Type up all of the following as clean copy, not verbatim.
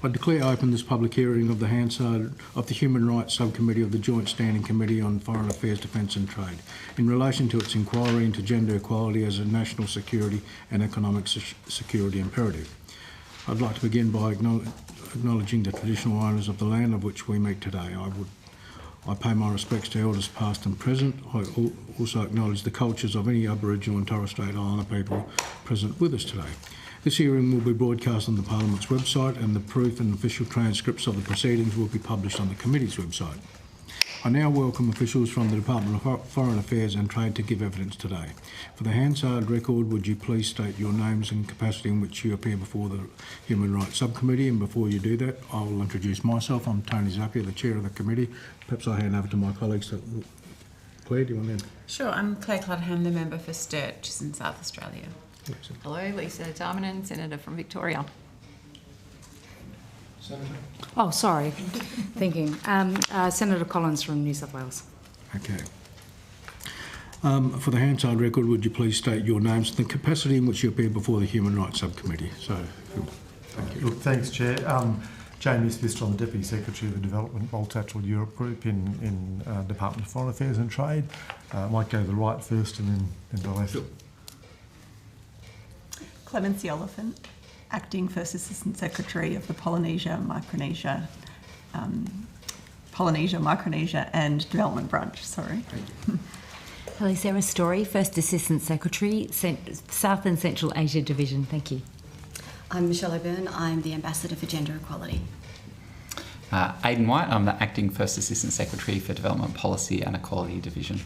I declare open this public hearing of the Hansard of the Human Rights Subcommittee of the Joint Standing Committee on Foreign Affairs, Defence and Trade in relation to its inquiry into gender equality as a national security and economic security imperative. I'd like to begin by acknowledging the traditional owners of the land of which we meet today. I pay my respects to elders past and present. I also acknowledge the cultures of any Aboriginal and Torres Strait Islander people present with us today. This hearing will be broadcast on the Parliament's website, and the proof and official transcripts of the proceedings will be published on the committee's website. I now welcome officials from the Department of Foreign Affairs and Trade to give evidence today. For the Hansard record, would you please state your names and capacity in which you appear before the Human Rights Subcommittee? And before you do that, I will introduce myself. I'm Tony Zappia, the Chair of the Committee. Perhaps I hand over to my colleagues. Claire, do you want to? Sure, I'm Claire Cludham, the member for Sturt, which is in South Australia. Hello, Lisa Darmanin, Senator from Victoria. Senator? Oh, sorry. Thinking. Senator Collins from New South Wales. Okay. For the Hansard record, would you please state your names and the capacity in which you appear before the Human Rights Subcommittee? So, thank you. Look, thanks, Chair. Jamie Smith, I'm the Deputy Secretary of the Development Multilateral Europe Group in Department of Foreign Affairs and Trade. Might go to the right first and then to the left. Sure. Clemency Oliphant, Acting First Assistant Secretary of the Polynesia, Micronesia and Development Branch. Sorry. Hello, Sarah Story, First Assistant Secretary, South and Central Asia Division. Thank you. I'm Michelle O'Byrne. I'm the Ambassador for Gender Equality. Aidan White, I'm the Acting First Assistant Secretary for Development Policy and Equality Division.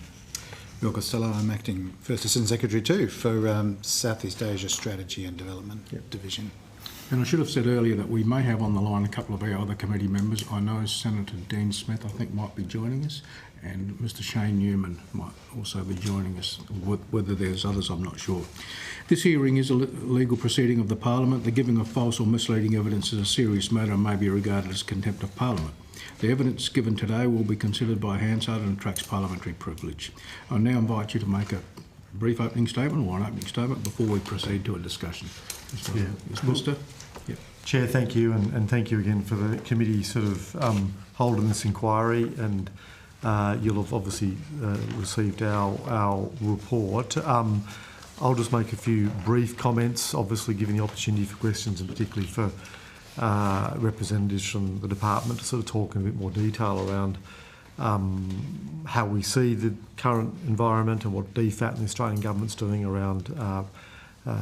Bill Costello, I'm Acting First Assistant Secretary too for Southeast Asia Strategy and Development Division. And I should have said earlier that we may have on the line a couple of our other committee members. I know Senator Dean Smith, I think, might be joining us, and Mr Shane Newman might also be joining us. Whether there's others, I'm not sure. This hearing is a legal proceeding of the Parliament. The giving of false or misleading evidence is a serious matter and may be regarded as contempt of Parliament. The evidence given today will be considered by Hansard and attracts parliamentary privilege. I now invite you to make a brief opening statement or an opening statement before we proceed to a discussion. Mr. Yep. Chair, thank you, and thank you again for the committee sort of holding this inquiry, and you'll have obviously received our report. I'll just make a few brief comments, obviously giving the opportunity for questions, and particularly for representatives from the department to sort of talk in a bit more detail around how we see the current environment and what DFAT and the Australian government's doing around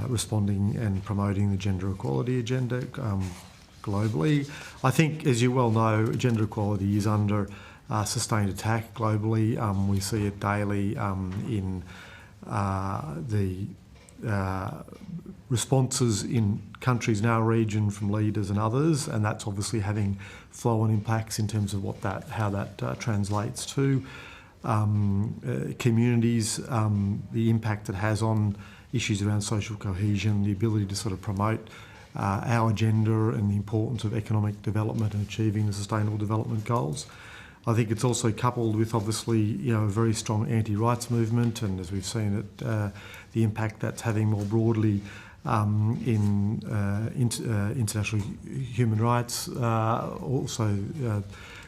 responding and promoting the gender equality agenda globally. I think, as you well know, gender equality is under sustained attack globally. We see it daily in the responses in countries in our region from leaders and others, and that's obviously having flow-on impacts in terms of how that translates to communities, the impact it has on issues around social cohesion, the ability to sort of promote our agenda and the importance of economic development and achieving the Sustainable Development Goals. I think it's also coupled with, obviously, a very strong anti-rights movement, and as we've seen it, the impact that's having more broadly in international human rights, also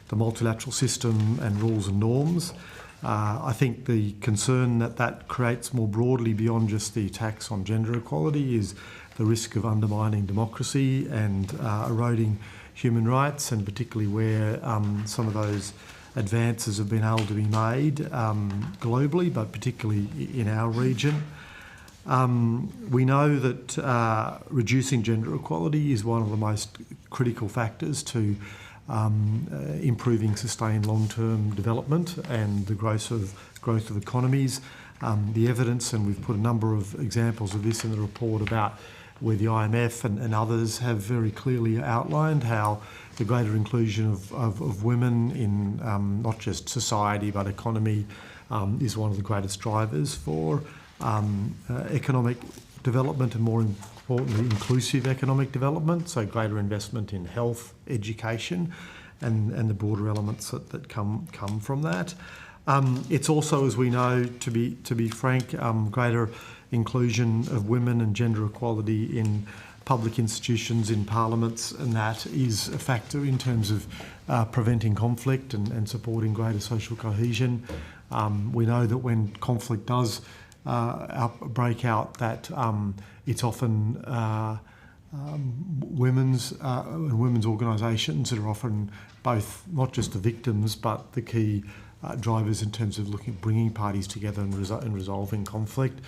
the multilateral system and rules and norms. I think the concern that creates more broadly beyond just the attacks on gender equality is the risk of undermining democracy and eroding human rights, and particularly where some of those advances have been able to be made globally, but particularly in our region. We know that reducing gender equality is one of the most critical factors to improving sustained long-term development and the growth of economies. The evidence, and we've put a number of examples of this in the report about where the IMF and others have very clearly outlined how the greater inclusion of women in not just society but economy is one of the greatest drivers for economic development, and more importantly inclusive economic development, so greater investment in health, education and the broader elements that come from that. It's also, as we know, to be frank, greater inclusion of women and gender equality in public institutions in parliaments, and that is a factor in terms of preventing conflict and supporting greater social cohesion. We know that when conflict does break out, that it's often women's organisations that are often both not just the victims but the key drivers in terms of bringing parties together and resolving conflict.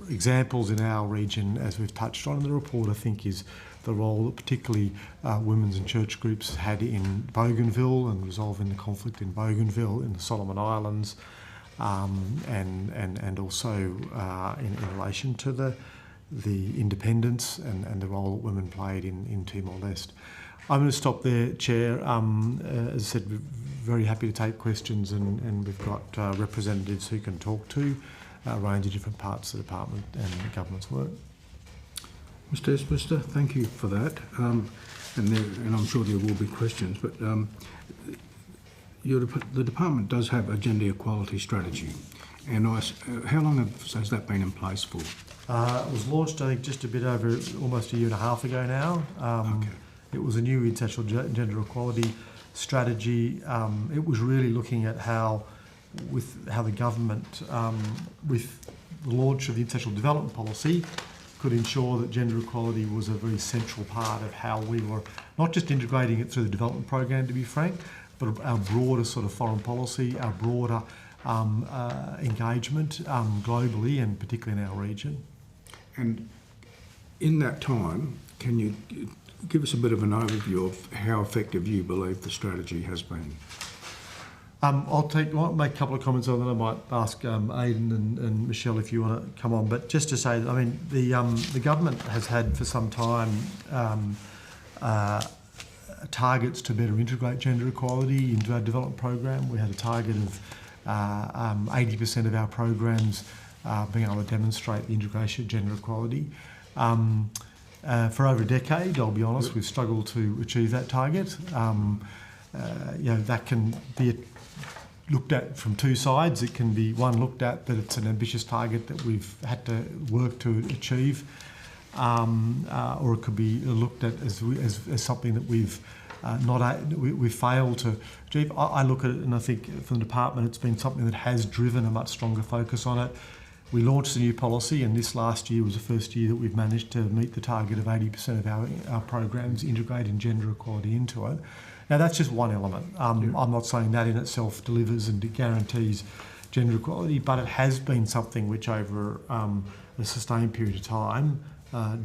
Examples in our region, as we've touched on in the report, I think is the role that particularly women's and church groups had in Bougainville and resolving the conflict in Bougainville in the Solomon Islands, and also in relation to the independence and the role that women played in Timor-Leste. I'm going to stop there, Chair. As I said, we're very happy to take questions, and we've got representatives who can talk to a range of different parts of the department and the government's work. Mr. Esmister, thank you for that. And I'm sure there will be questions, but the department does have a gender equality strategy. And how long has that been in place for? It was launched, I think, just a bit over almost a year and a half ago now. Okay. It was a new international gender equality strategy. It was really looking at how the government, with the launch of the international development policy, could ensure that gender equality was a very central part of how we were not just integrating it through the development program, to be frank, but our broader sort of foreign policy, our broader engagement globally and particularly in our region. And in that time, can you give us a bit of an overview of how effective you believe the strategy has been? I might make a couple of comments on that. I might ask Aidan and Michelle if you want to come on. But just to say, I mean, the government has had for some time targets to better integrate gender equality into our development program. We had a target of 80% of our programs being able to demonstrate the integration of gender equality. For over a decade, I'll be honest, we've struggled to achieve that target. That can be looked at from two sides. It can be one looked at that it's an ambitious target that we've had to work to achieve, or it could be looked at as something that we've failed to achieve. I look at it and I think from the department it's been something that has driven a much stronger focus on it. We launched a new policy, and this last year was the first year that we've managed to meet the target of 80% of our programs integrating gender equality into it. Now, that's just one element. I'm not saying that in itself delivers and guarantees gender equality, but it has been something which over a sustained period of time,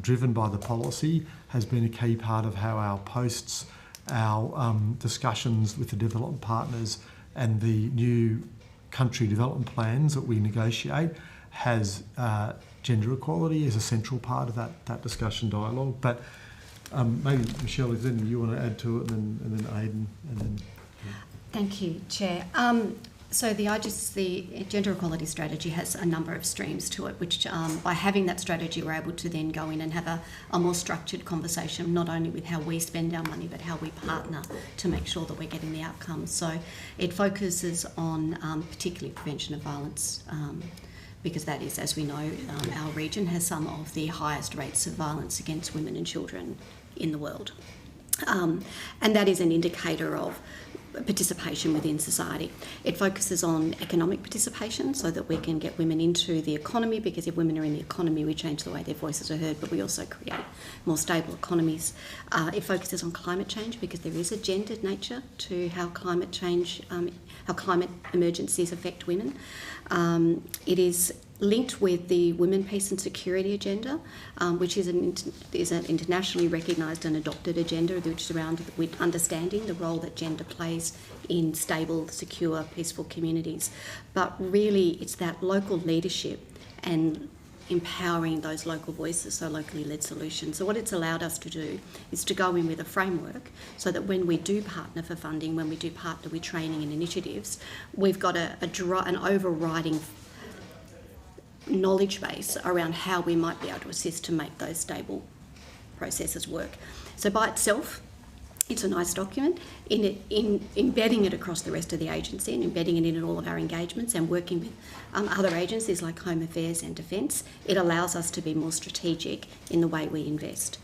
driven by the policy, has been a key part of how our posts, our discussions with the development partners and the new country development plans that we negotiate has gender equality as a central part of that discussion dialogue. But maybe, Michelle, if then you want to add to it, and then Aidan, and then... Thank you, Chair. So the gender equality strategy has a number of streams to it, which by having that strategy, we're able to then go in and have a more structured conversation, not only with how we spend our money, but how we partner to make sure that we're getting the outcomes. So it focuses on particularly prevention of violence, because that is, as we know, our region has some of the highest rates of violence against women and children in the world. And that is an indicator of participation within society. It focuses on economic participation so that we can get women into the economy, because if women are in the economy, we change the way their voices are heard, but we also create more stable economies. It focuses on climate change, because there is a gendered nature to how climate change, how climate emergencies affect women. It is linked with the Women, Peace and Security agenda, which is an internationally recognised and adopted agenda, which is around with understanding the role that gender plays in stable, secure, peaceful communities. But really, it's that local leadership and empowering those local voices, so locally led solutions. So what it's allowed us to do is to go in with a framework so that when we do partner for funding, when we do partner with training and initiatives, we've got an overriding knowledge base around how we might be able to assist to make those stable processes work. So by itself, It's a nice document. In embedding it across the rest of the agency and embedding it in all of our engagements and working with other agencies like Home Affairs and Defence, it allows us to be more strategic in the way we invest.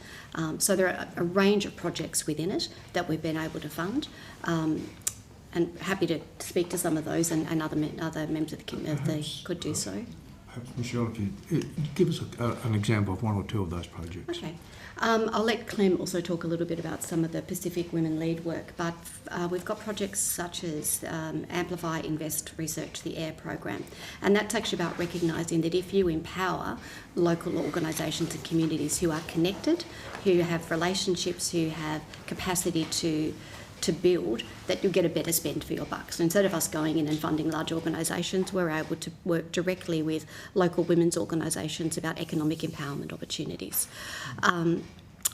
So there are a range of projects within it that we've been able to fund, and happy to speak to some of those, and other members of the committee could do so. Perhaps, Michelle, if you give us an example of one or two of those projects. Okay. I'll let Clem also talk a little bit about some of the Pacific Women Lead work, but we've got projects such as Amplify, Invest, Research, the AIR program, and that's actually about recognising that if you empower local organisations and communities who are connected, who have relationships, who have capacity to build, that you'll get a better spend for your bucks. So instead of us going in and funding large organisations, we're able to work directly with local women's organisations about economic empowerment opportunities.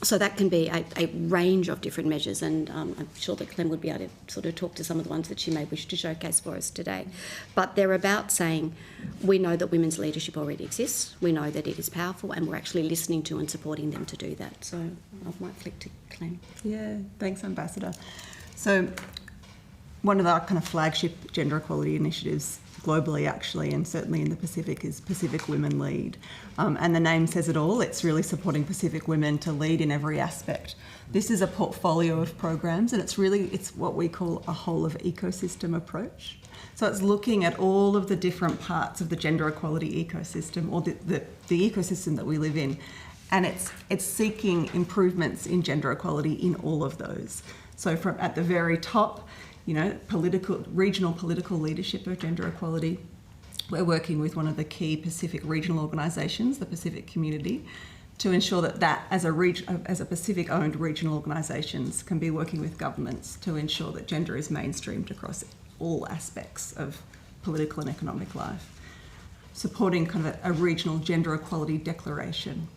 So that can be a range of different measures, and I'm sure that Clem would be able to sort of talk to some of the ones that she may wish to showcase for us today. But they're about saying, we know that women's leadership already exists, we know that it is powerful, and we're actually listening to and supporting them to do that. So I might flick to Clem. Yeah, thanks, Ambassador. So one of our kind of flagship gender equality initiatives globally, actually, and certainly in the Pacific, is Pacific Women Lead. And the name says it all. It's really supporting Pacific women to lead in every aspect. This is a portfolio of programs, and it's what we call a whole of ecosystem approach. So it's looking at all of the different parts of the gender equality ecosystem, or the ecosystem that we live in, and it's seeking improvements in gender equality in all of those. So from at the very top, regional political leadership of gender equality, we're working with one of the key Pacific regional organisations, the Pacific Community, to ensure that as a Pacific-owned regional organisations can be working with governments to ensure that gender is mainstreamed across all aspects of political and economic life. Supporting kind of a regional gender equality declaration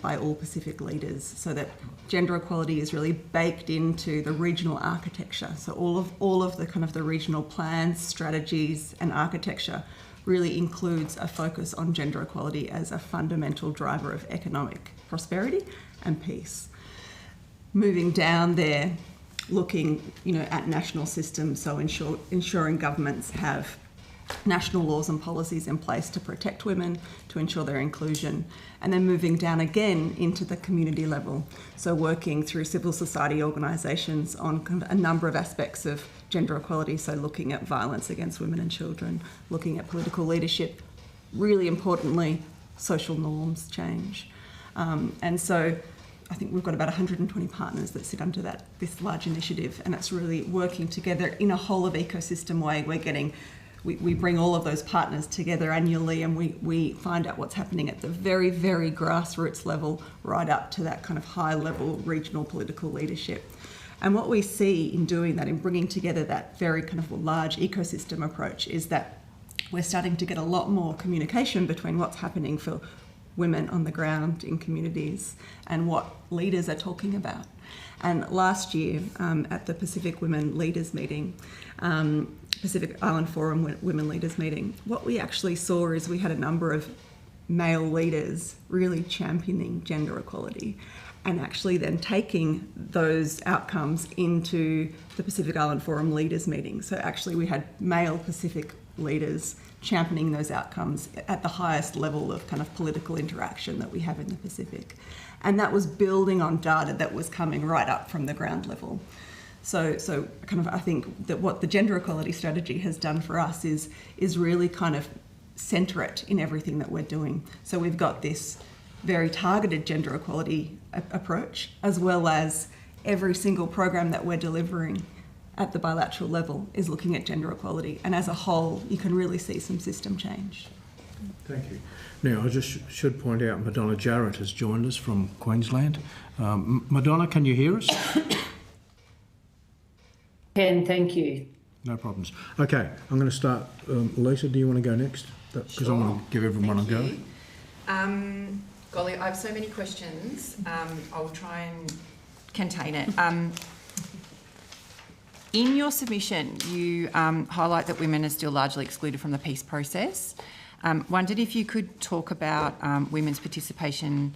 by all Pacific leaders, so that gender equality is really baked into the regional architecture. So all of the kind of the regional plans, strategies and architecture really includes a focus on gender equality as a fundamental driver of economic prosperity and peace. Moving down there, looking at national systems, so ensuring governments have national laws and policies in place to protect women, to ensure their inclusion, and then moving down again into the community level. So working through civil society organisations on kind of a number of aspects of gender equality, so looking at violence against women and children, looking at political leadership, really importantly, social norms change. And so I think we've got about 120 partners that sit under this large initiative, and it's really working together in a whole of ecosystem way. We bring all of those partners together annually, and we find out what's happening at the very, very grassroots level, right up to that kind of high level regional political leadership. And what we see in doing that, in bringing together that very kind of large ecosystem approach, is that we're starting to get a lot more communication between what's happening for women on the ground in communities and what leaders are talking about. And last year at the Pacific Women Leaders meeting, Pacific Island Forum Women Leaders meeting, what we actually saw is we had a number of male leaders really championing gender equality and actually then taking those outcomes into the Pacific Island Forum Leaders meeting. So actually we had male Pacific leaders championing those outcomes at the highest level of kind of political interaction that we have in the Pacific. And that was building on data that was coming right up from the ground level. So kind of I think that what the gender equality strategy has done for us is really kind of centre it in everything that we're doing. So we've got this very targeted gender equality approach, as well as every single program that we're delivering at the bilateral level is looking at gender equality. And as a whole, you can really see some system change. Thank you. Now, I just should point out Madonna Jarrett has joined us from Queensland. Madonna, can you hear us? Can, thank you. No problems. Okay, I'm going to start. Lisa, do you want to go next? Because I want to give everyone a go. Golly, I have so many questions. I'll try and contain it. In your submission, you highlight that women are still largely excluded from the peace process. Wondered if you could talk about women's participation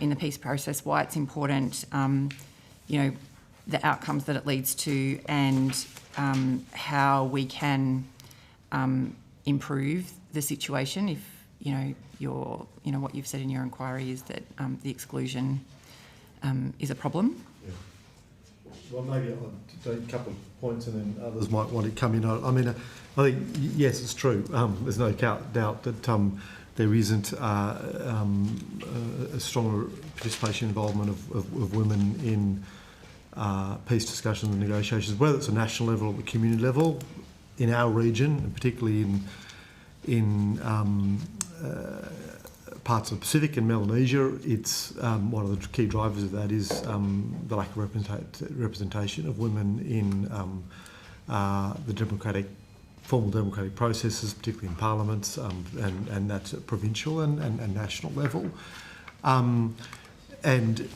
in the peace process, why it's important, the outcomes that it leads to, and how we can improve the situation if, what you've said in your inquiry is that the exclusion is a problem. Yeah. Well, maybe I'll do a couple of points and then others might want to come in. I mean, I think, yes, it's true. There's no doubt that there isn't a stronger participation involvement of women in peace discussions and negotiations, whether it's a national level or the community level. In our region, and particularly in parts of the Pacific and Melanesia, it's one of the key drivers of that is the lack of representation of women in the formal democratic processes, particularly in parliaments, and that's at provincial and national level. And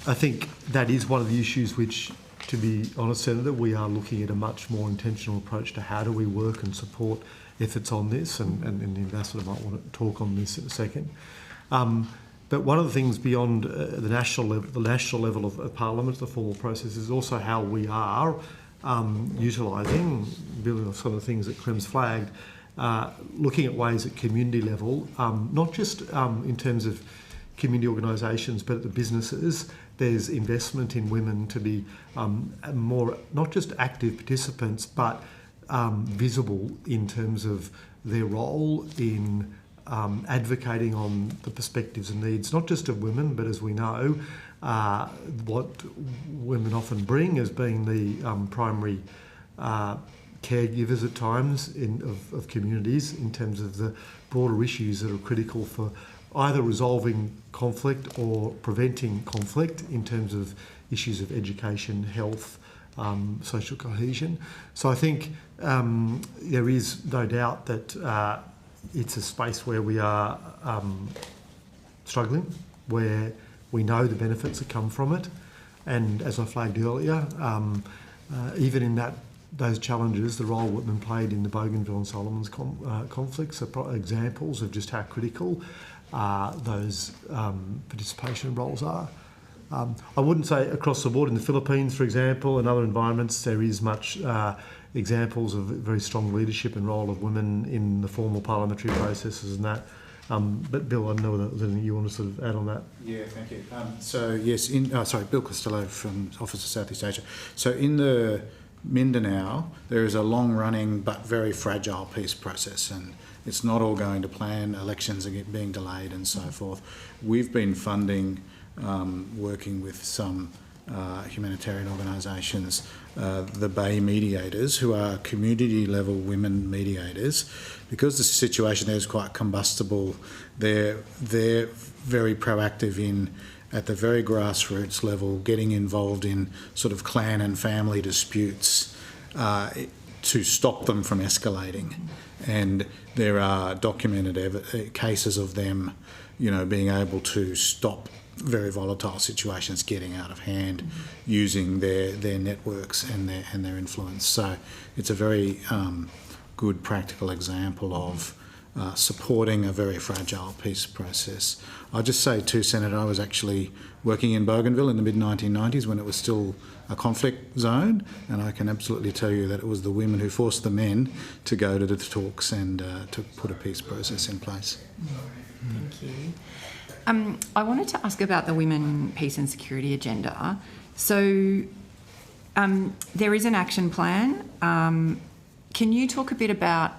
I think that is one of the issues which, to be honest, Senator, we are looking at a much more intentional approach to how do we work and support efforts on this, and the Ambassador might want to talk on this in a second. But one of the things beyond the national level of Parliament, the formal process, is also how we are utilising, building on some of the things that Clem's flagged, looking at ways at community level, not just in terms of community organisations, but at the businesses. There's investment in women to be more, not just active participants, but visible in terms of their role in advocating on the perspectives and needs, not just of women, but as we know, what women often bring as being the primary caregivers at times of communities in terms of the broader issues that are critical for either resolving conflict or preventing conflict in terms of issues of education, health, social cohesion. So I think there is no doubt that it's a space where we are struggling, where we know the benefits that come from it. And as I flagged earlier, even in those challenges, the role women played in the Bougainville and Solomons conflicts are examples of just how critical those participation roles are. I wouldn't say across the board. In the Philippines, for example, and other environments, there is much examples of very strong leadership and role of women in the formal parliamentary processes and that. But Bill, I don't know whether there's anything you want to sort of add on that. Yeah, thank you. So yes, Bill Costello from Office of Southeast Asia. So in the Mindanao, there is a long-running but very fragile peace process, and it's not all going to plan. Elections are being delayed and so forth. We've been funding, working with some humanitarian organisations, the Bay Mediators, who are community-level women mediators. Because the situation there is quite combustible, they're very proactive in, at the very grassroots level, getting involved in sort of clan and family disputes to stop them from escalating. And there are documented cases of them, being able to stop very volatile situations getting out of hand using their networks and their influence. So it's a very good practical example of supporting a very fragile peace process. I'll just say too, Senator, I was actually working in Bougainville in the mid-1990s when it was still a conflict zone, and I can absolutely tell you that it was the women who forced the men to go to the talks and to put a peace process in place. Thank you. I wanted to ask about the Women, Peace and Security agenda. So there is an action plan. Can you talk a bit about,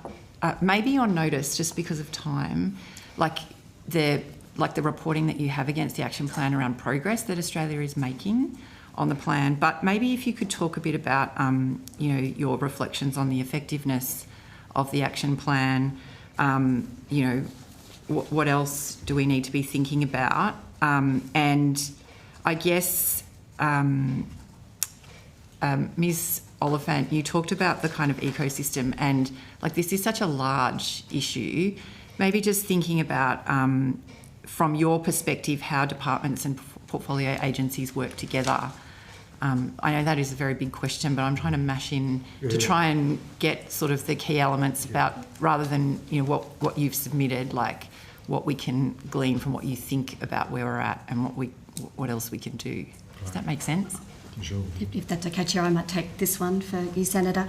maybe on notice, just because of time, like the reporting that you have against the action plan around progress that Australia is making on the plan, but maybe if you could talk a bit about, your reflections on the effectiveness of the action plan, what else do we need to be thinking about? And I guess, Ms. Oliphant, you talked about the kind of ecosystem, and this is such a large issue. Maybe just thinking about, from your perspective, how departments and portfolio agencies work together. I know that is a very big question, but I'm trying to mash in to try and get sort of the key elements about, rather than what you've submitted, what we can glean from what you think about where we're at and what else we can do. Does that make sense? Sure. If that's okay, Chair, I might take this one for you, Senator.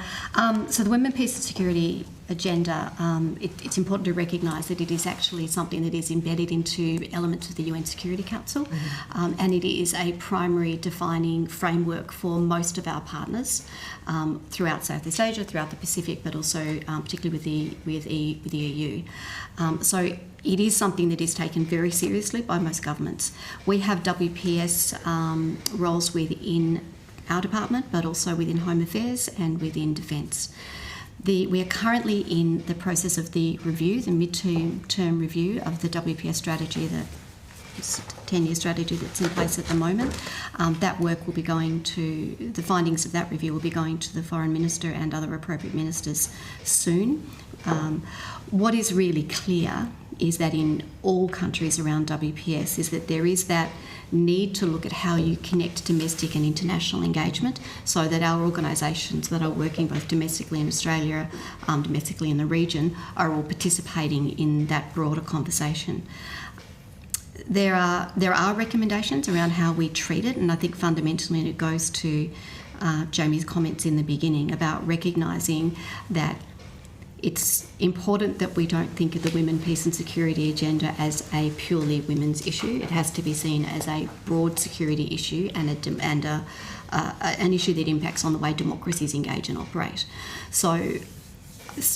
So the Women, Peace and Security agenda, it's important to recognise that it is actually something that is embedded into elements of the UN Security Council, and it is a primary defining framework for most of our partners throughout Southeast Asia, throughout the Pacific, but also particularly with the EU. So it is something that is taken very seriously by most governments. We have WPS roles within our department, but also within Home Affairs and within Defence. We are currently in the process of the review, the mid-term review of the WPS strategy, the 10-year strategy that's in place at the moment. That work will be going to, the findings of that review will be going to the Foreign Minister and other appropriate ministers soon. What is really clear is that in all countries around WPS is that there is that need to look at how you connect domestic and international engagement so that our organisations that are working both domestically in Australia, domestically in the region, are all participating in that broader conversation. There are recommendations around how we treat it, and I think fundamentally it goes to Jamie's comments in the beginning about recognising that it's important that we don't think of the Women, Peace and Security agenda as a purely women's issue. It has to be seen as a broad security issue and an issue that impacts on the way democracies engage and operate. So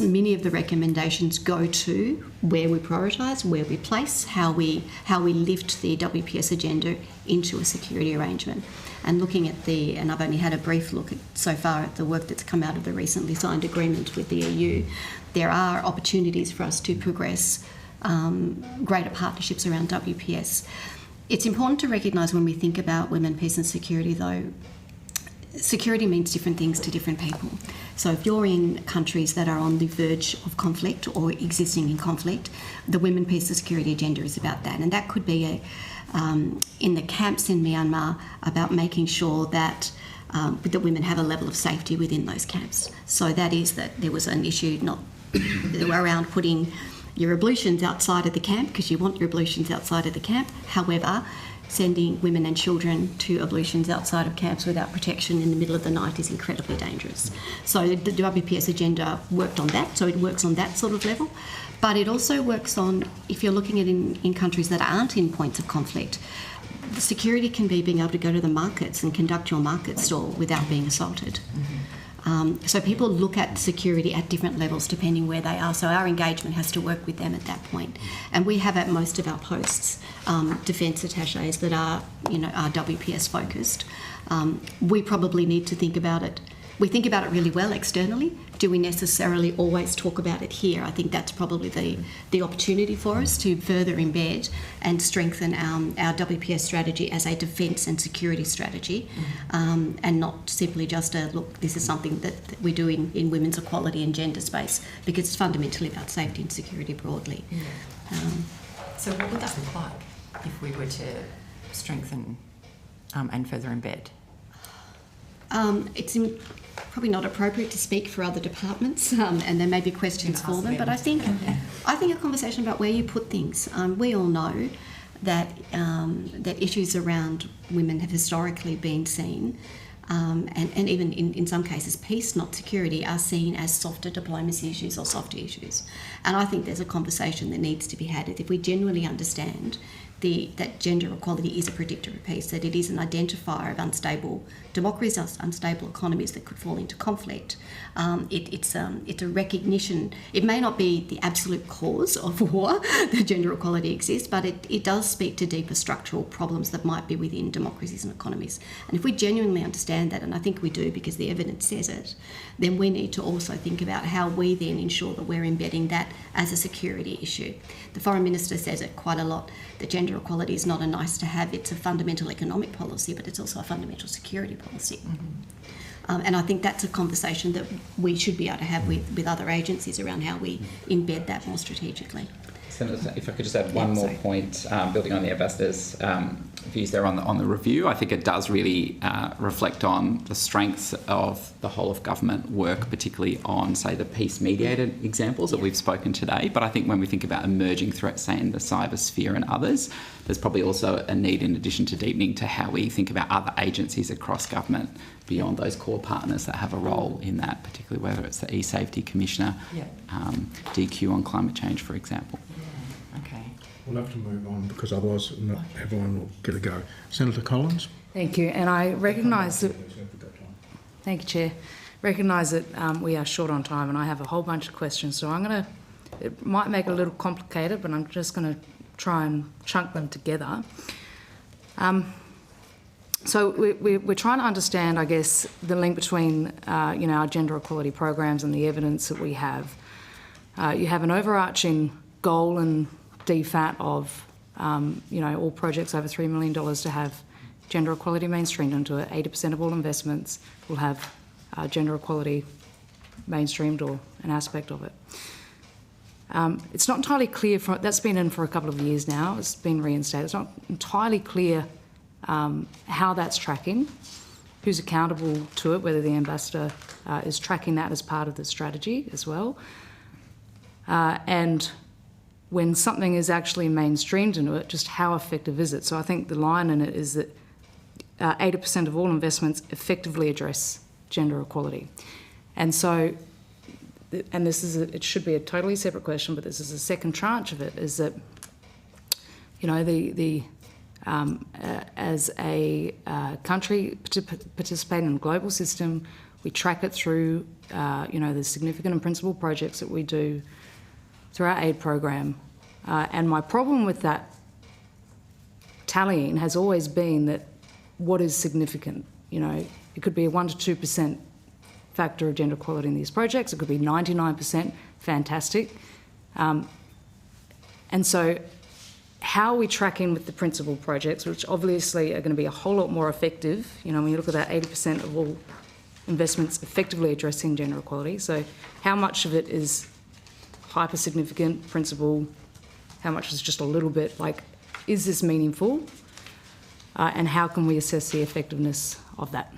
many of the recommendations go to where we prioritise, where we place, how we lift the WPS agenda into a security arrangement. And looking at and I've only had a brief look so far at the work that's come out of the recently signed agreement with the EU, there are opportunities for us to progress greater partnerships around WPS. It's important to recognise when we think about women, peace and security, though, security means different things to different people. So if you're in countries that are on the verge of conflict or existing in conflict, the Women, Peace and Security agenda is about that. And that could be in the camps in Myanmar about making sure that the women have a level of safety within those camps. So that is that there was an issue around putting your ablutions outside of the camp because you want your ablutions outside of the camp. However, sending women and children to ablutions outside of camps without protection in the middle of the night is incredibly dangerous. So the WPS agenda worked on that, so it works on that sort of level. But it also works on, if you're looking at in countries that aren't in points of conflict, the security can be being able to go to the markets and conduct your market stall without being assaulted. So people look at security at different levels depending where they are. So our engagement has to work with them at that point. And we have at most of our posts defence attachés that are WPS focused. We probably need to think about it. We think about it really well externally. Do we necessarily always talk about it here? I think that's probably the opportunity for us to further embed and strengthen our WPS strategy as a defence and security strategy, and not simply just look, this is something that we do in women's equality and gender space, because it's fundamentally about safety and security broadly. So what would that look like if we were to strengthen and further embed? It's probably not appropriate to speak for other departments, and there may be questions for them. But I think a conversation about where you put things. We all know that that issues around women have historically been seen, and even in some cases, peace, not security, are seen as softer diplomacy issues or softer issues. And I think there's a conversation that needs to be had. If we genuinely understand that gender equality is a predictor of peace, that it is an identifier of unstable democracies, unstable economies that could fall into conflict. It's a recognition. It may not be the absolute cause of war that gender equality exists, but it does speak to deeper structural problems that might be within democracies and economies. And if we genuinely understand that, and I think we do because the evidence says it, then we need to also think about how we then ensure that we're embedding that as a security issue. The Foreign Minister says it quite a lot, that gender equality is not a nice to have, it's a fundamental economic policy, but it's also a fundamental security policy. And I think that's a conversation that we should be able to have with other agencies around how we embed that more strategically. Senator, if I could just add one more point, building on the Ambassador's views there on the review, I think it does really reflect on the strengths of the whole of government work, particularly on, say, the peace-mediated examples that we've spoken today. But I think when we think about emerging threats, say, in the cyber sphere and others, there's probably also a need, in addition to deepening, to how we think about other agencies across government beyond those core partners that have a role in that, particularly whether it's the E-Safety Commissioner, DQ on climate change, for example. Okay. We'll have to move on because otherwise not everyone will get a go. Senator Collins? Thank you. And I recognise that... Thank you, Chair. Recognise that we are short on time and I have a whole bunch of questions, so I'm going to... It might make it a little complicated, but I'm just going to try and chunk them together. So we're trying to understand, I guess, the link between, our gender equality programs and the evidence that we have. You have an overarching goal and DFAT of, all projects over $3 million to have gender equality mainstreamed into it. 80% of all investments will have gender equality mainstreamed or an aspect of it. It's not entirely clear, that's been in for a couple of years now, it's been reinstated. It's not entirely clear how that's tracking, who's accountable to it, whether the Ambassador is tracking that as part of the strategy as well. And when something is actually mainstreamed into it, just how effective is it? So I think the line in it is that 80% of all investments effectively address gender equality. And so, and this is, it should be a totally separate question, but this is a second tranche of it, is that, as a country participating in the global system, we track it through, the significant and principal projects that we do through our aid program. And my problem with that tallying has always been that what is significant? It could be a 1 to 2% factor of gender equality in these projects. It could be 99%, fantastic. And so how are we tracking with the principal projects, which obviously are going to be a whole lot more effective, when you look at that 80% of all investments effectively addressing gender equality. So how much of it is hyper significant, principal, how much is just a little bit, is this meaningful? And how can we assess the effectiveness of that?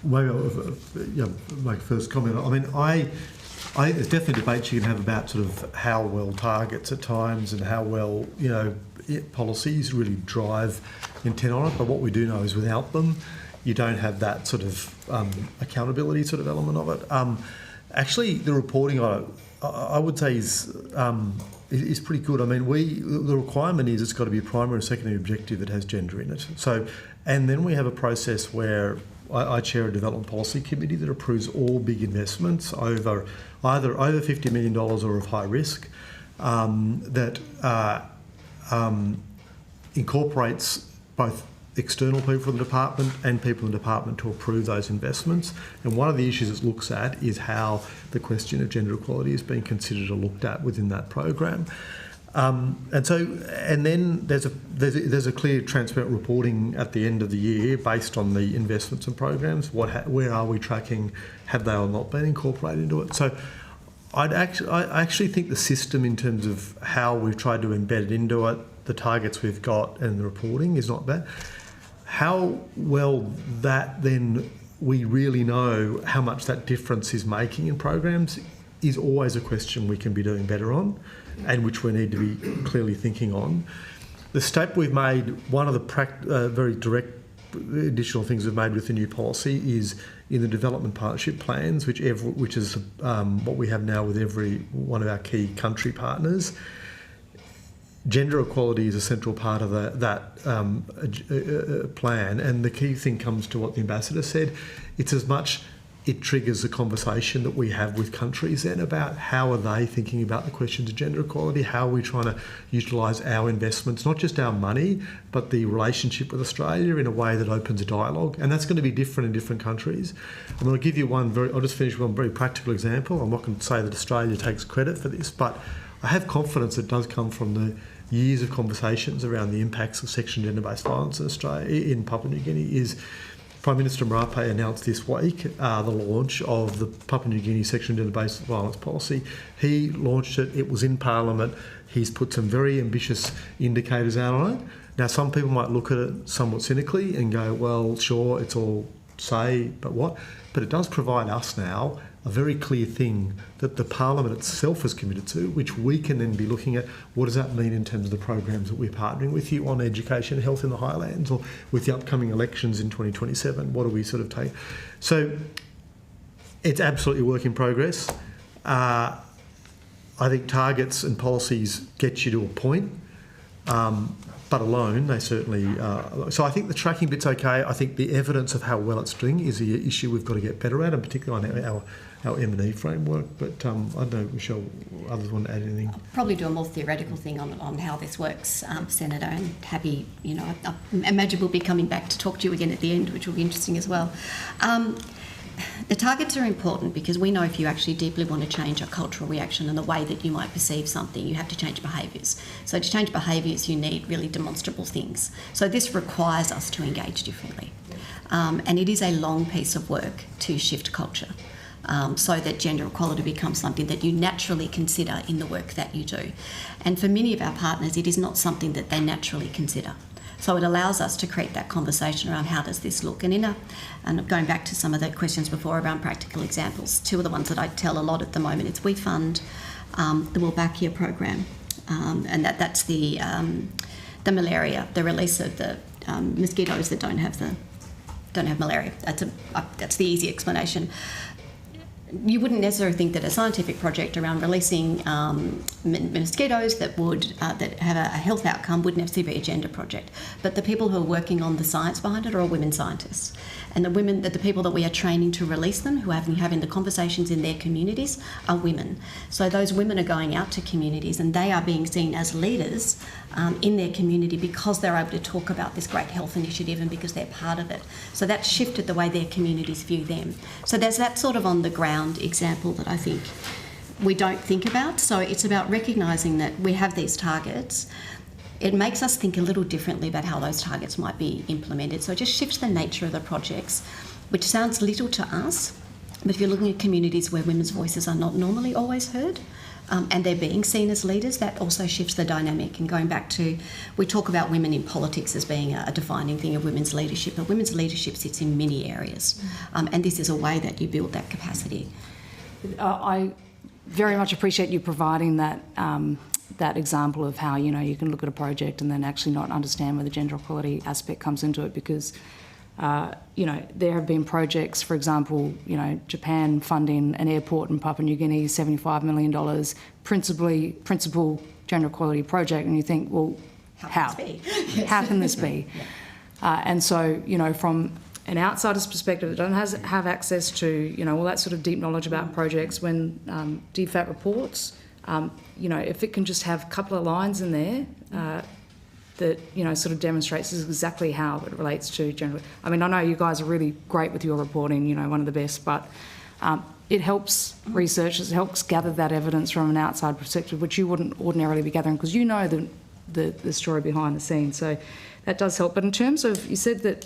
Maybe I'll make a first comment. I mean, there's definitely debates you can have about sort of how well targets at times and how well, policies really drive intent on it. But what we do know is without them, you don't have that sort of accountability sort of element of it. Actually, the reporting on it, I would say is pretty good. I mean, the requirement is it's got to be a primary or secondary objective that has gender in it. So, and then we have a process where I chair a development policy committee that approves all big investments over either over $50 million or of high risk that incorporates both external people from the department and people in the department to approve those investments. And one of the issues it looks at is how the question of gender equality is being considered or looked at within that program. And then there's a clear, transparent reporting at the end of the year based on the investments and programs. Where are we tracking? Have they or not been incorporated into it? So I actually think the system in terms of how we've tried to embed it into it, the targets we've got, and the reporting is not bad. How well that then we really know how much that difference is making in programs is always a question we can be doing better on, and which we need to be clearly thinking on. The step we've made, one of the very direct additional things we've made with the new policy is in the development partnership plans, which is what we have now with every one of our key country partners. Gender equality is a central part of that plan, and the key thing comes to what the Ambassador said. It's as much it triggers a conversation that we have with countries then about how are they thinking about the questions of gender equality, how are we trying to utilise our investments, not just our money, but the relationship with Australia in a way that opens a dialogue. And that's going to be different in different countries. I'm going to give you I'll just finish with one very practical example. I'm not going to say that Australia takes credit for this, but I have confidence it does come from the years of conversations around the impacts of sexual and gender-based violence in Australia, in Papua New Guinea, is Prime Minister Marape announced this week the launch of the Papua New Guinea Sexual and Gender-Based Violence Policy. He launched it. It was in Parliament. He's put some very ambitious indicators out on it. Now, some people might look at it somewhat cynically and go, well, sure, it's all say, but what? But it does provide us now a very clear thing that the Parliament itself is committed to, which we can then be looking at what does that mean in terms of the programs that we're partnering with you on education and health in the highlands, or with the upcoming elections in 2027, what do we sort of take? So it's absolutely a work in progress. I think targets and policies get you to a point, but alone they certainly... so I think the tracking bit's okay. I think the evidence of how well it's doing is the issue we've got to get better at, and particularly on our M&E framework. But I don't know, Michelle, others want to add anything? I'll probably do a more theoretical thing on how this works, Senator, and happy, I imagine we'll be coming back to talk to you again at the end, which will be interesting as well. The targets are important because we know if you actually deeply want to change a cultural reaction and the way that you might perceive something, you have to change behaviours. So to change behaviours, you need really demonstrable things. So this requires us to engage differently. And it is a long piece of work to shift culture so that gender equality becomes something that you naturally consider in the work that you do. And for many of our partners, it is not something that they naturally consider. So it allows us to create that conversation around how does this look. And going back to some of the questions before around practical examples, two of the ones that I tell a lot at the moment is we fund the Wolbachia program, and that's the malaria, the release of the mosquitoes that don't have malaria. That's the easy explanation. You wouldn't necessarily think that a scientific project around releasing mosquitoes that have a health outcome would necessarily be a gender project. But the people who are working on the science behind it are all women scientists. And the people that we are training to release them, who are having the conversations in their communities, are women. So those women are going out to communities and they are being seen as leaders in their community because they're able to talk about this great health initiative and because they're part of it. So that's shifted the way their communities view them. So there's that sort of on the ground example that I think we don't think about. So it's about recognising that we have these targets. It makes us think a little differently about how those targets might be implemented. So it just shifts the nature of the projects, which sounds little to us, but if you're looking at communities where women's voices are not normally always heard, and they're being seen as leaders, that also shifts the dynamic. And going back to, we talk about women in politics as being a defining thing of women's leadership, but women's leadership sits in many areas, and this is a way that you build that capacity. I very much appreciate you providing that example of how you can look at a project and then actually not understand where the gender equality aspect comes into it, because there have been projects, for example, Japan funding an airport in Papua New Guinea, $75 million, principal gender equality project, and you think, well, how? How can this be? And so, from an outsider's perspective that doesn't have access to, all that sort of deep knowledge about projects, when DFAT reports, if it can just have a couple of lines in there that, sort of demonstrates exactly how it relates to gender. I mean, I know you guys are really great with your reporting, one of the best, but it helps researchers, it helps gather that evidence from an outside perspective, which you wouldn't ordinarily be gathering because you know the story behind the scenes. So that does help. But in terms of, you said that,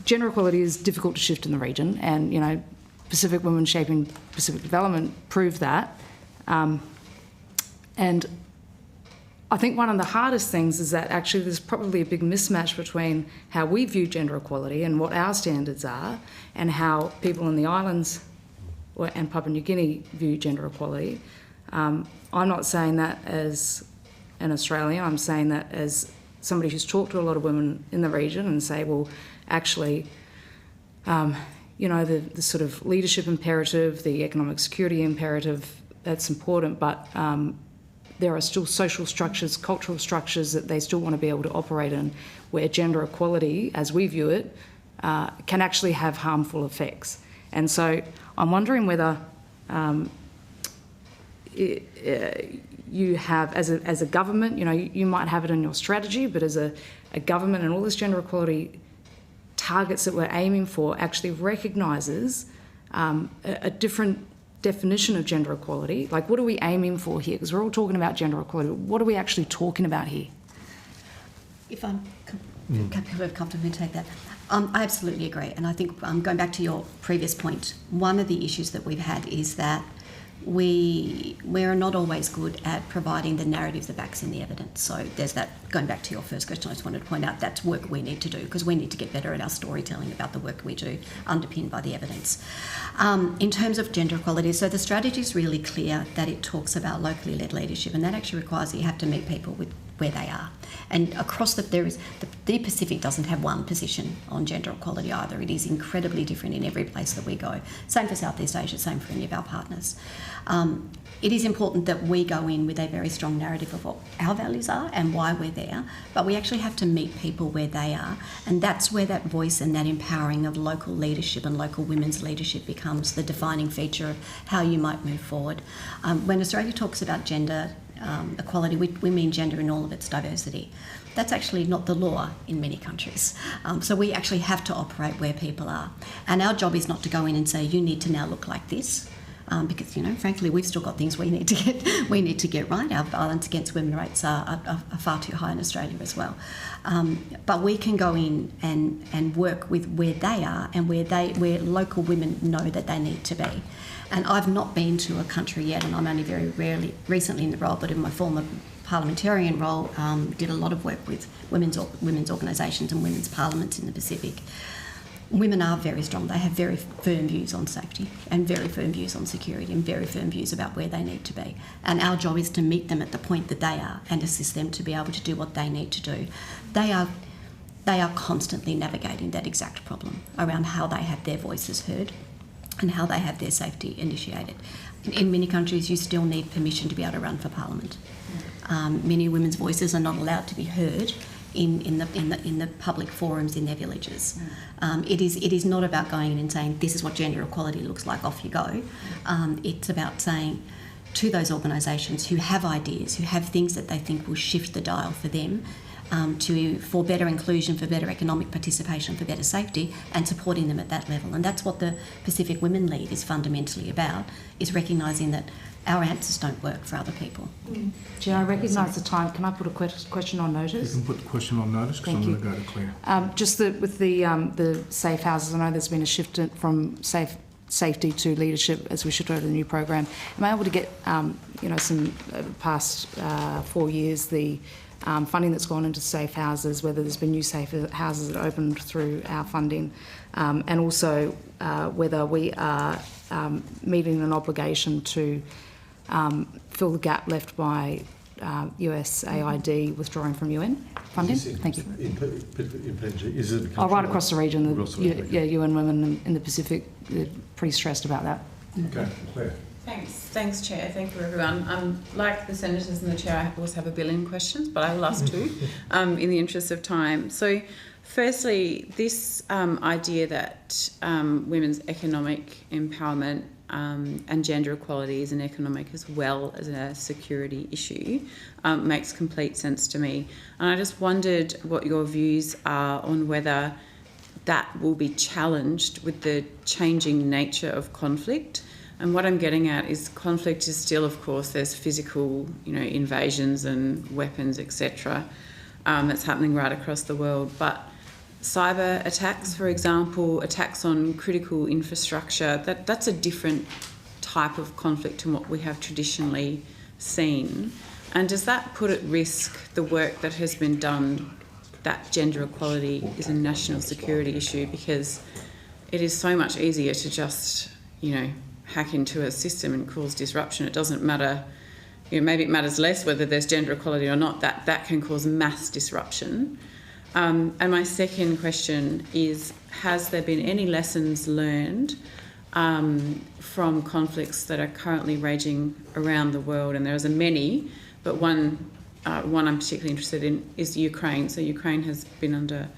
gender equality is difficult to shift in the region, and, Pacific Women Shaping Pacific Development proved that. And I think one of the hardest things is that actually there's probably a big mismatch between how we view gender equality and what our standards are, and how people in the islands and Papua New Guinea view gender equality. I'm not saying that as an Australian, I'm saying that as somebody who's talked to a lot of women in the region and say, well, actually, the sort of leadership imperative, the economic security imperative, that's important, but there are still social structures, cultural structures that they still want to be able to operate in, where gender equality, as we view it, can actually have harmful effects. And so I'm wondering whether you have, as a government, you might have it in your strategy, but as a government, and all this gender equality targets that we're aiming for actually recognises a different definition of gender equality. Like, what are we aiming for here? Because we're all talking about gender equality. What are we actually talking about here? If I'm People are comfortable to take that. I absolutely agree, and I think going back to your previous point, one of the issues that we've had is that we're not always good at providing the narrative that backs in the evidence. So there's that, going back to your first question, I just wanted to point out that's work we need to do, because we need to get better at our storytelling about the work we do, underpinned by the evidence. In terms of gender equality, so the strategy is really clear that it talks about locally led leadership, and that actually requires that you have to meet people with where they are. And across the Pacific doesn't have one position on gender equality either. It is incredibly different in every place that we go. Same for Southeast Asia, same for any of our partners. It is important that we go in with a very strong narrative of what our values are and why we're there, but we actually have to meet people where they are, and that's where that voice and that empowering of local leadership and local women's leadership becomes the defining feature of how you might move forward. When Australia talks about gender equality, we mean gender in all of its diversity. That's actually not the law in many countries. So we actually have to operate where people are. And our job is not to go in and say, you need to now look like this. Because, frankly, we've still got things we need to get right. Our violence against women rates are far too high in Australia as well. But we can go in and work with where they are and where local women know that they need to be. And I've not been to a country yet, and I'm only very rarely recently in the role, but in my former parliamentarian role, did a lot of work with women's organisations and women's parliaments in the Pacific. Women are very strong. They have very firm views on safety and very firm views on security and very firm views about where they need to be. And our job is to meet them at the point that they are and assist them to be able to do what they need to do. They are constantly navigating that exact problem around how they have their voices heard and how they have their safety initiated. In many countries, you still need permission to be able to run for parliament. Many women's voices are not allowed to be heard in the public forums in their villages. It is not about going in and saying, this is what gender equality looks like, off you go. It's about saying to those organisations who have ideas, who have things that they think will shift the dial for them, for better inclusion, for better economic participation, for better safety, and supporting them at that level. And that's what the Pacific Women Lead is fundamentally about, is recognising that our answers don't work for other people. Chair, I recognise the time. Can I put a question on notice? You can put the question on notice, because I'm going to go to Claire. With the safe houses, I know there's been a shift from safety to leadership as we should go to the new program. Am I able to get some past 4 years, the funding that's gone into safe houses, whether there's been new safe houses that opened through our funding, and also whether we are meeting an obligation to fill the gap left by USAID withdrawing from UN funding? Thank you. Is it right across the region, UN Women in the Pacific, they're pretty stressed about that. Okay, Claire. Thanks, Chair. Thank you, everyone. Like the senators and the Chair, I always have a billion questions, but I will ask two in the interest of time. So, firstly, this idea that women's economic empowerment and gender equality is an economic as well as a security issue makes complete sense to me. And I just wondered what your views are on whether that will be challenged with the changing nature of conflict. And what I'm getting at is conflict is still, of course, there's physical, invasions and weapons, etc. That's happening right across the world. But cyber attacks, for example, attacks on critical infrastructure, that's a different type of conflict to what we have traditionally seen. And does that put at risk the work that has been done, that gender equality is a national security issue? Because it is so much easier to just, hack into a system and cause disruption. It doesn't matter, maybe it matters less whether there's gender equality or not, that can cause mass disruption. And my second question is, has there been any lessons learned from conflicts that are currently raging around the world? And there are many, but one I'm particularly interested in is Ukraine. So Ukraine has been under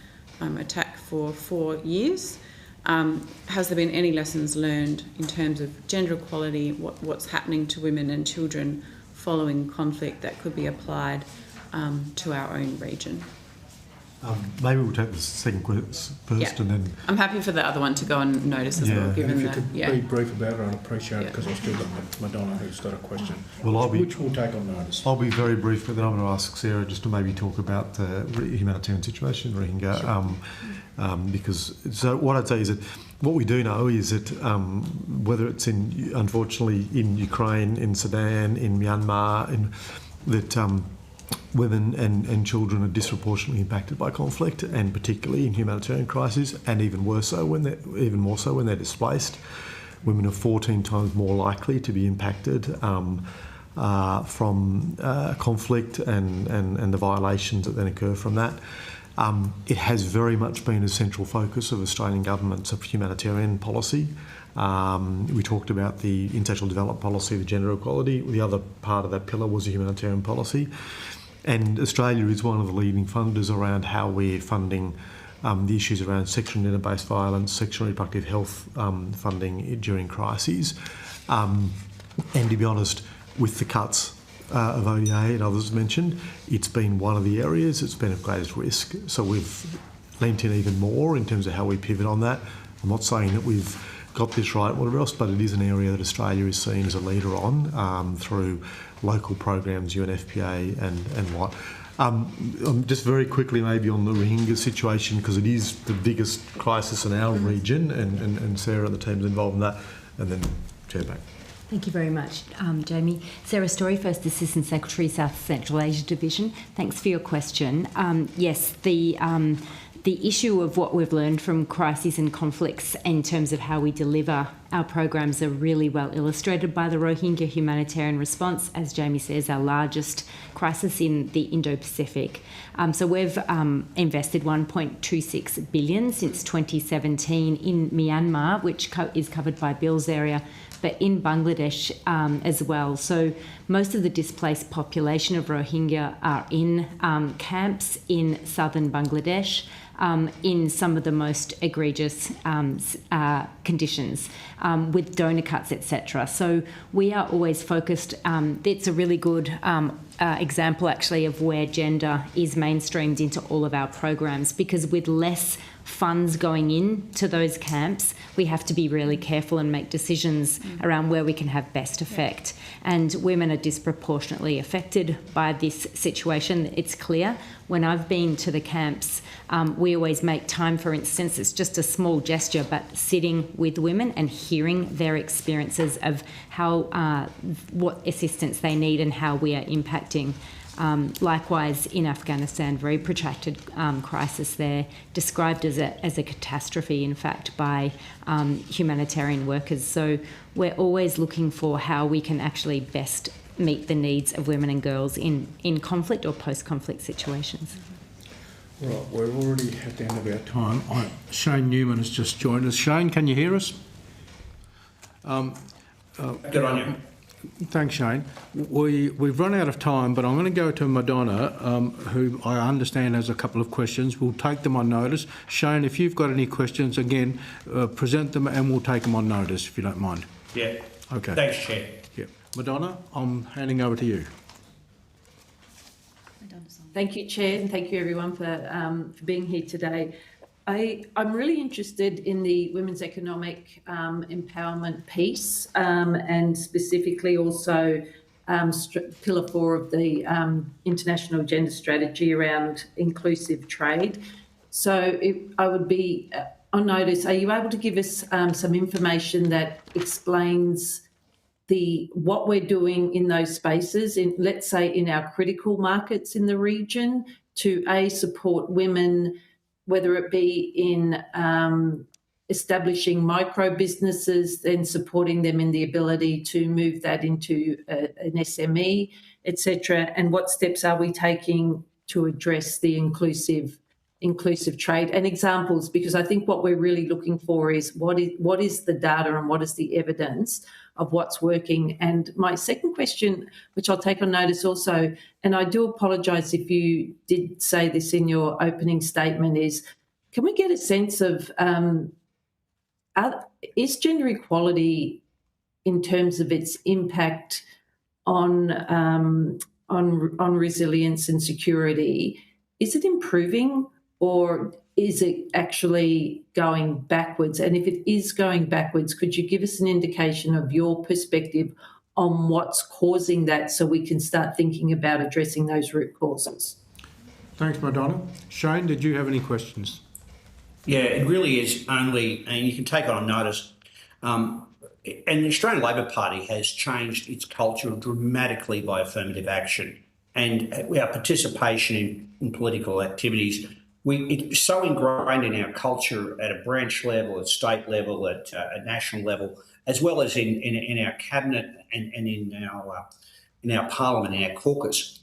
attack for 4 years. Has there been any lessons learned in terms of gender equality, what's happening to women and children following conflict that could be applied to our own region? Maybe we'll take the second question first, Yeah. and then I'm happy for the other one to go on notice as well, Yeah. given If you that. could Yeah. be brief about it, I'd appreciate it, because I've still got Madonna who's got a question, Well, which we'll take on notice. I'll be very brief, but then I'm going to ask Sarah just to maybe talk about the humanitarian situation in Rohingya. Because so what I'd say is that what we do know is that whether it's unfortunately in Ukraine, in Sudan, in Myanmar, that women and children are disproportionately impacted by conflict, and particularly in humanitarian crises, and even more so when they're displaced. Women are 14 times more likely to be impacted from conflict and the violations that then occur from that. It has very much been a central focus of Australian government's humanitarian policy. We talked about the international development policy, the gender equality. The other part of that pillar was the humanitarian policy. And Australia is one of the leading funders around how we're funding the issues around sexual and gender-based violence, sexual and reproductive health funding during crises. And to be honest, with the cuts of ODA and others mentioned, it's been one of the areas that's been of greatest risk. So we've lent in even more in terms of how we pivot on that. I'm not saying that we've got this right, whatever else, but it is an area that Australia is seen as a leader on through local programs, UNFPA and what. Just very quickly maybe on the Rohingya situation, because it is the biggest crisis in our region, and Sarah and the team's involved in that, and then Chair back. Thank you very much, Jamie. Sarah Story, First Assistant Secretary, South Central Asia Division. Thanks for your question. Yes, the issue of what we've learned from crises and conflicts in terms of how we deliver our programs are really well illustrated by the Rohingya humanitarian response, as Jamie says, our largest crisis in the Indo-Pacific. So we've invested $1.26 billion since 2017 in Myanmar, which is covered by Bill's area, but in Bangladesh as well. So most of the displaced population of Rohingya are in camps in southern Bangladesh, in some of the most egregious conditions, with donor cuts, etc. So we are always focused. It's a really good example, actually, of where gender is mainstreamed into all of our programs, because with less funds going into those camps, we have to be really careful and make decisions around where we can have best effect. And women are disproportionately affected by this situation. It's clear. When I've been to the camps, we always make time, for instance, it's just a small gesture, but sitting with women and hearing their experiences of how, what assistance they need and how we are impacting. Likewise, in Afghanistan, very protracted crisis there, described as a catastrophe, in fact, by humanitarian workers. So we're always looking for how we can actually best meet the needs of women and girls in conflict or post-conflict situations. Right, we're already at the end of our time. Shane Newman has just joined us. Shane, can you hear us? Good on you. Thanks, Shane. We've run out of time, but I'm going to go to Madonna, who I understand has a couple of questions. We'll take them on notice. Shane, if you've got any questions, again, present them and we'll take them on notice, if you don't mind. Yeah. Okay. Thanks, Chair. Yeah. Madonna, I'm handing over to you. Thank you, Chair, and thank you everyone for being here today. I'm really interested in the women's economic empowerment piece, and specifically also Pillar 4 of the International Gender Strategy around inclusive trade. So I would be on notice, are you able to give us some information that explains what we're doing in those spaces, in, let's say, in our critical markets in the region, to support women, whether it be in establishing micro businesses, then supporting them in the ability to move that into an SME, etc. And what steps are we taking to address the inclusive trade, and examples, because I think what we're really looking for is what is the data and what is the evidence of what's working. And my second question, which I'll take on notice also, and I do apologise if you did say this in your opening statement, is can we get a sense of is gender equality in terms of its impact on resilience and security, is it improving or is it actually going backwards? And if it is going backwards, could you give us an indication of your perspective on what's causing that so we can start thinking about addressing those root causes? Thanks, Madonna. Shane, did you have any questions? Yeah, it really is only, and you can take it on notice, and the Australian Labor Party has changed its culture dramatically by affirmative action and our participation in political activities. It's so ingrained in our culture at a branch level, at state level, at a national level, as well as in our cabinet and in our parliament, in our caucus.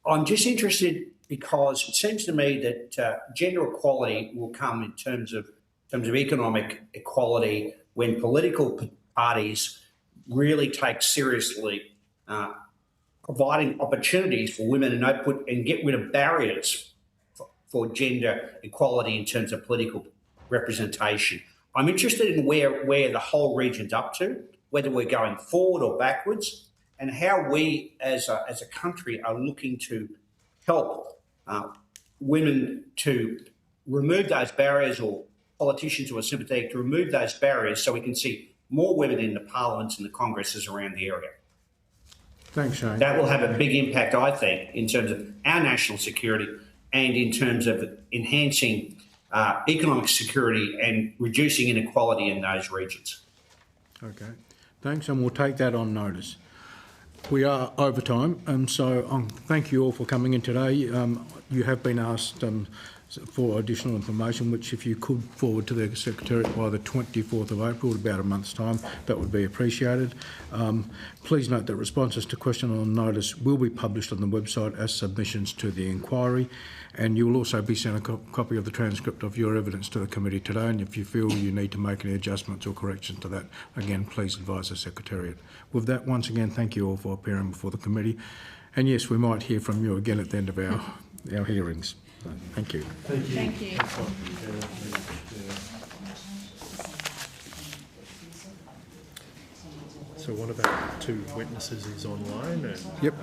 I'm just interested because it seems to me that gender equality will come in terms of economic equality when political parties really take seriously providing opportunities for women and get rid of barriers for gender equality in terms of political representation. I'm interested in where the whole region's up to, whether we're going forward or backwards, and how we as a country are looking to help women to remove those barriers, or politicians who are sympathetic to remove those barriers, so we can see more women in the parliaments and the congresses around the area. Thanks, Shane. That will have a big impact, I think, in terms of our national security and in terms of enhancing economic security and reducing inequality in those regions. Okay, thanks, and we'll take that on notice. We are over time, and so thank you all for coming in today. You have been asked for additional information, which if you could forward to the Secretariat by the 24th of April, about a month's time, that would be appreciated. Please note that responses to question on notice will be published on the website as submissions to the inquiry, and you will also be sent a copy of the transcript of your evidence to the committee today, and if you feel you need to make any adjustments or corrections to that, again, please advise the Secretariat. With that, once again, thank you all for appearing before the committee, and yes, we might hear from you again at the end of our hearings. Thank you. Thank you. Thank you. So one of our two witnesses is online. And, Yep.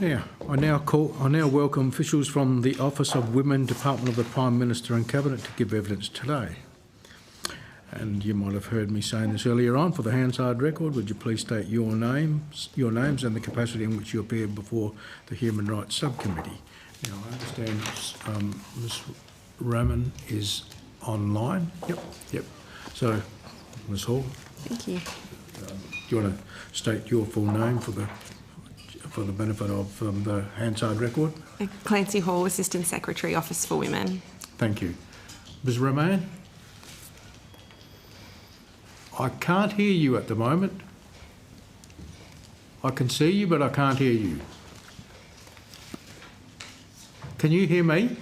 Yeah, I now welcome officials from the Office of Women, Department of the Prime Minister and Cabinet to give evidence today. And you might have heard me saying this earlier on. For the Hansard record, would you please state your names and the capacity in which you appeared before the Human Rights Subcommittee. Now, I understand Ms. Raman is online. Yep. So, Ms. Hall. Thank you. Do you want to state your full name for the benefit of the Hansard record? Clancy Hall, Assistant Secretary, Office for Women. Thank you. Ms. Romain? I can't hear you at the moment. I can see you, but I can't hear you. Can you hear me?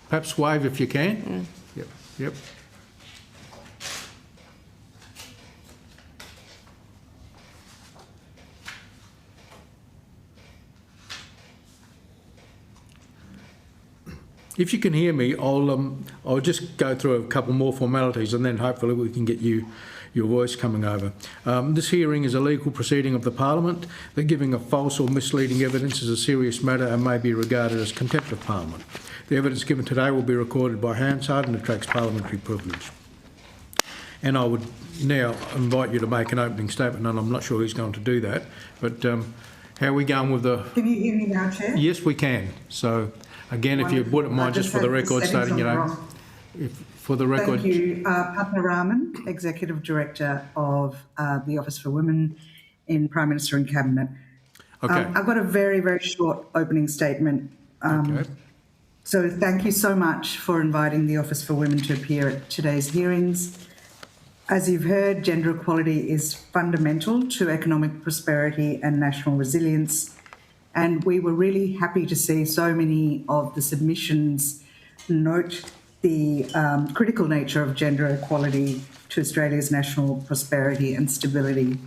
Perhaps wave if you can. Yep. If you can hear me, I'll just go through a couple more formalities and then hopefully we can get your voice coming over. This hearing is a legal proceeding of the Parliament. That giving of false or misleading evidence is a serious matter and may be regarded as contempt of Parliament. The evidence given today will be recorded by Hansard and attracts parliamentary privilege. And I would now invite you to make an opening statement, and I'm not sure who's going to do that, but how are we going with the... Can you hear me now, Chair? Yes, we can. So, again, if you wouldn't mind, just for the record, stating your name. For the record. Thank you. Padma Raman, Executive Director of the Office for Women in Prime Minister and Cabinet. Okay. I've got a very, very short opening statement. Okay. So thank you so much for inviting the Office for Women to appear at today's hearings. As you've heard, gender equality is fundamental to economic prosperity and national resilience. And we were really happy to see so many of the submissions note the critical nature of gender equality to Australia's national prosperity and stability.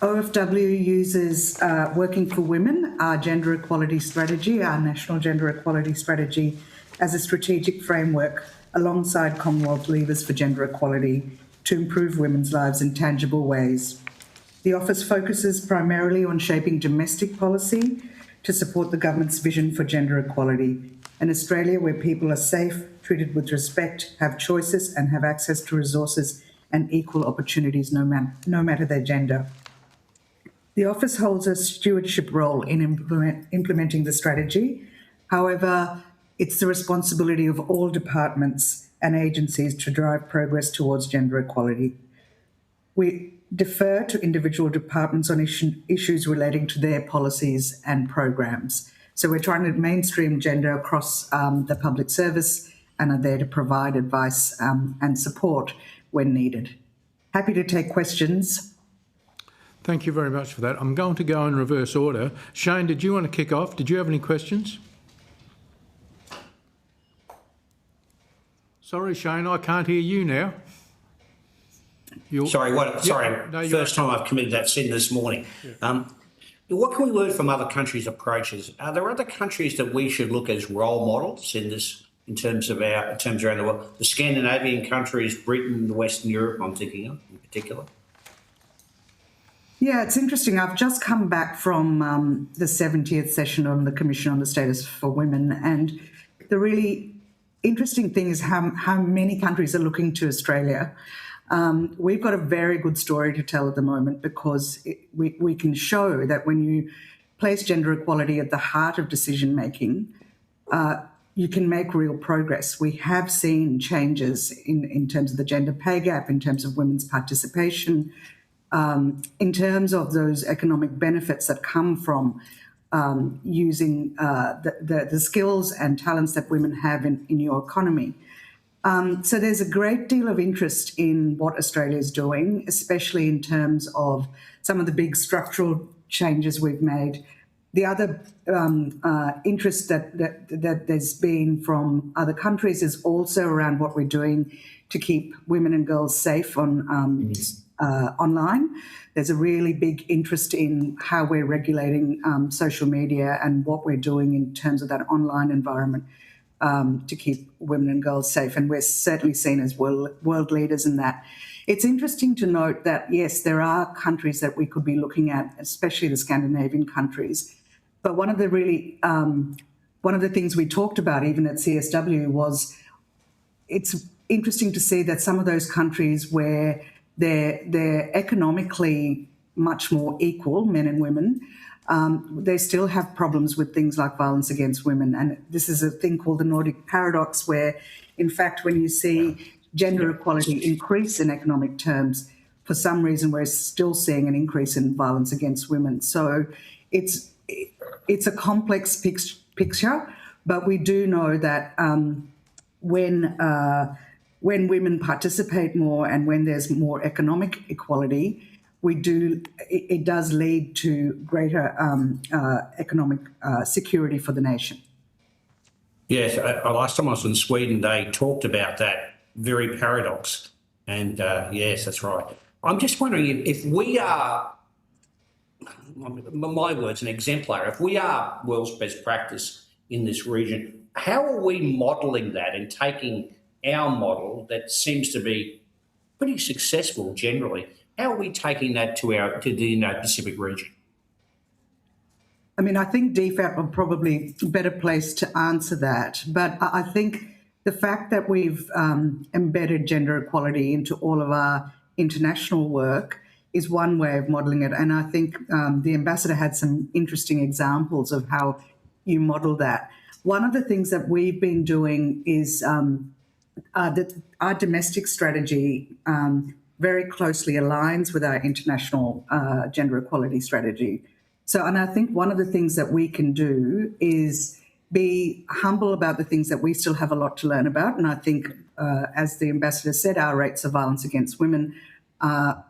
OFW uses Working for Women, our gender equality strategy, our national gender equality strategy, as a strategic framework alongside Commonwealth levers for gender equality to improve women's lives in tangible ways. The office focuses primarily on shaping domestic policy to support the government's vision for gender equality, an Australia where people are safe, treated with respect, have choices and have access to resources and equal opportunities no matter their gender. The office holds a stewardship role in implementing the strategy. However, it's the responsibility of all departments and agencies to drive progress towards gender equality. We defer to individual departments on issues relating to their policies and programs. So we're trying to mainstream gender across the public service and are there to provide advice and support when needed. Happy to take questions. Thank you very much for that. I'm going to go in reverse order. Shane, did you want to kick off? Did you have any questions? Sorry, Shane, I can't hear you now. Sorry, No, first time I've committed that sin this morning. Yeah. What can we learn from other countries' approaches? Are there other countries that we should look as role models in terms around the world? The Scandinavian countries, Britain, Western Europe, I'm thinking of in particular. Yeah, it's interesting. I've just come back from the 70th session on the Commission on the Status for Women, and the really interesting thing is how many countries are looking to Australia. We've got a very good story to tell at the moment because we can show that when you place gender equality at the heart of decision making, you can make real progress. We have seen changes in terms of the gender pay gap, in terms of women's participation, in terms of those economic benefits that come from using the skills and talents that women have in your economy. So there's a great deal of interest in what Australia is doing, especially in terms of some of the big structural changes we've made. The other interest that there's been from other countries is also around what we're doing to keep women and girls safe online. There's a really big interest in how we're regulating social media and what we're doing in terms of that online environment to keep women and girls safe. And we're certainly seen as world leaders in that. It's interesting to note that, yes, there are countries that we could be looking at, especially the Scandinavian countries. But one of the things we talked about even at CSW was it's interesting to see that some of those countries where they're economically much more equal, men and women, they still have problems with things like violence against women. And this is a thing called the Nordic paradox, where, in fact, when you see gender equality increase in economic terms, for some reason we're still seeing an increase in violence against women. So it's a complex picture, but we do know that when women participate more and when there's more economic equality, it does lead to greater economic security for the nation. Yes, last time I was in Sweden, they talked about that very paradox. And yes, that's right. I'm just wondering if we are, my words, an exemplar, if we are world's best practice in this region, how are we modelling that and taking our model that seems to be pretty successful generally? How are we taking that to the Pacific region? I mean, I think DFAT are probably a better place to answer that. But I think the fact that we've embedded gender equality into all of our international work is one way of modelling it. And I think the ambassador had some interesting examples of how you model that. One of the things that we've been doing is our domestic strategy very closely aligns with our international gender equality strategy. So, and I think one of the things that we can do is be humble about the things that we still have a lot to learn about. And I think, as the ambassador said, our rates of violence against women are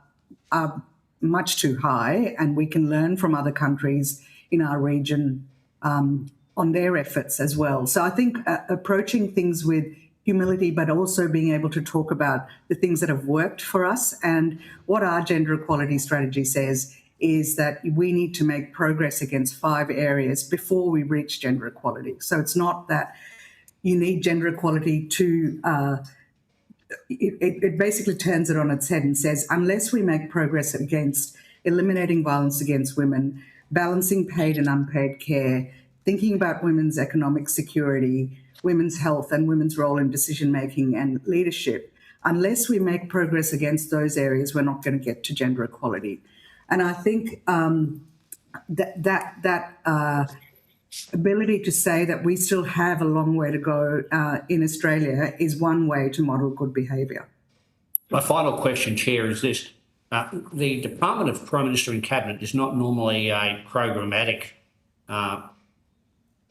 much too high, and we can learn from other countries in our region on their efforts as well. So I think approaching things with humility, but also being able to talk about the things that have worked for us. And what our gender equality strategy says is that we need to make progress against 5 areas before we reach gender equality. So it's not that you need gender equality to, it basically turns it on its head and says, unless we make progress against eliminating violence against women, balancing paid and unpaid care, thinking about women's economic security, women's health and women's role in decision making and leadership, unless we make progress against those areas, we're not going to get to gender equality. And I think that ability to say that we still have a long way to go in Australia is one way to model good behaviour. My final question, Chair, is this. The Department of Prime Minister and Cabinet is not normally a programmatic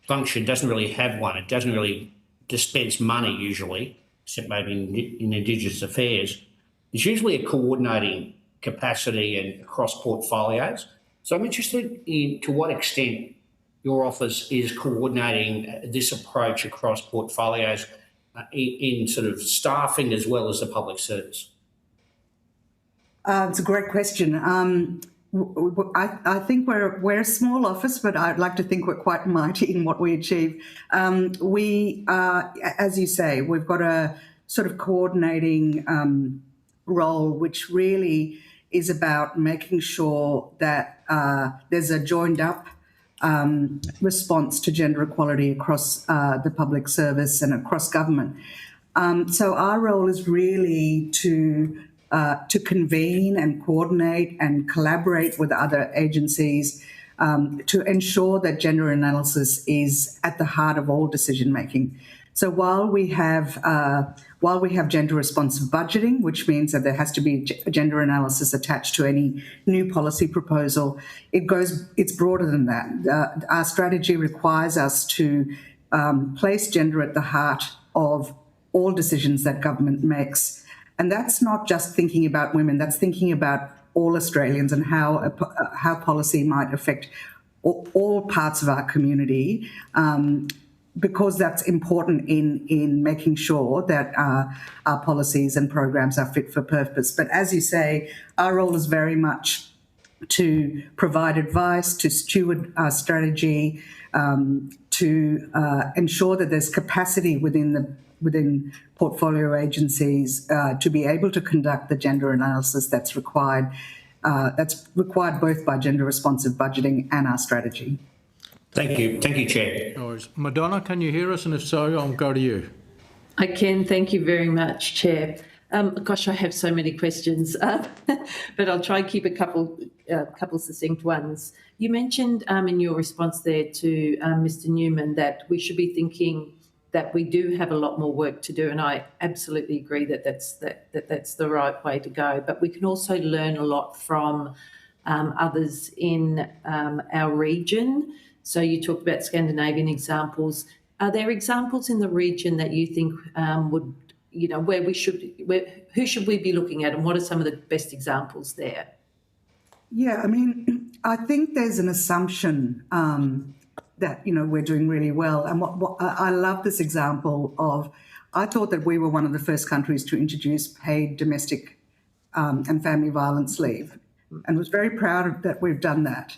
function, doesn't really have one. It doesn't really dispense money usually, except maybe in Indigenous affairs. It's usually a coordinating capacity and across portfolios. So I'm interested in to what extent your office is coordinating this approach across portfolios in sort of staffing as well as the public service. It's a great question. I think we're a small office, but I'd like to think we're quite mighty in what we achieve. We, as you say, we've got a sort of coordinating role, which really is about making sure that there's a joined up response to gender equality across the public service and across government. So our role is really to convene and coordinate and collaborate with other agencies to ensure that gender analysis is at the heart of all decision making. So while we have gender responsive budgeting, which means that there has to be a gender analysis attached to any new policy proposal, it's broader than that. Our strategy requires us to place gender at the heart of all decisions that government makes. And that's not just thinking about women, that's thinking about all Australians and how policy might affect all parts of our community, because that's important in making sure that our policies and programs are fit for purpose. But as you say, our role is very much to provide advice, to steward our strategy, to ensure that there's capacity within portfolio agencies to be able to conduct the gender analysis that's required both by gender responsive budgeting and our strategy. Thank you, Chair. Madonna, can you hear us? And if so, I'll go to you. I can. Thank you very much, Chair. Gosh, I have so many questions, but I'll try and keep a couple succinct ones. You mentioned in your response there to Mr. Newman that we should be thinking that we do have a lot more work to do, and I absolutely agree that that's the right way to go. But we can also learn a lot from others in our region. So you talked about Scandinavian examples. Are there examples in the region that you think would, who should we be looking at, and what are some of the best examples there? Yeah, I mean, I think there's an assumption that, we're doing really well. And what I love this example of, I thought that we were one of the first countries to introduce paid domestic and family violence leave, and was very proud that we've done that.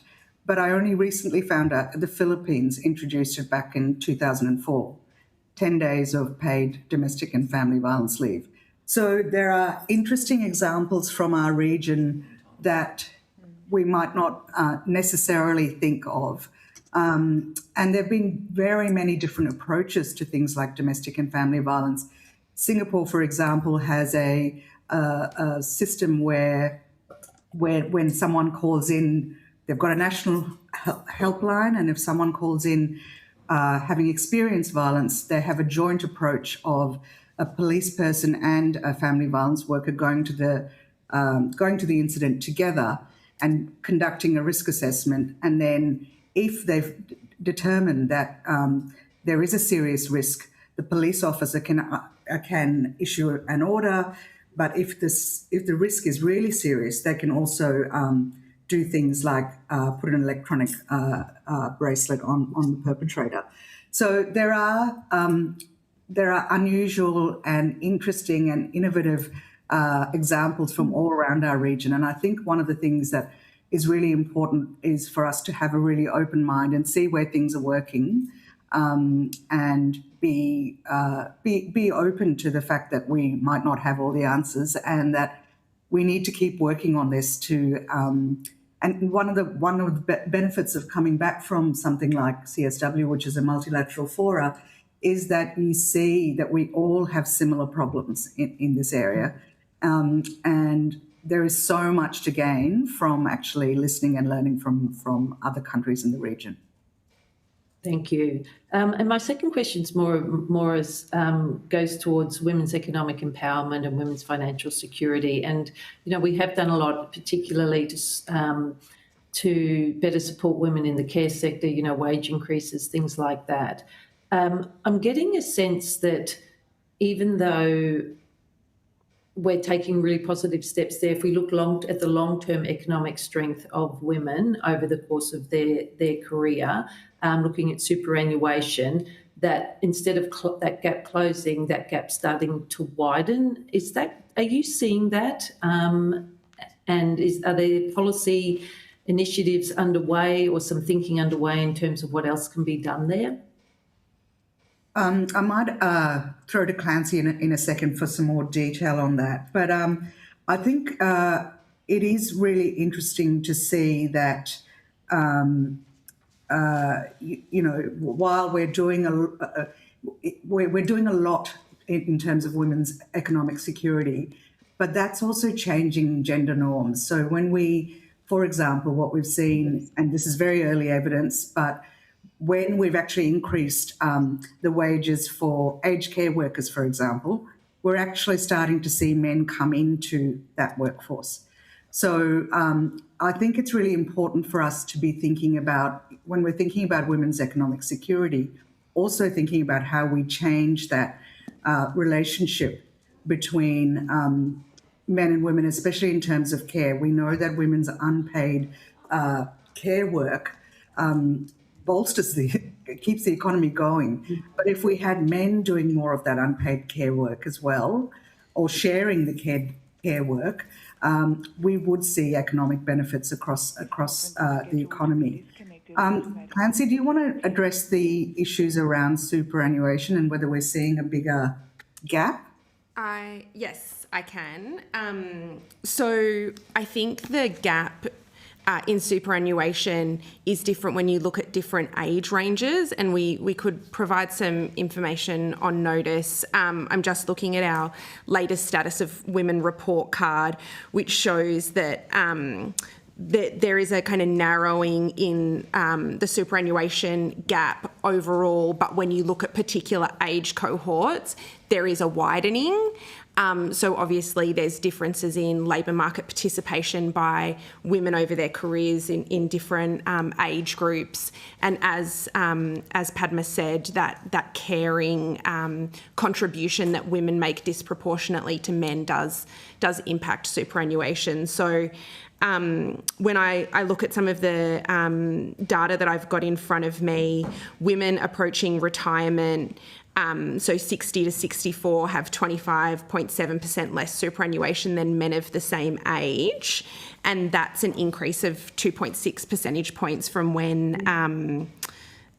But I only recently found out that the Philippines introduced it back in 2004, 10 days of paid domestic and family violence leave. So there are interesting examples from our region that we might not necessarily think of. And there have been very many different approaches to things like domestic and family violence. Singapore, for example, has a system where when someone calls in, they've got a national helpline, and if someone calls in having experienced violence, they have a joint approach of a police person and a family violence worker going to the incident together and conducting a risk assessment. And then if they've determined that there is a serious risk, the police officer can issue an order. But if the risk is really serious, they can also do things like put an electronic bracelet on the perpetrator. So there are there are unusual and interesting and innovative examples from all around our region. And I think one of the things that is really important is for us to have a really open mind and see where things are working, and be open to the fact that we might not have all the answers, and that we need to keep working on this to. And one of the benefits of coming back from something like CSW, which is a multilateral fora, is that you see that we all have similar problems in this area, and there is so much to gain from actually listening and learning from other countries in the region. Thank you. And my second question is more as goes towards women's economic empowerment and women's financial security. And we have done a lot, particularly to better support women in the care sector. Wage increases, things like that. I'm getting a sense that even though we're taking really positive steps there, if we look at the long-term economic strength of women over the course of their career, looking at superannuation, that instead of that gap closing, that gap starting to widen. Are you seeing that? And are there policy initiatives underway or some thinking underway in terms of what else can be done there? I might throw to Clancy in a second for some more detail on that. But I think it is really interesting to see that, while we're doing a lot in terms of women's economic security, but that's also changing gender norms. So when for example, what we've seen, and this is very early evidence, but when we've actually increased the wages for aged care workers, for example, we're actually starting to see men come into that workforce. So I think it's really important for us to be thinking about, when we're thinking about women's economic security, also thinking about how we change that relationship between men and women, especially in terms of care. We know that women's unpaid care work keeps the economy going. But if we had men doing more of that unpaid care work as well, or sharing the care work, we would see economic benefits across the economy. Clancy, do you want to address the issues around superannuation and whether we're seeing a bigger gap? Yes, I can. So I think the gap in superannuation is different when you look at different age ranges, and we could provide some information on notice. I'm just looking at our latest Status of Women report card, which shows that that there is a kind of narrowing in the superannuation gap overall, but when you look at particular age cohorts, there is a widening. So obviously there's differences in labour market participation by women over their careers in different age groups. And as Padma said, that caring contribution that women make disproportionately to men does impact superannuation. So when I look at some of the data that I've got in front of me, women approaching retirement, so 60 to 64 have 25.7% less superannuation than men of the same age, and that's an increase of 2.6 percentage points from when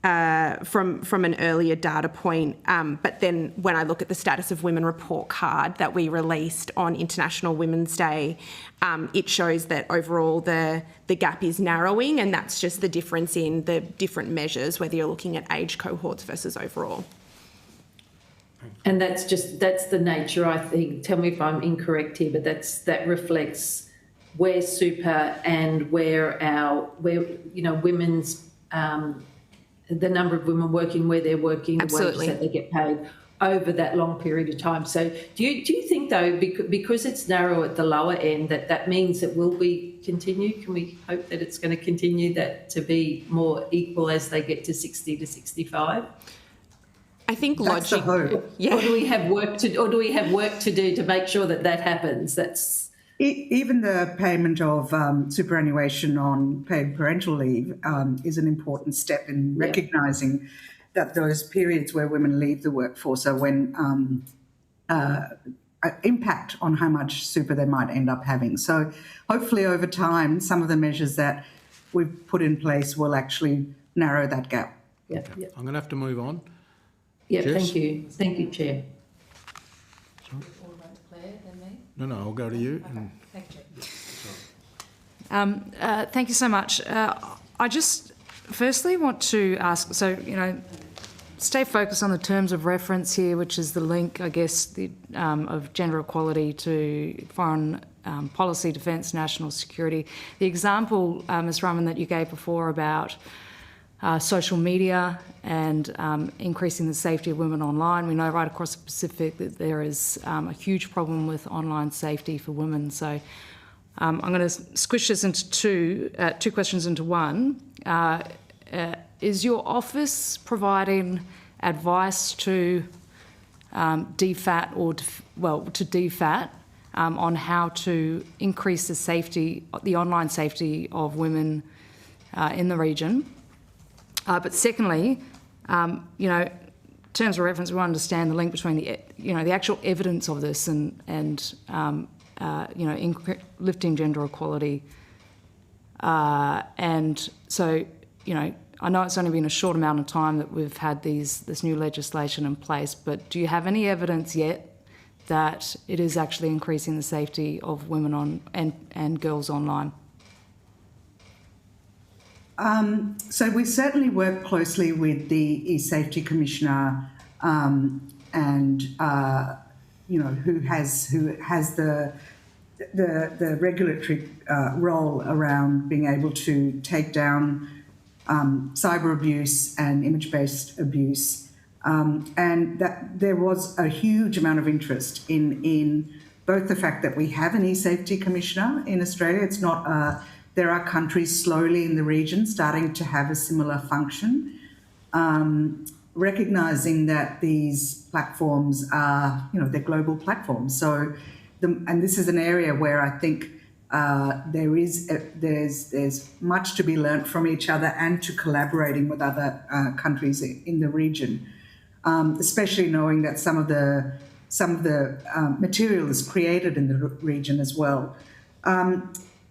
from an earlier data point. But then when I look at the Status of Women report card that we released on International Women's Day, it shows that overall the gap is narrowing, and that's just the difference in the different measures, whether you're looking at age cohorts versus overall. And that's the nature, I think. Tell me if I'm incorrect here, but that reflects where super and where women's the number of women working where they're working, Absolutely. the wages that they get paid over that long period of time. So do you think though, because it's narrow at the lower end, that means it will be continued? Can we hope that it's going to continue that to be more equal as they get to 60 to 65? I think That's the hope. Yeah. Or do we have work to do to make sure that happens? That's even the payment of superannuation on paid parental leave is an important step in recognising that those periods where women leave the workforce are when impact on how much super they might end up having. So hopefully over time, some of the measures that we've put in place will actually narrow that gap. Yeah, Okay. yeah. I'm going to have to move on. Yeah, Jess? thank you. Thank you, Chair. No, I'll go to you. And Thank you so much. I just firstly want to ask, so, stay focused on the terms of reference here, which is the link, I guess, of gender equality to foreign policy, defence, national security. The example, Ms. Rahman, that you gave before about social media and increasing the safety of women online. We know right across the Pacific that there is a huge problem with online safety for women. So I'm going to squish this into two questions into one. Is your office providing advice to DFAT or to DFAT on how to increase the safety, the online safety of women in the region? But secondly, in terms of reference, we understand the link between the actual evidence of this and lifting gender equality. And so, I know it's only been a short amount of time that we've had this new legislation in place, but do you have any evidence yet that it is actually increasing the safety of women and girls online? So we certainly work closely with the e-safety commissioner, and who has the regulatory role around being able to take down cyber abuse and image-based abuse, and that there was a huge amount of interest in both the fact that we have an e-safety commissioner in Australia. It's not there are countries slowly in the region starting to have a similar function, recognising that these platforms are, they're global platforms. So, and this is an area where I think there's much to be learnt from each other and to collaborating with other countries in the region, especially knowing that some of the material is created in the region as well.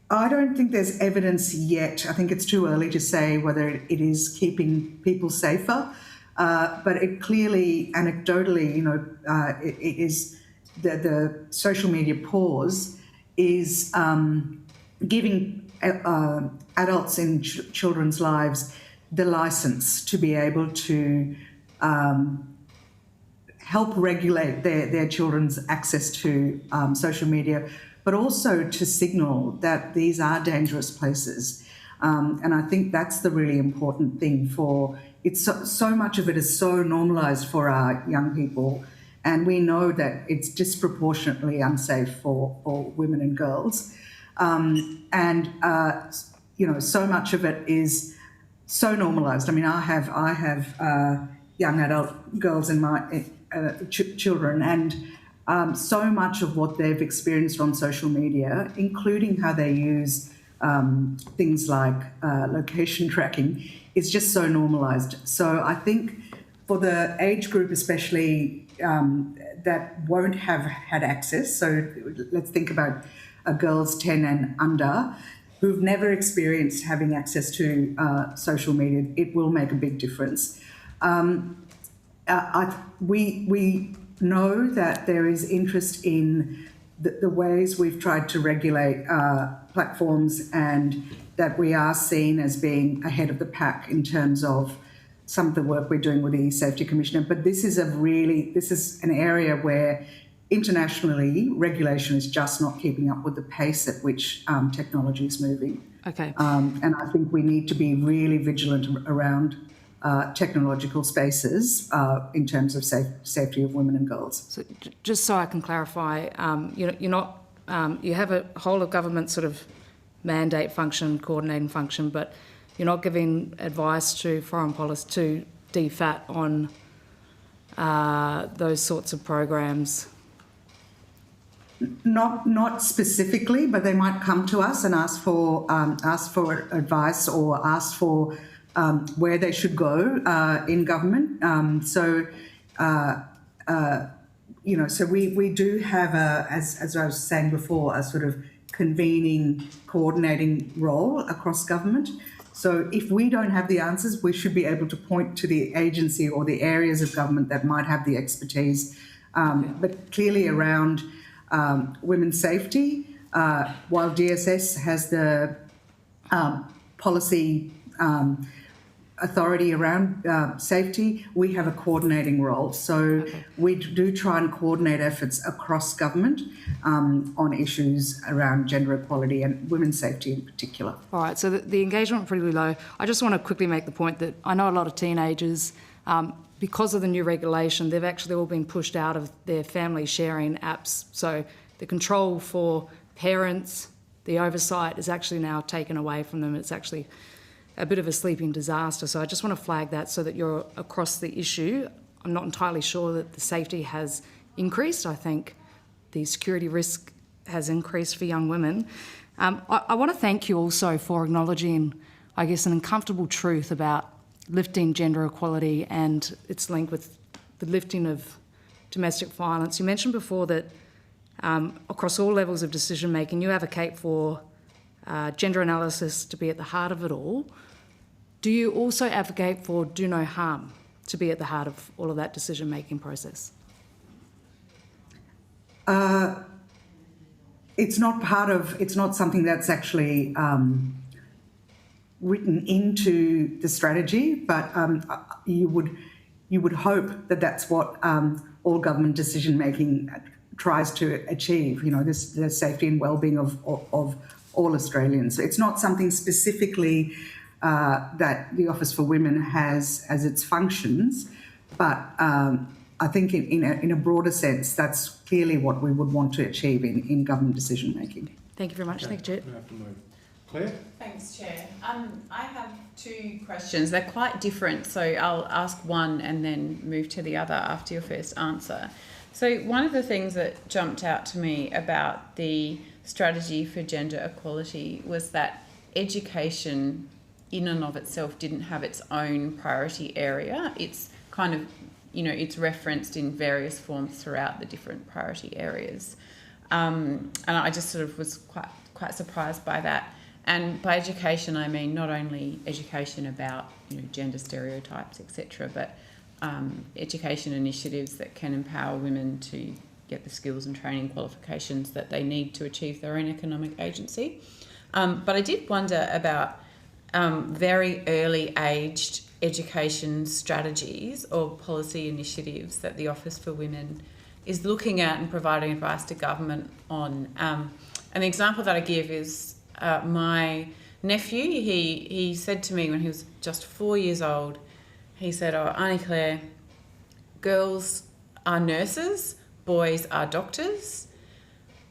I don't think there's evidence yet. I think it's too early to say whether it is keeping people safer, but it clearly, anecdotally, it is the social media pause is giving adults in children's lives the license to be able to help regulate their children's access to social media, but also to signal that these are dangerous places. And I think that's the really important thing so much of it is so normalised for our young people, and we know that it's disproportionately unsafe for women and girls. So much of it is so normalised. I mean, I have young adult girls in my children, and so much of what they've experienced on social media, including how they use things like location tracking, is just so normalised. So I think for the age group especially that won't have had access, so let's think about girls 10 and under who've never experienced having access to social media, it will make a big difference. We know that there is interest in the ways we've tried to regulate platforms, and that we are seen as being ahead of the pack in terms of some of the work we're doing with the Safety Commissioner. But this is an area where internationally regulation is just not keeping up with the pace at which technology is moving. Okay. And I think we need to be really vigilant around technological spaces in terms of safety of women and girls. So just so I can clarify, you're not, you have a whole of government sort of mandate function, coordinating function, but you're not giving advice to foreign policy, to DFAT on those sorts of programs? Not specifically, but they might come to us and ask for advice, or ask for where they should go in government. So we do have as I was saying before, a sort of convening, coordinating role across government. So if we don't have the answers, we should be able to point to the agency or the areas of government that might have the expertise. But clearly around women's safety, while DSS has the policy authority around safety, we have a coordinating role. So we do try and coordinate efforts across government on issues around gender equality and women's safety in particular. All right, so the engagement pretty low. I just want to quickly make the point that I know a lot of teenagers, because of the new regulation, they've actually all been pushed out of their family sharing apps. So the control for parents, the oversight is actually now taken away from them. It's actually a bit of a sleeping disaster. So I just want to flag that so that you're across the issue. I'm not entirely sure that the safety has increased. I think the security risk has increased for young women. I want to thank you also for acknowledging, I guess, an uncomfortable truth about lifting gender equality and its link with the lifting of domestic violence. You mentioned before that across all levels of decision making, you advocate for gender analysis to be at the heart of it all. Do you also advocate for do no harm to be at the heart of all of that decision making process? It's not something that's actually written into the strategy, but you would hope that that's what all government decision making tries to achieve. You know, the safety and well-being of all Australians. It's not something specifically that the Office for Women has as its functions, but I think in a broader sense, that's clearly what we would want to achieve in government decision making. Thank you very much. Thank you, Chair. Claire? Thanks, Chair. I have two questions. They're quite different, so I'll ask one and then move to the other after your first answer. So one of the things that jumped out to me about the strategy for gender equality was that education in and of itself didn't have its own priority area. It's kind of, it's referenced in various forms throughout the different priority areas. And I just sort of was quite surprised by that. And by education, I mean not only education about gender stereotypes, etc., but education initiatives that can empower women to get the skills and training qualifications that they need to achieve their own economic agency. But I did wonder about very early aged education strategies or policy initiatives that the Office for Women is looking at and providing advice to government on. And the example that I give is my nephew. He said to me when he was just 4 years old, he said, "Oh, Auntie Claire, girls are nurses, boys are doctors,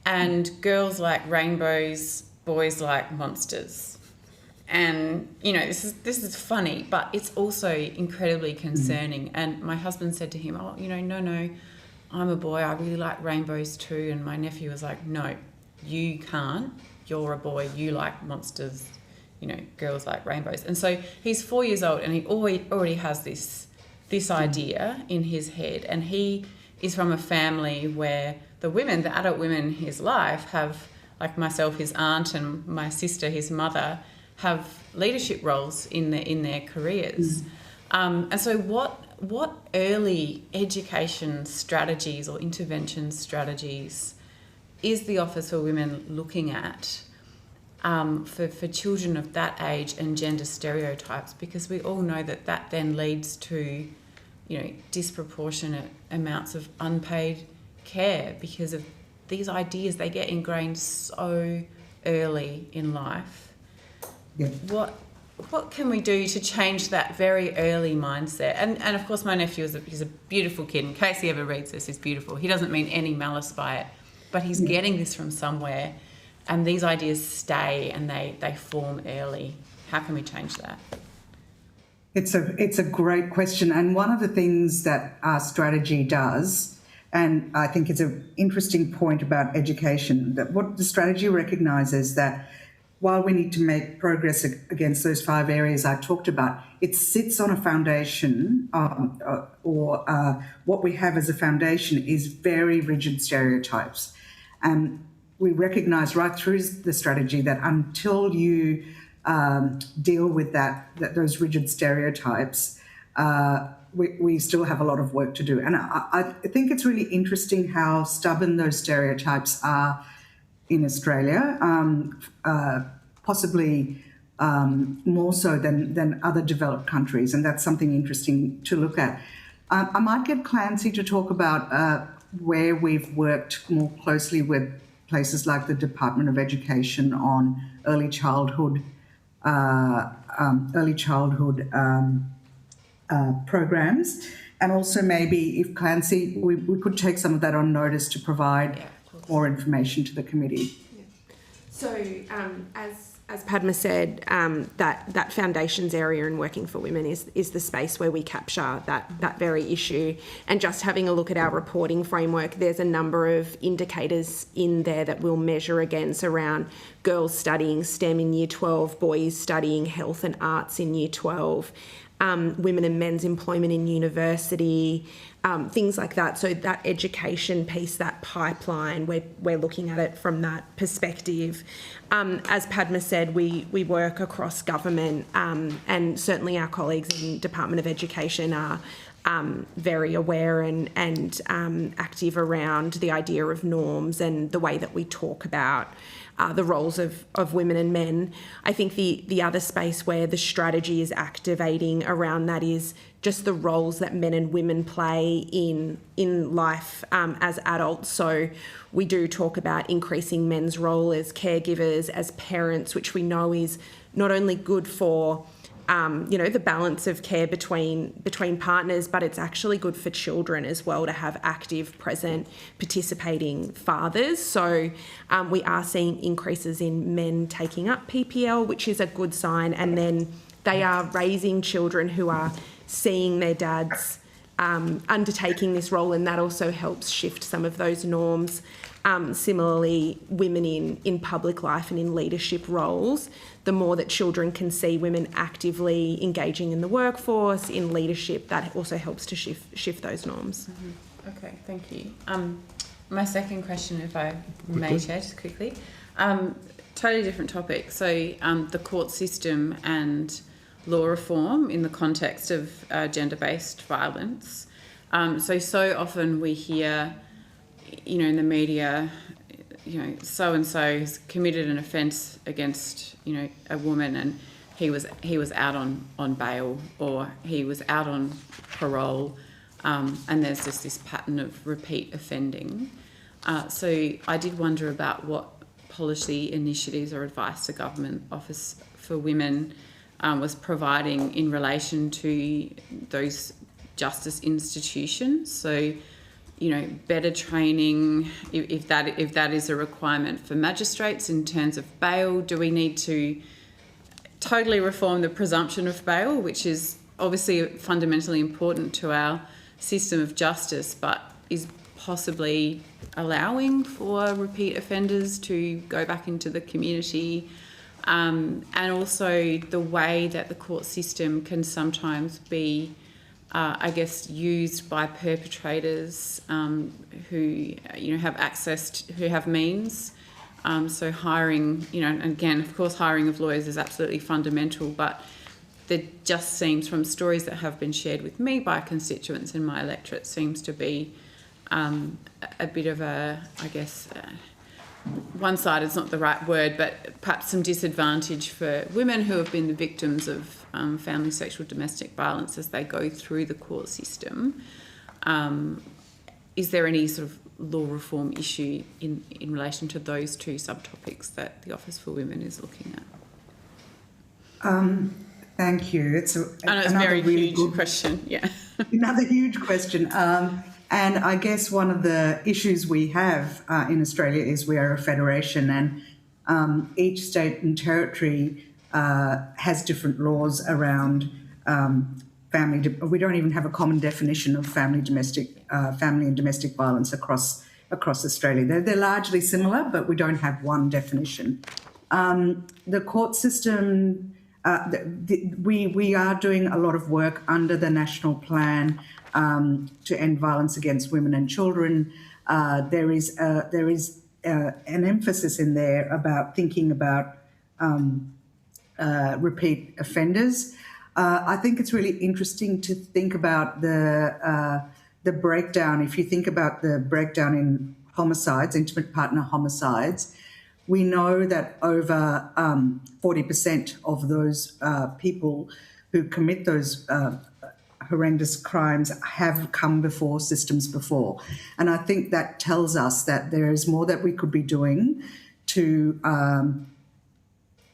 and girls like rainbows, boys like monsters." And this is funny, but it's also incredibly concerning. And my husband said to him, "Oh, no, I'm a boy, I really like rainbows too." And my nephew was like, "No, you can't. You're a boy, you like monsters, girls like rainbows." And so he's 4 years old and he already has this idea in his head. And he is from a family where the adult women in his life have, like myself, his aunt, and my sister, his mother, have leadership roles in their careers. And so what early education strategies or intervention strategies is the Office for Women looking at for children of that age and gender stereotypes? Because we all know that then leads to disproportionate amounts of unpaid care because of these ideas they get ingrained so early in life. Yeah. What can we do to change that very early mindset? And of course my nephew he's a beautiful kid. In case he ever reads this, he's beautiful. He doesn't mean any malice by it, but he's getting this from somewhere, and these ideas stay and they form early. How can we change that? It's a great question, and one of the things that our strategy does, and I think it's an interesting point about education, that what the strategy recognises that while we need to make progress against those 5 areas I talked about, it sits on a foundation, what we have as a foundation is very rigid stereotypes. And we recognise right through the strategy that until you deal with those rigid stereotypes, we still have a lot of work to do. And I think it's really interesting how stubborn those stereotypes are in Australia, possibly more so than other developed countries, and that's something interesting to look at. I might get Clancy to talk about where we've worked more closely with places like the Department of Education on early childhood programs, and also maybe if Clancy, we could take some of that on notice to provide more information to the committee. So, as Padma said, that foundations area in working for women is the space where we capture that very issue. And just having a look at our reporting framework, there's a number of indicators in there that we'll measure against around girls studying STEM in Year 12, boys studying health and arts in Year 12, women and men's employment in university, things like that. So that education piece, that pipeline, we're looking at it from that perspective. As Padma said, we work across government, and certainly our colleagues in the Department of Education are very aware and active around the idea of norms and the way that we talk about the roles of women and men. I think the other space where the strategy is activating around that is just the roles that men and women play in life as adults. So we do talk about increasing men's role as caregivers, as parents, which we know is not only good for the balance of care between partners, but it's actually good for children as well to have active, present, participating fathers. So we are seeing increases in men taking up PPL, which is a good sign, and then they are raising children who are seeing their dads undertaking this role, and that also helps shift some of those norms. Similarly, women in public life and in leadership roles, the more that children can see women actively engaging in the workforce, in leadership, that also helps to shift those norms. Mm-hmm. Okay, thank you. My second question, if I may share just quickly, totally different topic. So the court system and law reform in the context of gender-based violence. So often we hear, in the media, so-and-so has committed an offence against, a woman, and he was out on bail, or he was out on parole, and there's just this pattern of repeat offending. So I did wonder about what policy initiatives or advice the Government Office for Women was providing in relation to those justice institutions. So, better training, if that is a requirement for magistrates in terms of bail. Do we need to totally reform the presumption of bail, which is obviously fundamentally important to our system of justice, but is possibly allowing for repeat offenders to go back into the community? And also the way that the court system can sometimes be used by perpetrators who have access who have means. So hiring, and again, of course, hiring of lawyers is absolutely fundamental, but there just seems, from stories that have been shared with me by constituents in my electorate, seems to be a bit of one-sided is not the right word, but perhaps some disadvantage for women who have been the victims of family, sexual, domestic violence as they go through the court system. Is there any sort of law reform issue in relation to those two subtopics that the Office for Women is looking at? Thank you. I know it's a very really huge question. Yeah, another huge question. And I guess one of the issues we have in Australia is we are a federation, and each state and territory has different laws around family. We don't even have a common definition of family and domestic violence across Australia. They're largely similar, but we don't have one definition. The court system, we are doing a lot of work under the national plan to end violence against women and children. There is an emphasis in there about thinking about repeat offenders. I think it's really interesting to think about the breakdown. If you think about the breakdown in homicides, intimate partner homicides, we know that over 40% of those people who commit those horrendous crimes have come before systems before. And I think that tells us that there is more that we could be doing to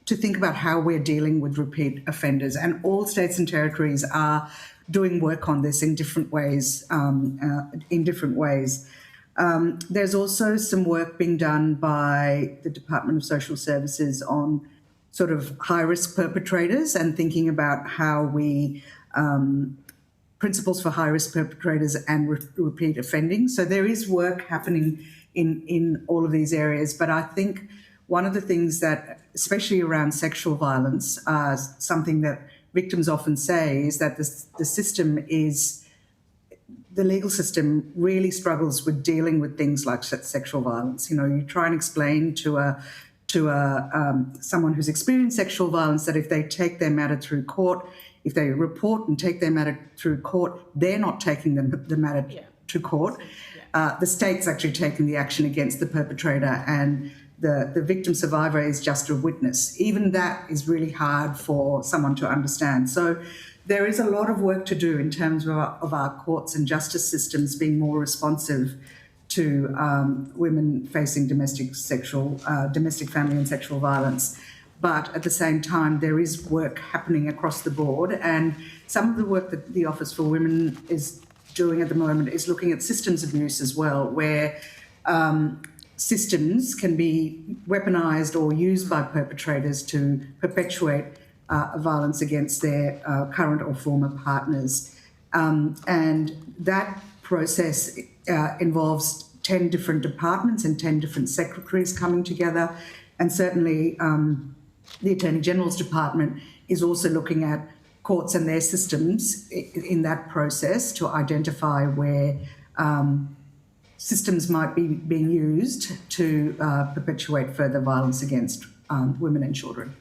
think about how we're dealing with repeat offenders. And all states and territories are doing work on this in different ways. There's also some work being done by the Department of Social Services on sort of high-risk perpetrators and thinking about how we principles for high-risk perpetrators and repeat offending. So there is work happening in all of these areas. But I think one of the things that, especially around sexual violence, something that victims often say is that the legal system really struggles with dealing with things like sexual violence. You know, you try and explain to someone who's experienced sexual violence that if they take their matter through court, if they report and take their matter through court, they're not taking the matter to court. The state's actually taking the action against the perpetrator, and the victim survivor is just a witness. Even that is really hard for someone to understand. So there is a lot of work to do in terms of our courts and justice systems being more responsive to women facing domestic, family and sexual violence. But at the same time, there is work happening across the board. And some of the work that the Office for Women is doing at the moment is looking at systems abuse as well, where systems can be weaponised or used by perpetrators to perpetuate violence against their current or former partners. And that process involves 10 different departments and 10 different secretaries coming together. And certainly the Attorney General's Department is also looking at courts and their systems in that process to identify where systems might be being used to perpetuate further violence against women and children.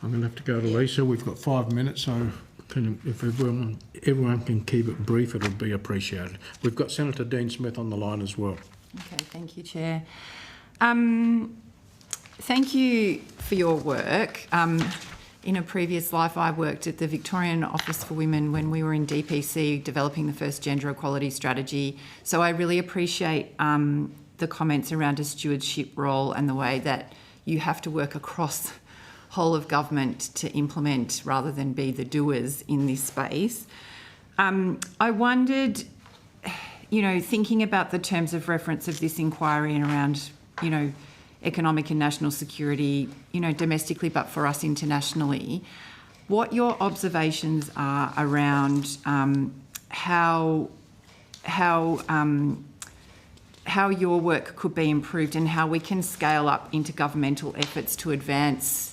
I'm going to have to go to Lisa. We've got 5 minutes, so if everyone can keep it brief, it'll be appreciated. We've got Senator Dean Smith on the line as well. Okay, thank you, Chair. Thank you for your work. In a previous life, I worked at the Victorian Office for Women when we were in DPC developing the first gender equality strategy. So I really appreciate the comments around a stewardship role and the way that you have to work across whole of government to implement rather than be the doers in this space. I wondered, thinking about the terms of reference of this inquiry and around, economic and national security, domestically, but for us internationally, what your observations are around how your work could be improved and how we can scale up intergovernmental efforts to advance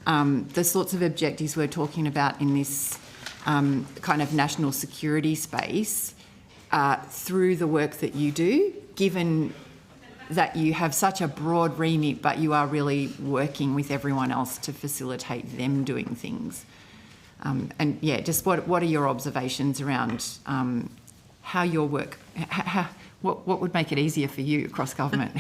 the sorts of objectives we're talking about in this kind of national security space through the work that you do, given that you have such a broad remit, but you are really working with everyone else to facilitate them doing things. Just what are your observations around how your work, what would make it easier for you across government?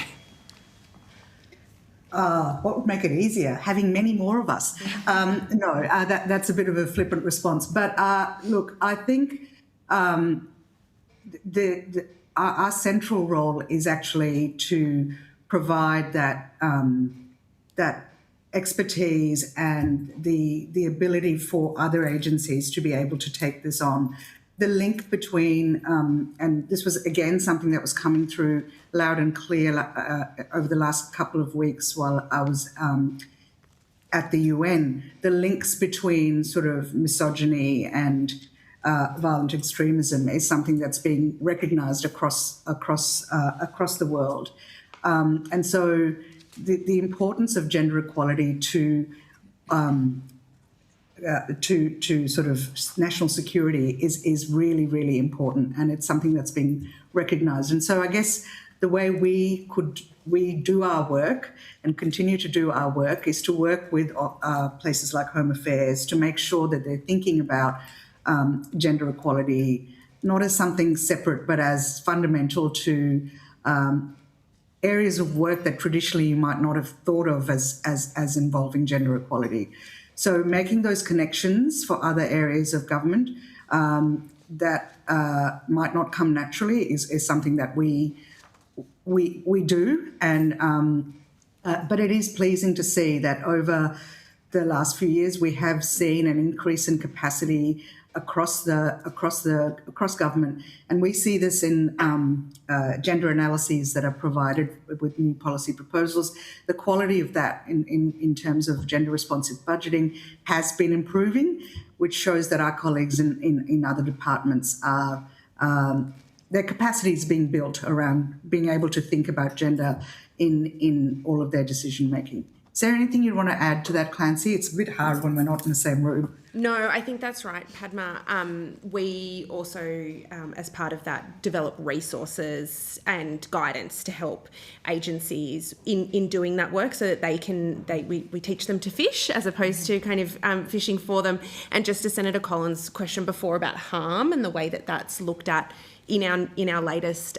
What would make it easier? Having many more of us. That's a bit of a flippant response. But look, I think our central role is actually to provide that expertise and the ability for other agencies to be able to take this on. The link between, and this was again something that was coming through loud and clear over the last couple of weeks while I was at the UN, the links between sort of misogyny and violent extremism is something that's being recognised across the world, and so the importance of gender equality to sort of national security is really, really important, and it's something that's been recognised. And so I guess the way we do our work and continue to do our work is to work with places like Home Affairs to make sure that they're thinking about gender equality not as something separate but as fundamental to areas of work that traditionally you might not have thought of as involving gender equality. So making those connections for other areas of government that might not come naturally is something that we do, and but it is pleasing to see that over the last few years we have seen an increase in capacity across government, and we see this in gender analyses that are provided with new policy proposals. The quality of that in terms of gender responsive budgeting has been improving, which shows that our colleagues in other departments are their capacity is being built around being able to think about gender in all of their decision making. Is there anything you want to add to that, Clancy? It's a bit hard when we're not in the same room. No, I think that's right, Padma. We also, as part of that, develop resources and guidance to help agencies in doing that work, so that we teach them to fish as opposed to kind of fishing for them. And just to Senator Collins' question before about harm and the way that that's looked at in our latest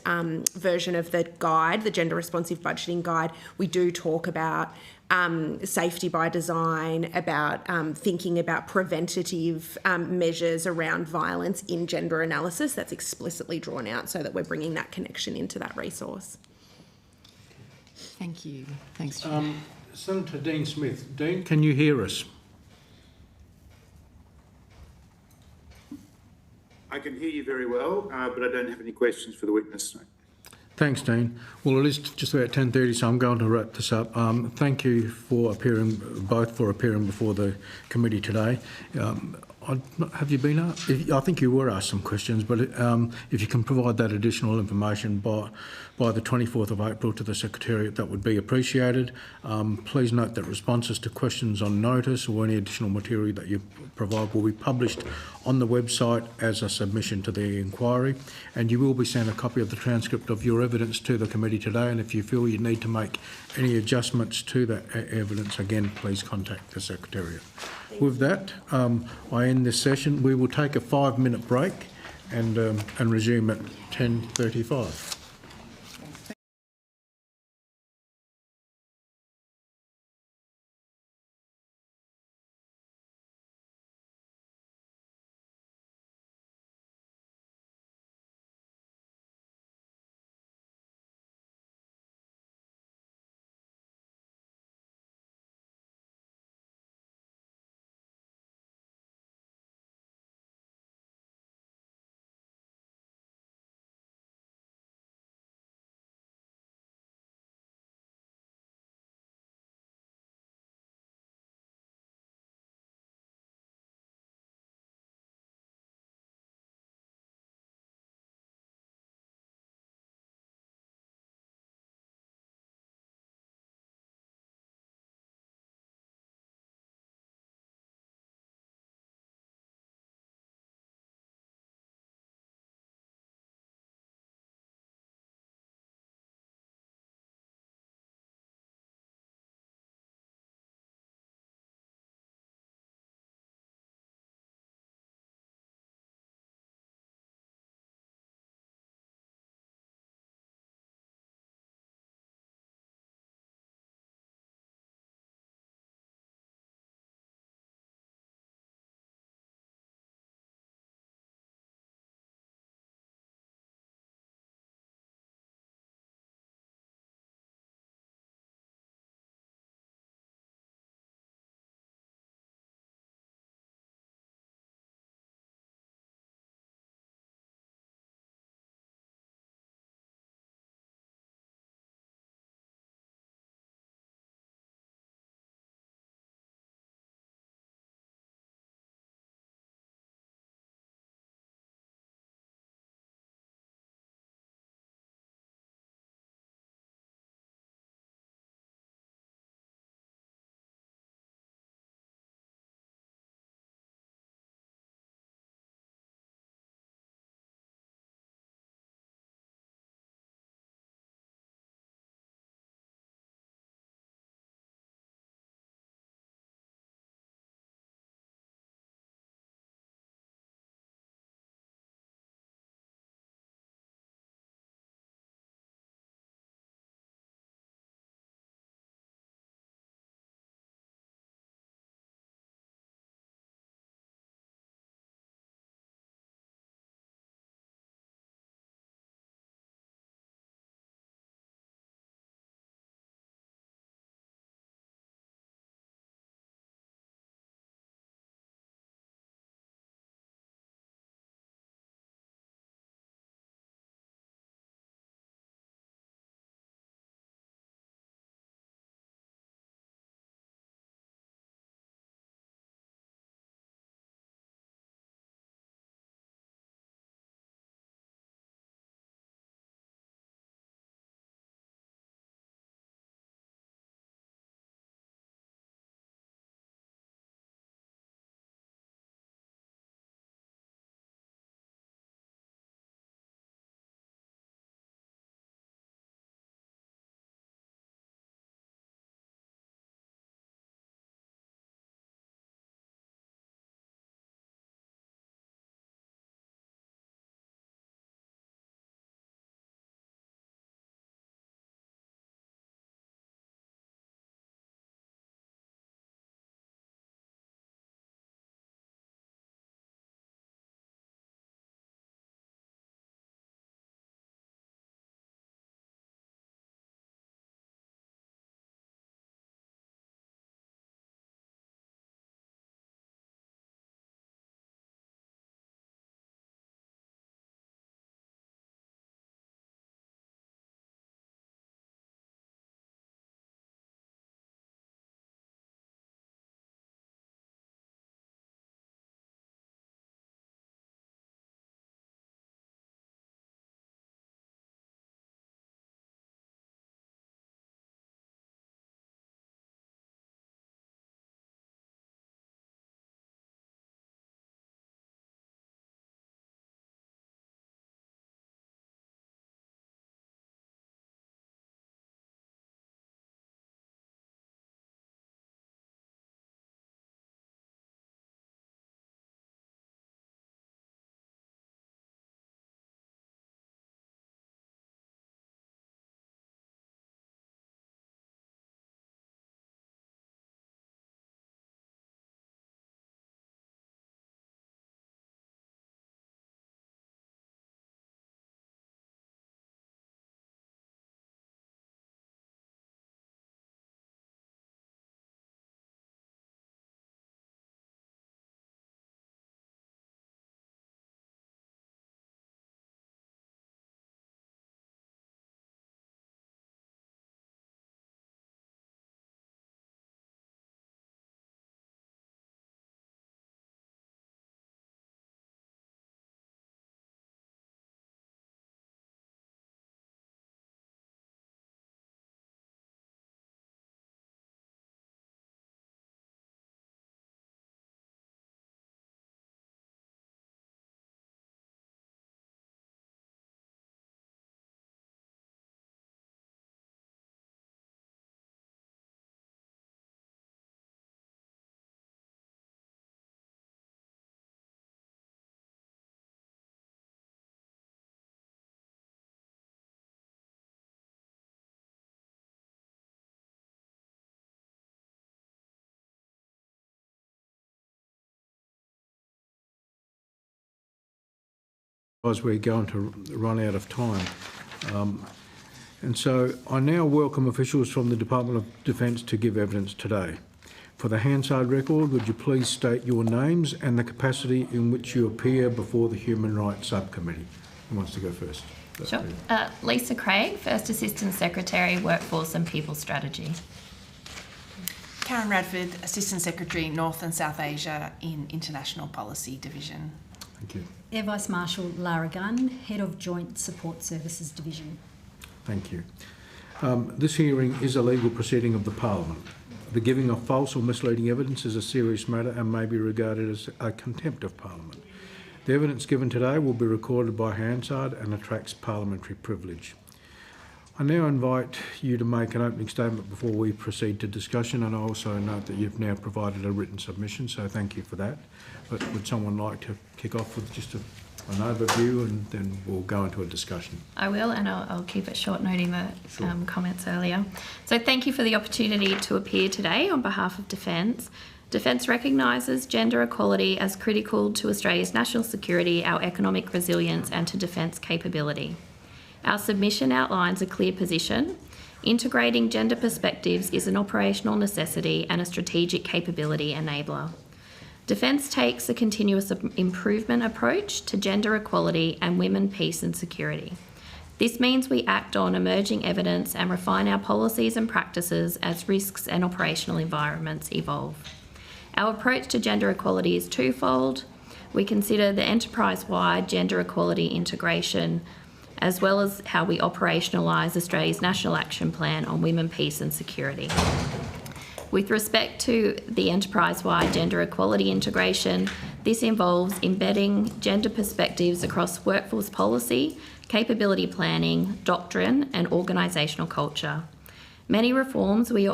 version of the guide, the gender responsive budgeting guide, we do talk about safety by design, about thinking about preventative measures around violence in gender analysis. That's explicitly drawn out so that we're bringing that connection into that resource. Thank you. Thanks, Chair. Senator Dean Smith. Dean, can you hear us? I can hear you very well, but I don't have any questions for the witness. Thanks, Dean. Well, it is just about 10:30, so I'm going to wrap this up. Thank you for appearing before the committee today. Have you been asked? I think you were asked some questions, but if you can provide that additional information by the 24th of April to the Secretariat, that would be appreciated. Please note that responses to questions on notice or any additional material that you provide will be published on the website as a submission to the inquiry, and you will be sent a copy of the transcript of your evidence to the committee today, and if you feel you need to make any adjustments to that evidence, again, please contact the Secretariat. With that, I end this session. We will take a 5-minute break and resume at 10:35. As we're going to run out of time. And so I now welcome officials from the Department of Defence to give evidence today. For the Hansard record, would you please state your names and the capacity in which you appear before the Human Rights Subcommittee? Who wants to go first? Sure. Lisa Craig, First Assistant Secretary, Workforce and People Strategy. Karen Radford, Assistant Secretary, North and South Asia in International Policy Division. Thank you. Air Vice Marshal Lara Gunn, Head of Joint Support Services Division. Thank you. This hearing is a legal proceeding of the Parliament. The giving of false or misleading evidence is a serious matter and may be regarded as a contempt of Parliament. The evidence given today will be recorded by Hansard and attracts parliamentary privilege. I now invite you to make an opening statement before we proceed to discussion, and I also note that you've now provided a written submission, so thank you for that. But would someone like to kick off with just an overview, and then we'll go into a discussion? I will, and I'll keep it short, noting the comments earlier. So thank you for the opportunity to appear today on behalf of Defence. Defence recognises gender equality as critical to Australia's national security, our economic resilience and to defence capability. Our submission outlines a clear position. Integrating gender perspectives is an operational necessity and a strategic capability enabler. Defence takes a continuous improvement approach to gender equality and women, peace and security. This means we act on emerging evidence and refine our policies and practices as risks and operational environments evolve. Our approach to gender equality is twofold. We consider the enterprise-wide gender equality integration, as well as how we operationalise Australia's National Action Plan on Women, Peace and Security. With respect to the enterprise-wide gender equality integration, this involves embedding gender perspectives across workforce policy, capability planning, doctrine and organisational culture. Many reforms were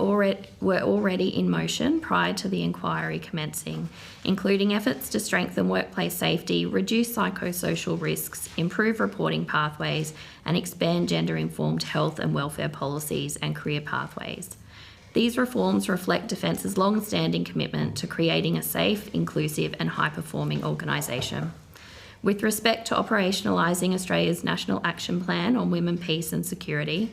already in motion prior to the inquiry commencing, including efforts to strengthen workplace safety, reduce psychosocial risks, improve reporting pathways, and expand gender-informed health and welfare policies and career pathways. These reforms reflect Defence's long-standing commitment to creating a safe, inclusive and high-performing organisation. With respect to operationalising Australia's National Action Plan on Women, Peace and Security,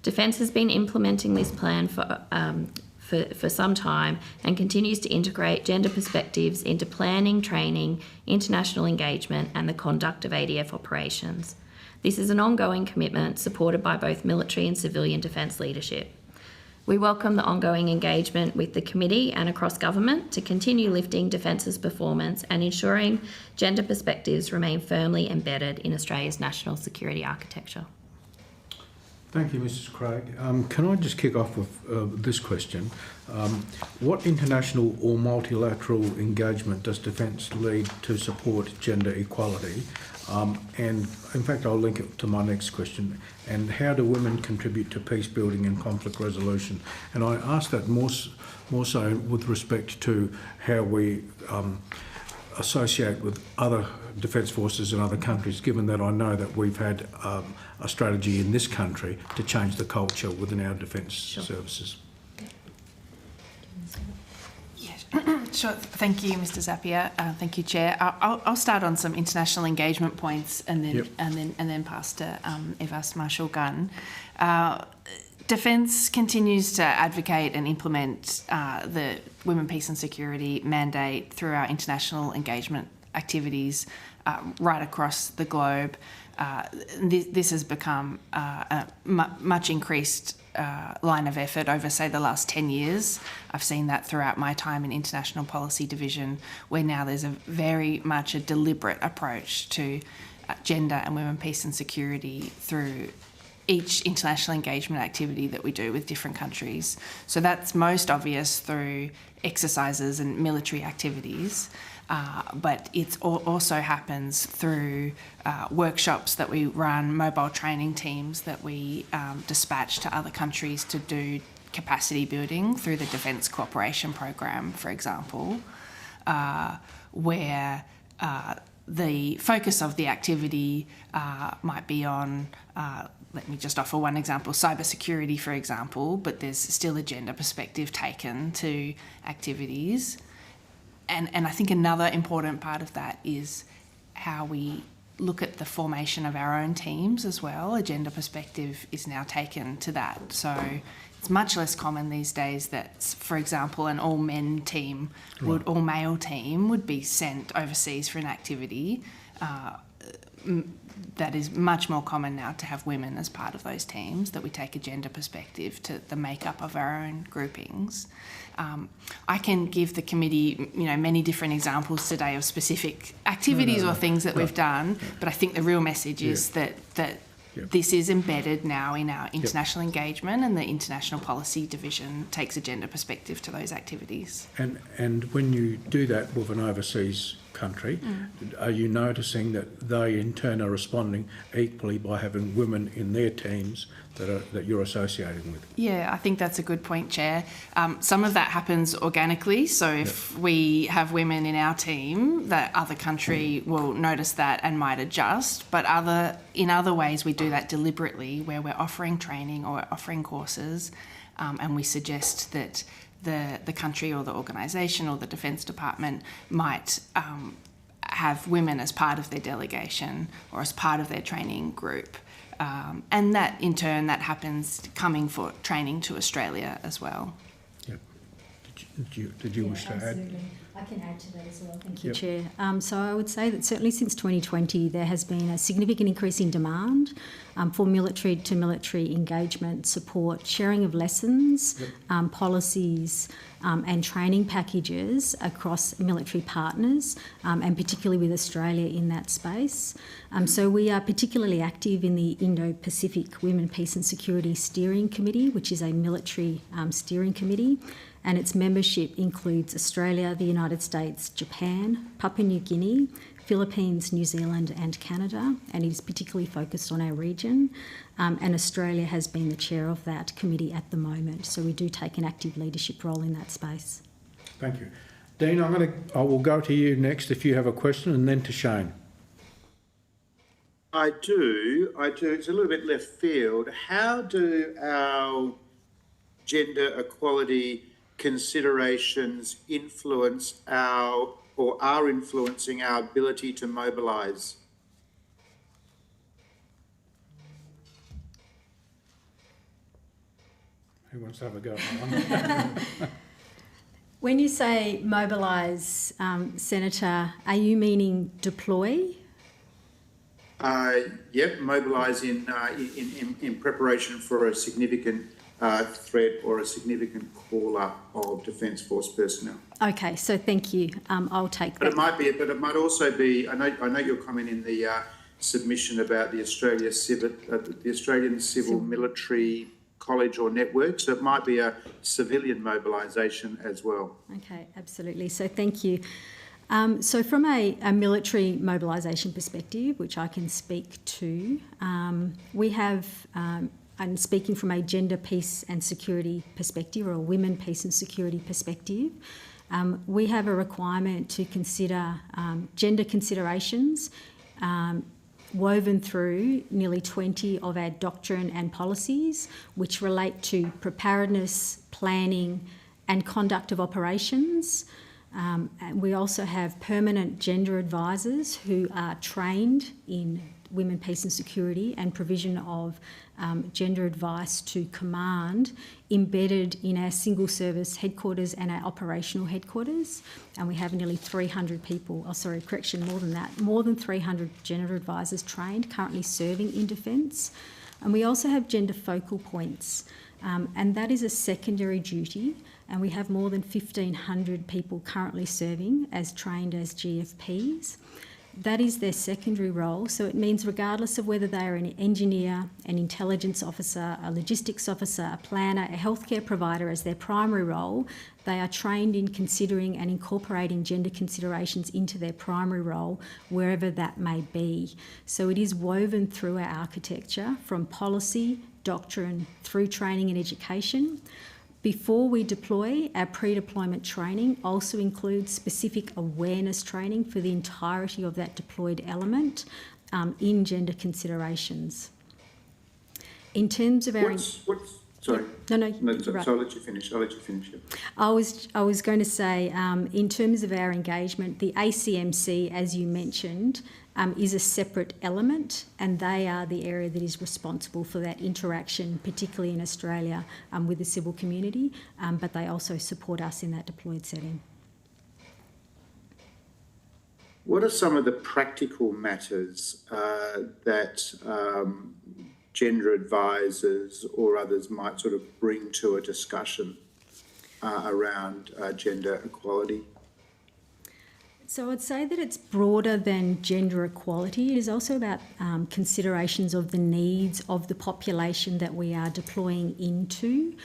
Defence has been implementing this plan for some time and continues to integrate gender perspectives into planning, training, international engagement and the conduct of ADF operations. This is an ongoing commitment supported by both military and civilian defence leadership. We welcome the ongoing engagement with the committee and across government to continue lifting Defence's performance and ensuring gender perspectives remain firmly embedded in Australia's national security architecture. Thank you, Mrs. Craig. Can I just kick off with this question? What international or multilateral engagement does Defence lead to support gender equality? And in fact, I'll link it to my next question. And how do women contribute to peace building and conflict resolution? And I ask that more so with respect to how we associate with other defence forces in other countries, given that I know that we've had a strategy in this country to change the culture within our defence services. Sure. Thank you, Mr. Zapier. Thank you, Chair. I'll start on some international engagement points and then pass to Air Vice Marshal Gunn. Defence continues to advocate and implement the Women, Peace and Security mandate through our international engagement activities right across the globe. This has become a much increased line of effort over, say, the last 10 years. I've seen that throughout my time in International Policy Division, where now there's a very much a deliberate approach to gender and women, peace and security through each international engagement activity that we do with different countries. So that's most obvious through exercises and military activities. But it also happens through workshops that we run, mobile training teams that we dispatch to other countries to do capacity building through the Defence Cooperation Program, for example, where the focus of the activity might be on, let me just offer one example, cybersecurity, for example, but there's still a gender perspective taken to activities. And I think another important part of that is how we look at the formation of our own teams as well, a gender perspective is now taken to that. So it's much less common these days that, for example, an all-men team, all-male team would be sent overseas for an activity. That is much more common now to have women as part of those teams, that we take a gender perspective to the makeup of our own groupings. I can give the committee, many different examples today of specific activities or things that we've done, but I think the real message is that this is embedded now in our international engagement, and the International Policy Division takes a gender perspective to those activities. And when you do that with an overseas country, are you noticing that they in turn are responding equally by having women in their teams that you're associating with? Yeah, I think that's a good point, Chair. Some of that happens organically. So if we have women in our team, that other country will notice that and might adjust. But in other ways, we do that deliberately, where we're offering training or we're offering courses, and we suggest that the country or the organisation or the Defence Department might have women as part of their delegation or as part of their training group. And that, in turn, that happens coming for training to Australia as well. Yep. Did you wish to absolutely. I can add to that as well. Thank you, Yep. Chair. So I would say that certainly since 2020 there has been a significant increase in demand for military-to-military engagement support, sharing of lessons, policies and training packages across military partners, and particularly with Australia in that space. So we are particularly active in the Indo-Pacific Women, Peace and Security Steering Committee, which is a military steering committee, and its membership includes Australia, the United States, Japan, Papua New Guinea, Philippines, New Zealand and Canada, and it is particularly focused on our region. And Australia has been the chair of that committee at the moment, so we do take an active leadership role in that space. Thank you. Dean, I will go to you next if you have a question, and then to Shane. I do. It's a little bit left field. How do our gender equality considerations influence are influencing our ability to mobilise? Who wants to have a go at that one? When you say mobilise, Senator, are you meaning deploy? Yep, mobilise in preparation for a significant threat or a significant call-up of Defence Force personnel. Okay, so thank you. I'll take But that. it might also be. I know your comment in the submission about the Australian Civil Military College or network. So it might be a civilian mobilisation as well. Okay, absolutely. So thank you. So from a military mobilisation perspective, which I can speak to, we have, I'm speaking from a gender, peace and security perspective, or a women, peace and security perspective. We have a requirement to consider gender considerations woven through nearly 20 of our doctrine and policies, which relate to preparedness, planning and conduct of operations. And we also have permanent gender advisors who are trained in women, peace and security and provision of gender advice to command embedded in our single service headquarters and our operational headquarters. And we have nearly 300 people, more than that, more than 300 gender advisors trained currently serving in defence. And we also have gender focal points, and that is a secondary duty. And we have more than 1,500 people currently serving as trained as GFPs. That is their secondary role. So it means regardless of whether they are an engineer, an intelligence officer, a logistics officer, a planner, a healthcare provider as their primary role, they are trained in considering and incorporating gender considerations into their primary role, wherever that may be. So it is woven through our architecture from policy, doctrine, through training and education. Before we deploy, our pre-deployment training also includes specific awareness training for the entirety of that deployed element in gender considerations. In terms of our... Sorry. No, So right. I'll let you finish. Yeah. I was going to say, in terms of our engagement, the ACMC, as you mentioned, is a separate element, and they are the area that is responsible for that interaction, particularly in Australia, with the civil community, but they also support us in that deployed setting. What are some of the practical matters that gender advisors or others might sort of bring to a discussion around gender equality? So I'd say that it's broader than gender equality. It is also about considerations of the needs of the population that we are deploying into.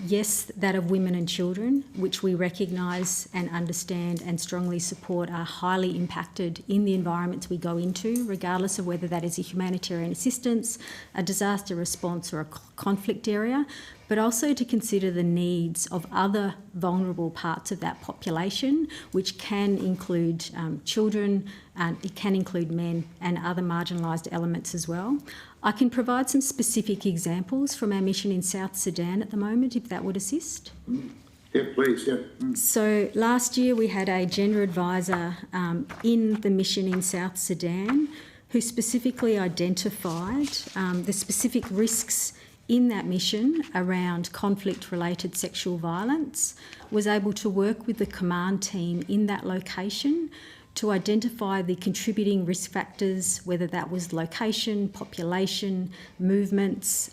Yes, that of women and children, which we recognise and understand and strongly support are highly impacted in the environments we go into, regardless of whether that is a humanitarian assistance, a disaster response or a conflict area, but also to consider the needs of other vulnerable parts of that population, which can include children, it can include men and other marginalised elements as well. I can provide some specific examples from our mission in South Sudan at the moment, if that would assist. Yeah, please, yeah. So last year we had a gender advisor in the mission in South Sudan who specifically identified the specific risks in that mission around conflict-related sexual violence, was able to work with the command team in that location to identify the contributing risk factors, whether that was location, population, movements,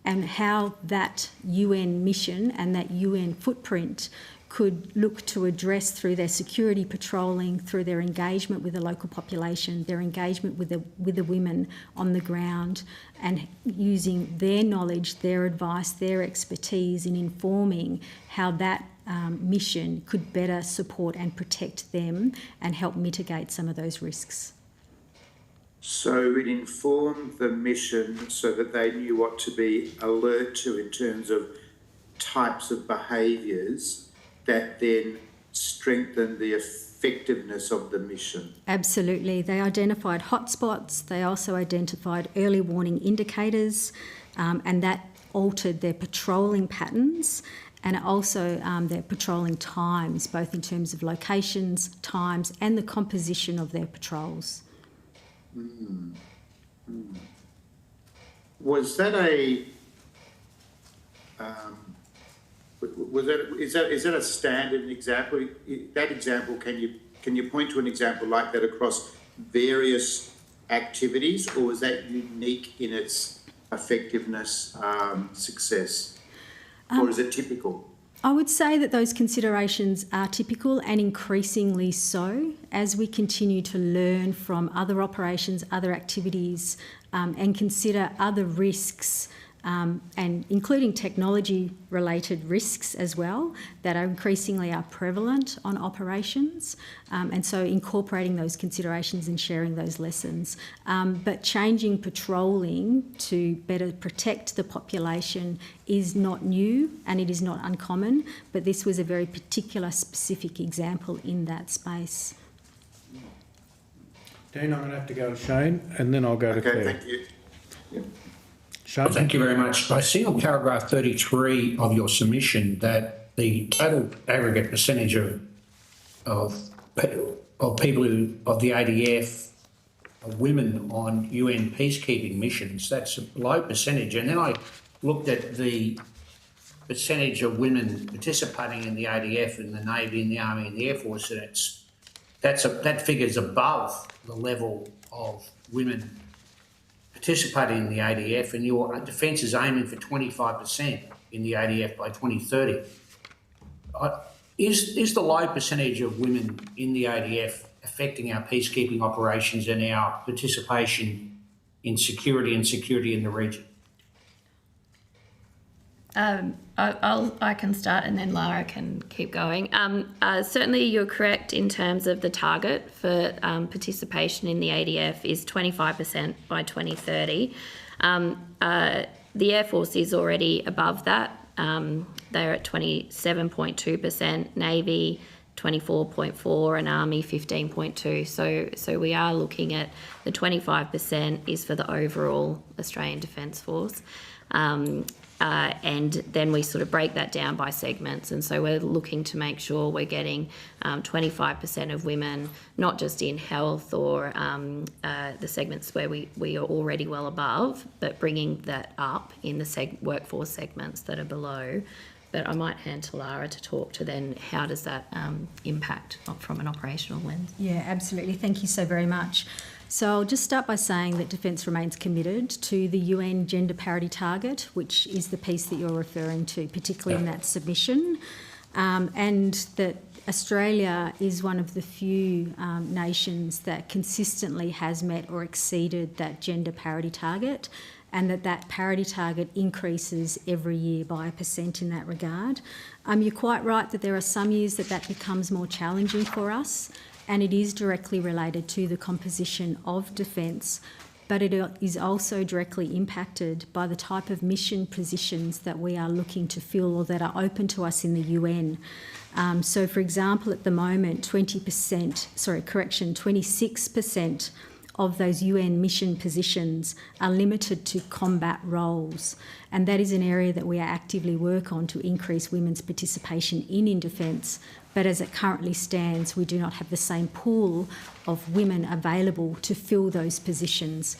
and how that UN mission and that UN footprint could look to address through their security patrolling, through their engagement with the local population, their engagement with the women on the ground, and using their knowledge, their advice, their expertise in informing how that mission could better support and protect them and help mitigate some of those risks. So it informed the mission so that they knew what to be alert to in terms of types of behaviours that then strengthen the effectiveness of the mission. Absolutely. They identified hotspots. They also identified early warning indicators, and that altered their patrolling patterns and also their patrolling times, both in terms of locations, times, and the composition of their patrols. Was that a... is that a standard example? That example, can you point to an example like that across various activities, or was that unique in its effectiveness, success, or is it typical? I would say that those considerations are typical and increasingly so as we continue to learn from other operations, other activities, and consider other risks, and including technology-related risks as well that are increasingly prevalent on operations, and so incorporating those considerations and sharing those lessons. But changing patrolling to better protect the population is not new and it is not uncommon, but this was a very particular specific example in that space. Dean, I'm going to have to go to Shane and then I'll go to Claire. Okay, thank you. Yeah. Shane? Thank you very much. I see on paragraph 33 of your submission that the total aggregate percentage of people of the ADF of women on UN peacekeeping missions, that's a low percentage. And then I looked at the percentage of women participating in the ADF, in the Navy, in the Army, and the Air Force, and that figure's above the level of women participating in the ADF, and your defence is aiming for 25% in the ADF by 2030. Is the low percentage of women in the ADF affecting our peacekeeping operations and our participation in security in the region? I can start and then Lara can keep going. Certainly you're correct in terms of the target for participation in the ADF is 25% by 2030. The Air Force is already above that. They're at 27.2%, Navy 24.4 and Army 15.2. So we are looking at the 25% is for the overall Australian Defence Force. And then we sort of break that down by segments. And so we're looking to make sure we're getting 25% of women, not just in health or the segments where we are already well above, but bringing that up in the workforce segments that are below. But I might hand to Lara to talk to then how does that impact from an operational lens. Yeah, absolutely. Thank you so very much. So I'll just start by saying that Defence remains committed to the UN gender parity target, which is the piece that you're referring to, particularly in that submission, and that Australia is one of the few nations that consistently has met or exceeded that gender parity target, and that parity target increases every year by 1% in that regard. You're quite right that there are some years that becomes more challenging for us, and it is directly related to the composition of defence, but it is also directly impacted by the type of mission positions that we are looking to fill or that are open to us in the UN. So, for example, at the moment, 26% of those UN mission positions are limited to combat roles, and that is an area that we are actively work on to increase women's participation in defence. But as it currently stands, we do not have the same pool of women available to fill those positions.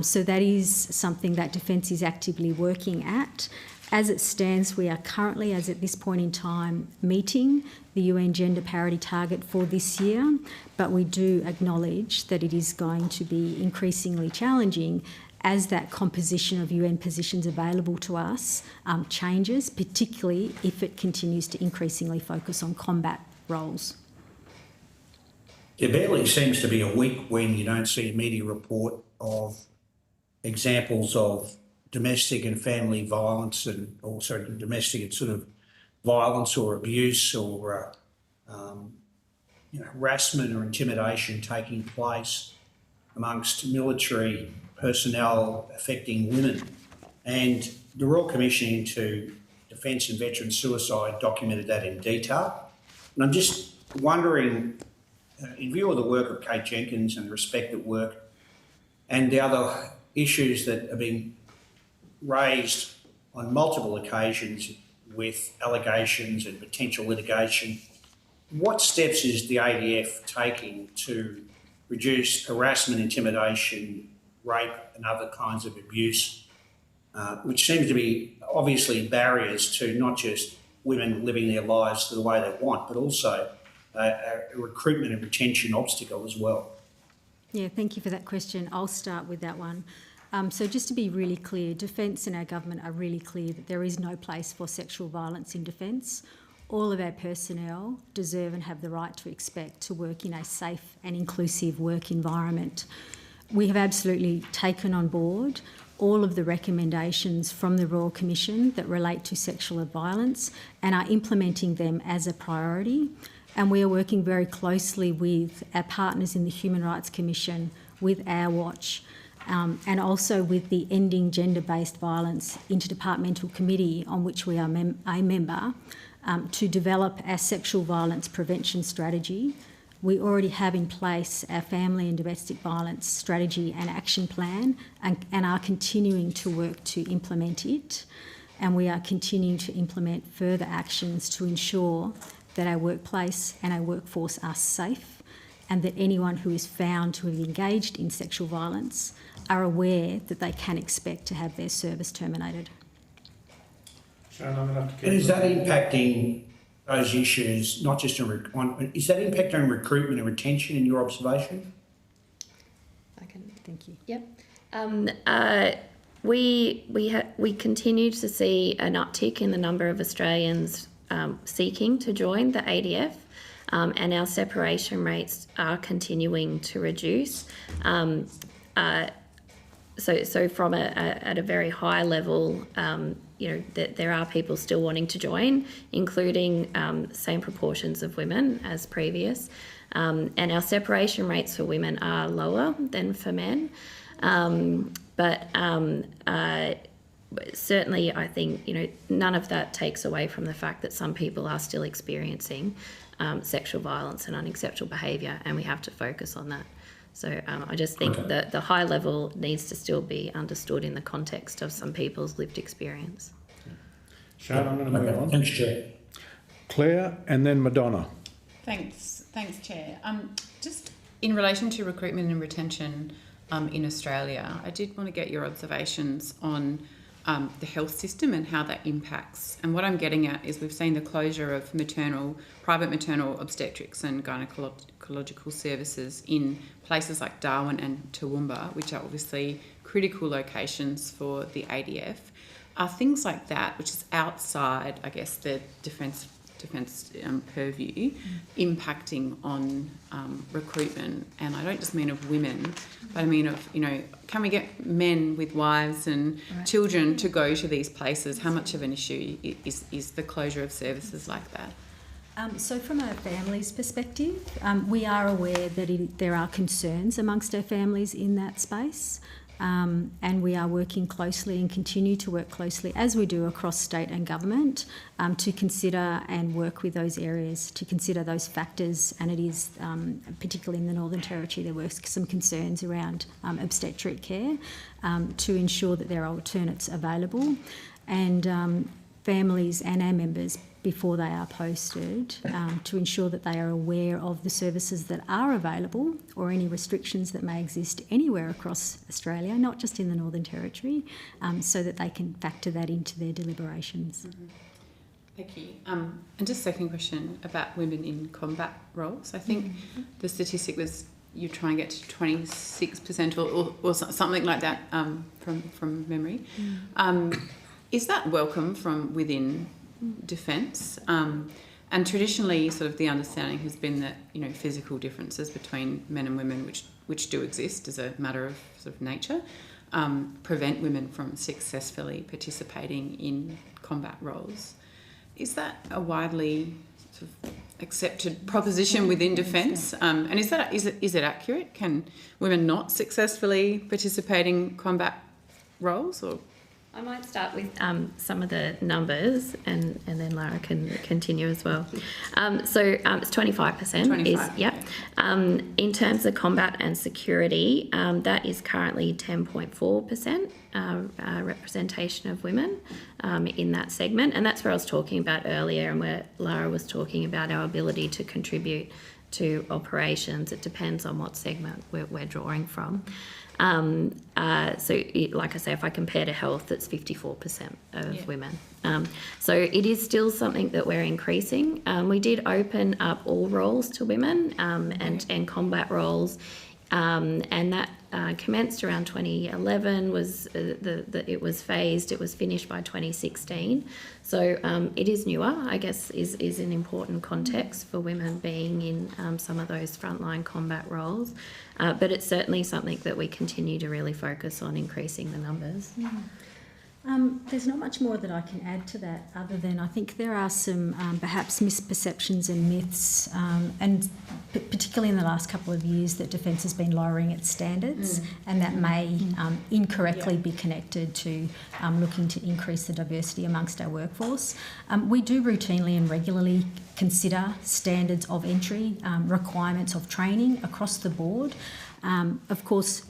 So that is something that Defence is actively working at. As it stands, we are currently, as at this point in time, meeting the UN gender parity target for this year, but we do acknowledge that it is going to be increasingly challenging as that composition of UN positions available to us changes, particularly if it continues to increasingly focus on combat roles. There barely seems to be a week when you don't see a media report of examples of domestic and family violence, and also domestic and sort of violence or abuse or harassment or intimidation taking place amongst military personnel affecting women. And the Royal Commission into Defence and Veteran Suicide documented that in detail. And I'm just wondering, in view of the work of Kate Jenkins and Respect at Work and the other issues that have been raised on multiple occasions with allegations and potential litigation, what steps is the ADF taking to reduce harassment, intimidation, rape and other kinds of abuse, which seems to be obviously barriers to not just women living their lives the way they want, but also a recruitment and retention obstacle as well? Yeah, thank you for that question. I'll start with that one. So just to be really clear, Defence and our government are really clear that there is no place for sexual violence in Defence. All of our personnel deserve and have the right to expect to work in a safe and inclusive work environment. We have absolutely taken on board all of the recommendations from the Royal Commission that relate to sexual violence and are implementing them as a priority. And we are working very closely with our partners in the Human Rights Commission, with Our Watch, and also with the Ending Gender-Based Violence Interdepartmental Committee, on which we are a member, to develop our sexual violence prevention strategy. We already have in place our family and domestic violence strategy and action plan, and are continuing to work to implement it. And we are continuing to implement further actions to ensure that our workplace and our workforce are safe, and that anyone who is found to have engaged in sexual violence are aware that they can expect to have their service terminated. And is that impacting those issues, not just is that impacting recruitment and retention in your observation? Thank you. Yep. We continue to see an uptick in the number of Australians seeking to join the ADF, and our separation rates are continuing to reduce. So from at a very high level, there are people still wanting to join, including same proportions of women as previous. And our separation rates for women are lower than for men. But certainly I think, none of that takes away from the fact that some people are still experiencing sexual violence and unacceptable behaviour, and we have to focus on that. So I just think that the high level needs to still be understood in the context of some people's lived experience. Sharon, I'm going to move on. Thanks, Chair. Claire and then Madonna. Thanks, Chair. Just in relation to recruitment and retention in Australia, I did want to get your observations on the health system and how that impacts. And what I'm getting at is we've seen the closure of private maternal obstetrics and gynecological services in places like Darwin and Toowoomba, which are obviously critical locations for the ADF. Are things like that, which is outside, I guess, the defence purview, impacting on recruitment? And I don't just mean of women, but I mean of, can we get men with wives and children to go to these places? How much of an issue is the closure of services like that? So from a family's perspective, we are aware that there are concerns amongst our families in that space. And we are working closely and continue to work closely, as we do across state and government, to consider and work with those areas, to consider those factors. And it is, particularly in the Northern Territory, there were some concerns around obstetric care, to ensure that there are alternates available. And families and our members, before they are posted, to ensure that they are aware of the services that are available or any restrictions that may exist anywhere across Australia, not just in the Northern Territory, so that they can factor that into their deliberations. Mm-hmm. Thank you. And just second question about women in combat roles. I think the statistic was you try and get to 26% or something like that from memory. Is that welcome from within defence? And traditionally, sort of the understanding has been that physical differences between men and women, which do exist as a matter of sort of nature, prevent women from successfully participating in combat roles. Is that a widely sort of accepted proposition within defence? And is it accurate? Can women not successfully participate in combat roles? Or I might start with some of the numbers, and then Lara can continue as well. So it's 25%. 25, yeah. In terms of combat and security, that is currently 10.4% representation of women in that segment, and that's where I was talking about earlier, and where Lara was talking about our ability to contribute to operations. It depends on what segment we're drawing from. Like I say, if I compare to health, it's 54% of women. So it is still something that we're increasing. We did open up all roles to women and combat roles, and that commenced around 2011. It was phased. It was finished by 2016. So it is newer, I guess, is an important context for women being in some of those frontline combat roles. But it's certainly something that we continue to really focus on, increasing the numbers. There's not much more that I can add to that, other than I think there are some perhaps misperceptions and myths, and particularly in the last couple of years, that Defence has been lowering its standards, and that may incorrectly be connected to looking to increase the diversity amongst our workforce. We do routinely and regularly consider standards of entry, requirements of training across the board. Of course,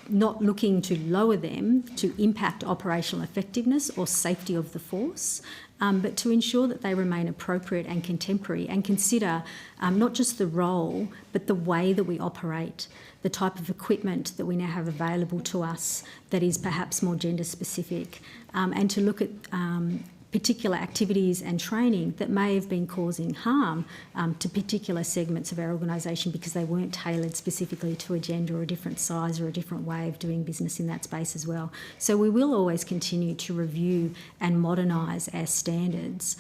not looking to lower them to impact operational effectiveness or safety of the force, but to ensure that they remain appropriate and contemporary, and consider not just the role, but the way that we operate, the type of equipment that we now have available to us that is perhaps more gender specific, and to look at particular activities and training that may have been causing harm to particular segments of our organisation because they weren't tailored specifically to a gender or a different size or a different way of doing business in that space as well. So we will always continue to review and modernise our standards,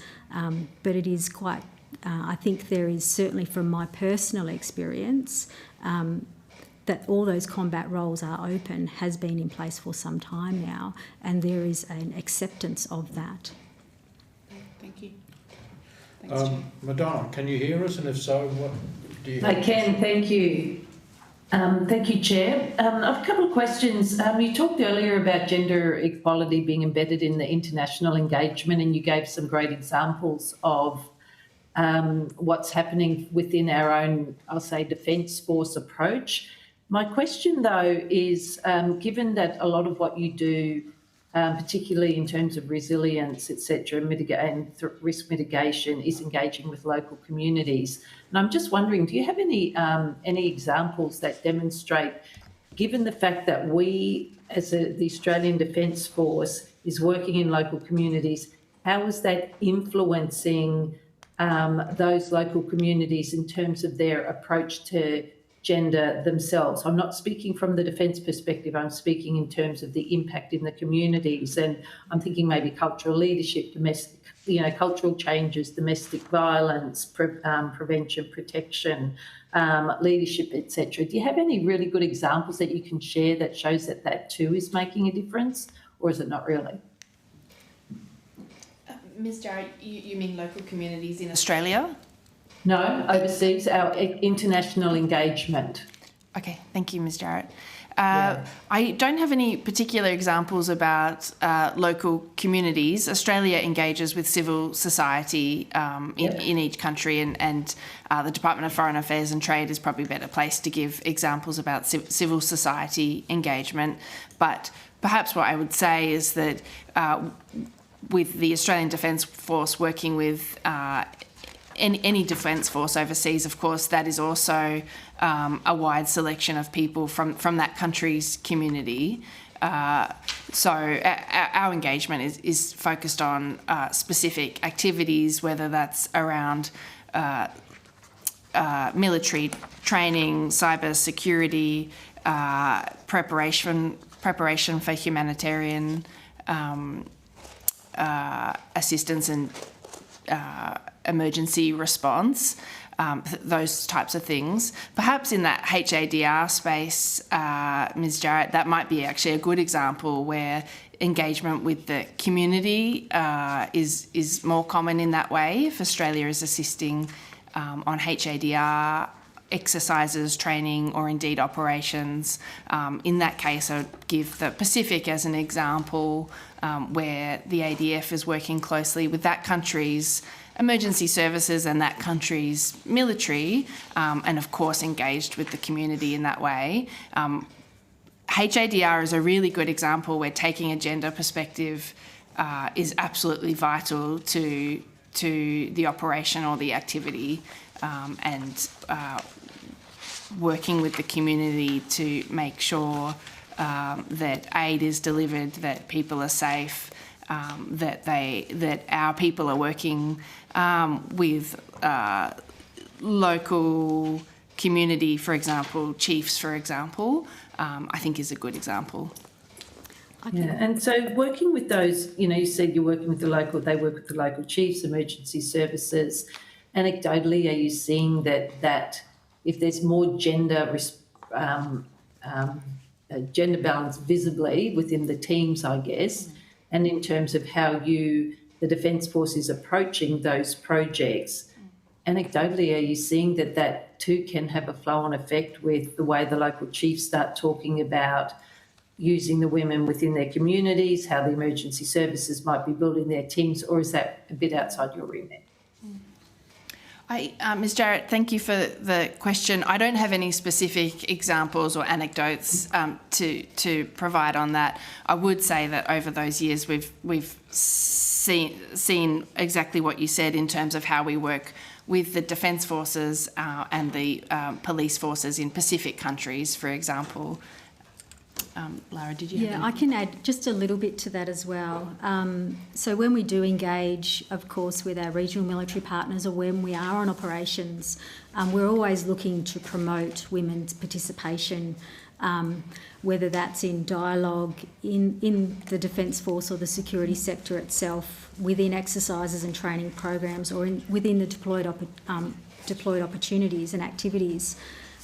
but it is quite, I think there is certainly from my personal experience, that all those combat roles are open, has been in place for some time now, and there is an acceptance of that. Thank you. Thanks, Madonna, can you hear us? And if so, what do you I can, thank you. Thank you, Chair. I have a couple of questions. You talked earlier about gender equality being embedded in the international engagement, and you gave some great examples of what's happening within our own, I'll say, Defence Force approach. My question, though, is given that a lot of what you do, particularly in terms of resilience, etc., and risk mitigation, is engaging with local communities. And I'm just wondering, do you have any examples that demonstrate, given the fact that we, as the Australian Defence Force, is working in local communities, how is that influencing those local communities in terms of their approach to gender themselves? I'm not speaking from the defence perspective, I'm speaking in terms of the impact in the communities, and I'm thinking maybe cultural leadership, domestic, cultural changes, domestic violence, prevention, protection, leadership, etc. Do you have any really good examples that you can share that shows that that too is making a difference, or is it not really? Ms. Jarrett, you mean local communities in Australia? No, overseas, our international engagement. Okay, thank you, Ms. Jarrett. I don't have any particular examples about local communities. Australia engages with civil society in each country, and the Department of Foreign Affairs and Trade is probably a better place to give examples about civil society engagement. But perhaps what I would say is that with the Australian Defence Force working with any defence force overseas, of course, that is also a wide selection of people from that country's community. So our engagement is focused on specific activities, whether that's around military training, cyber security, preparation for humanitarian assistance and emergency response, those types of things. Perhaps in that HADR space, Ms. Jarrett, that might be actually a good example where engagement with the community is more common in that way. If Australia is assisting on HADR exercises, training, or indeed operations, in that case I would give the Pacific as an example, where the ADF is working closely with that country's emergency services and that country's military, and of course engaged with the community in that way. HADR is a really good example where taking a gender perspective is absolutely vital to the operation or the activity, and working with the community to make sure that aid is delivered, that people are safe, that our people are working with local community, for example, chiefs, for example, I think is a good example. Yeah, and so working with those, you said you're working with they work with the local chiefs, emergency services. Anecdotally, are you seeing that if there's more gender balance visibly within the teams, I guess, and in terms of how the Defence Force is approaching those projects, anecdotally, are you seeing that too can have a flow-on effect with the way the local chiefs start talking about using the women within their communities, how the emergency services might be building their teams, or is that a bit outside your remit? Ms. Jarrett, thank you for the question. I don't have any specific examples or anecdotes to provide on that. I would say that over those years we've seen exactly what you said in terms of how we work with the Defence Forces and the police forces in Pacific countries, for example. Lara, did you have anything? I can add just a little bit to that as well. So when we do engage, of course, with our regional military partners or when we are on operations, we're always looking to promote women's participation, whether that's in dialogue in the Defence Force or the security sector itself, within exercises and training programs, or within the deployed opportunities and activities.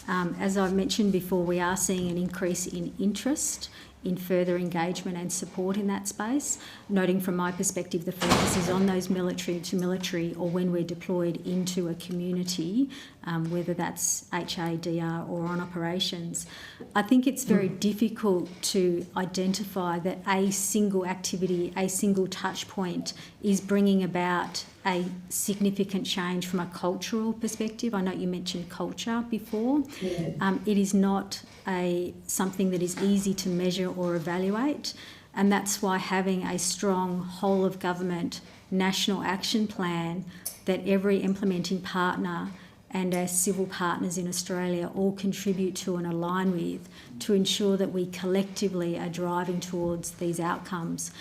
As I've mentioned before, we are seeing an increase in interest in further engagement and support in that space, noting from my perspective the focus is on those military to military, or when we're deployed into a community, whether that's HADR or on operations. I think it's very difficult to identify that a single activity, a single touch point is bringing about a significant change from a cultural perspective. I know you mentioned culture before. Yeah. It is not something that is easy to measure or evaluate, and that's why having a strong whole of government national action plan that every implementing partner and our civil partners in Australia all contribute to and align with, to ensure that we collectively are driving towards these outcomes.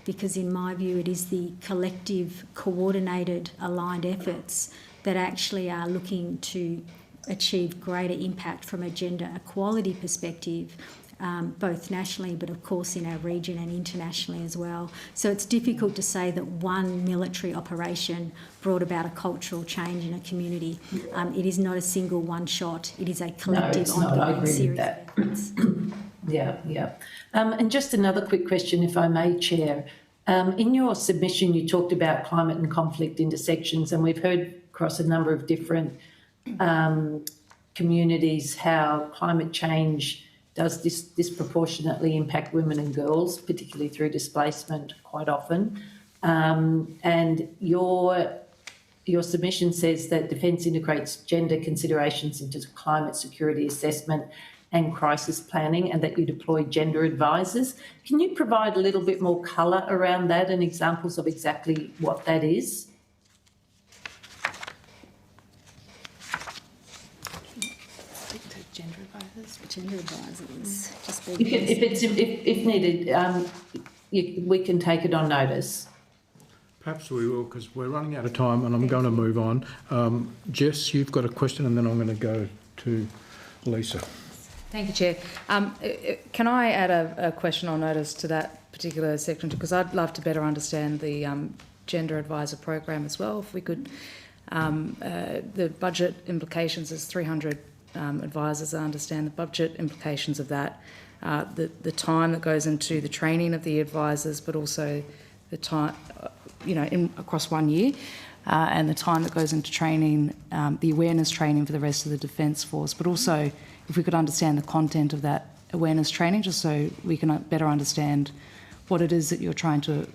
Because in my view, it is the collective, coordinated, aligned efforts that actually are looking to achieve greater impact from a gender equality perspective, both nationally but of course in our region and internationally as well. So it's difficult to say that one military operation brought about a cultural change in a community. It is not a single one shot, it is a collective ongoing series of efforts. Yeah. And just another quick question, if I may, Chair. In your submission, you talked about climate and conflict intersections, and we've heard across a number of different communities how climate change does disproportionately impact women and girls, particularly through displacement quite often. And your submission says that Defence integrates gender considerations into climate security assessment and crisis planning, and that you deploy gender advisors. Can you provide a little bit more colour around that and examples of exactly what that is? Gender advisors. If needed, we can take it on notice. Perhaps we will, because we're running out of time and I'm going to move on. Jess, you've got a question, and then I'm going to go to Lisa. Thank you, Chair. Can I add a question on notice to that particular section? Because I'd love to better understand the gender advisor program as well. If we could, the budget implications is 300 advisors. I understand the budget implications of that, the time that goes into the training of the advisors, but also the time, across 1 year, and the time that goes into training, the awareness training for the rest of the Defence Force, but also if we could understand the content of that awareness training, just so we can better understand what it is that you're trying to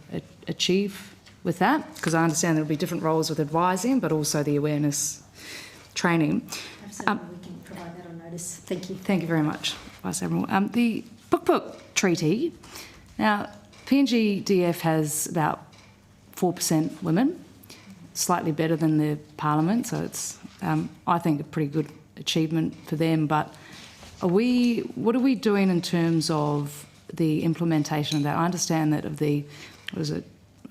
achieve with that, because I understand there'll be different roles with advising, but also the awareness training. Absolutely, we can provide that on notice. Thank you. Thank you very much, Vice Admiral. The Book Treaty. Now, PNG-DF has about 4% women, slightly better than the Parliament, so it's, I think, a pretty good achievement for them. But what are we doing in terms of the implementation of that? I understand that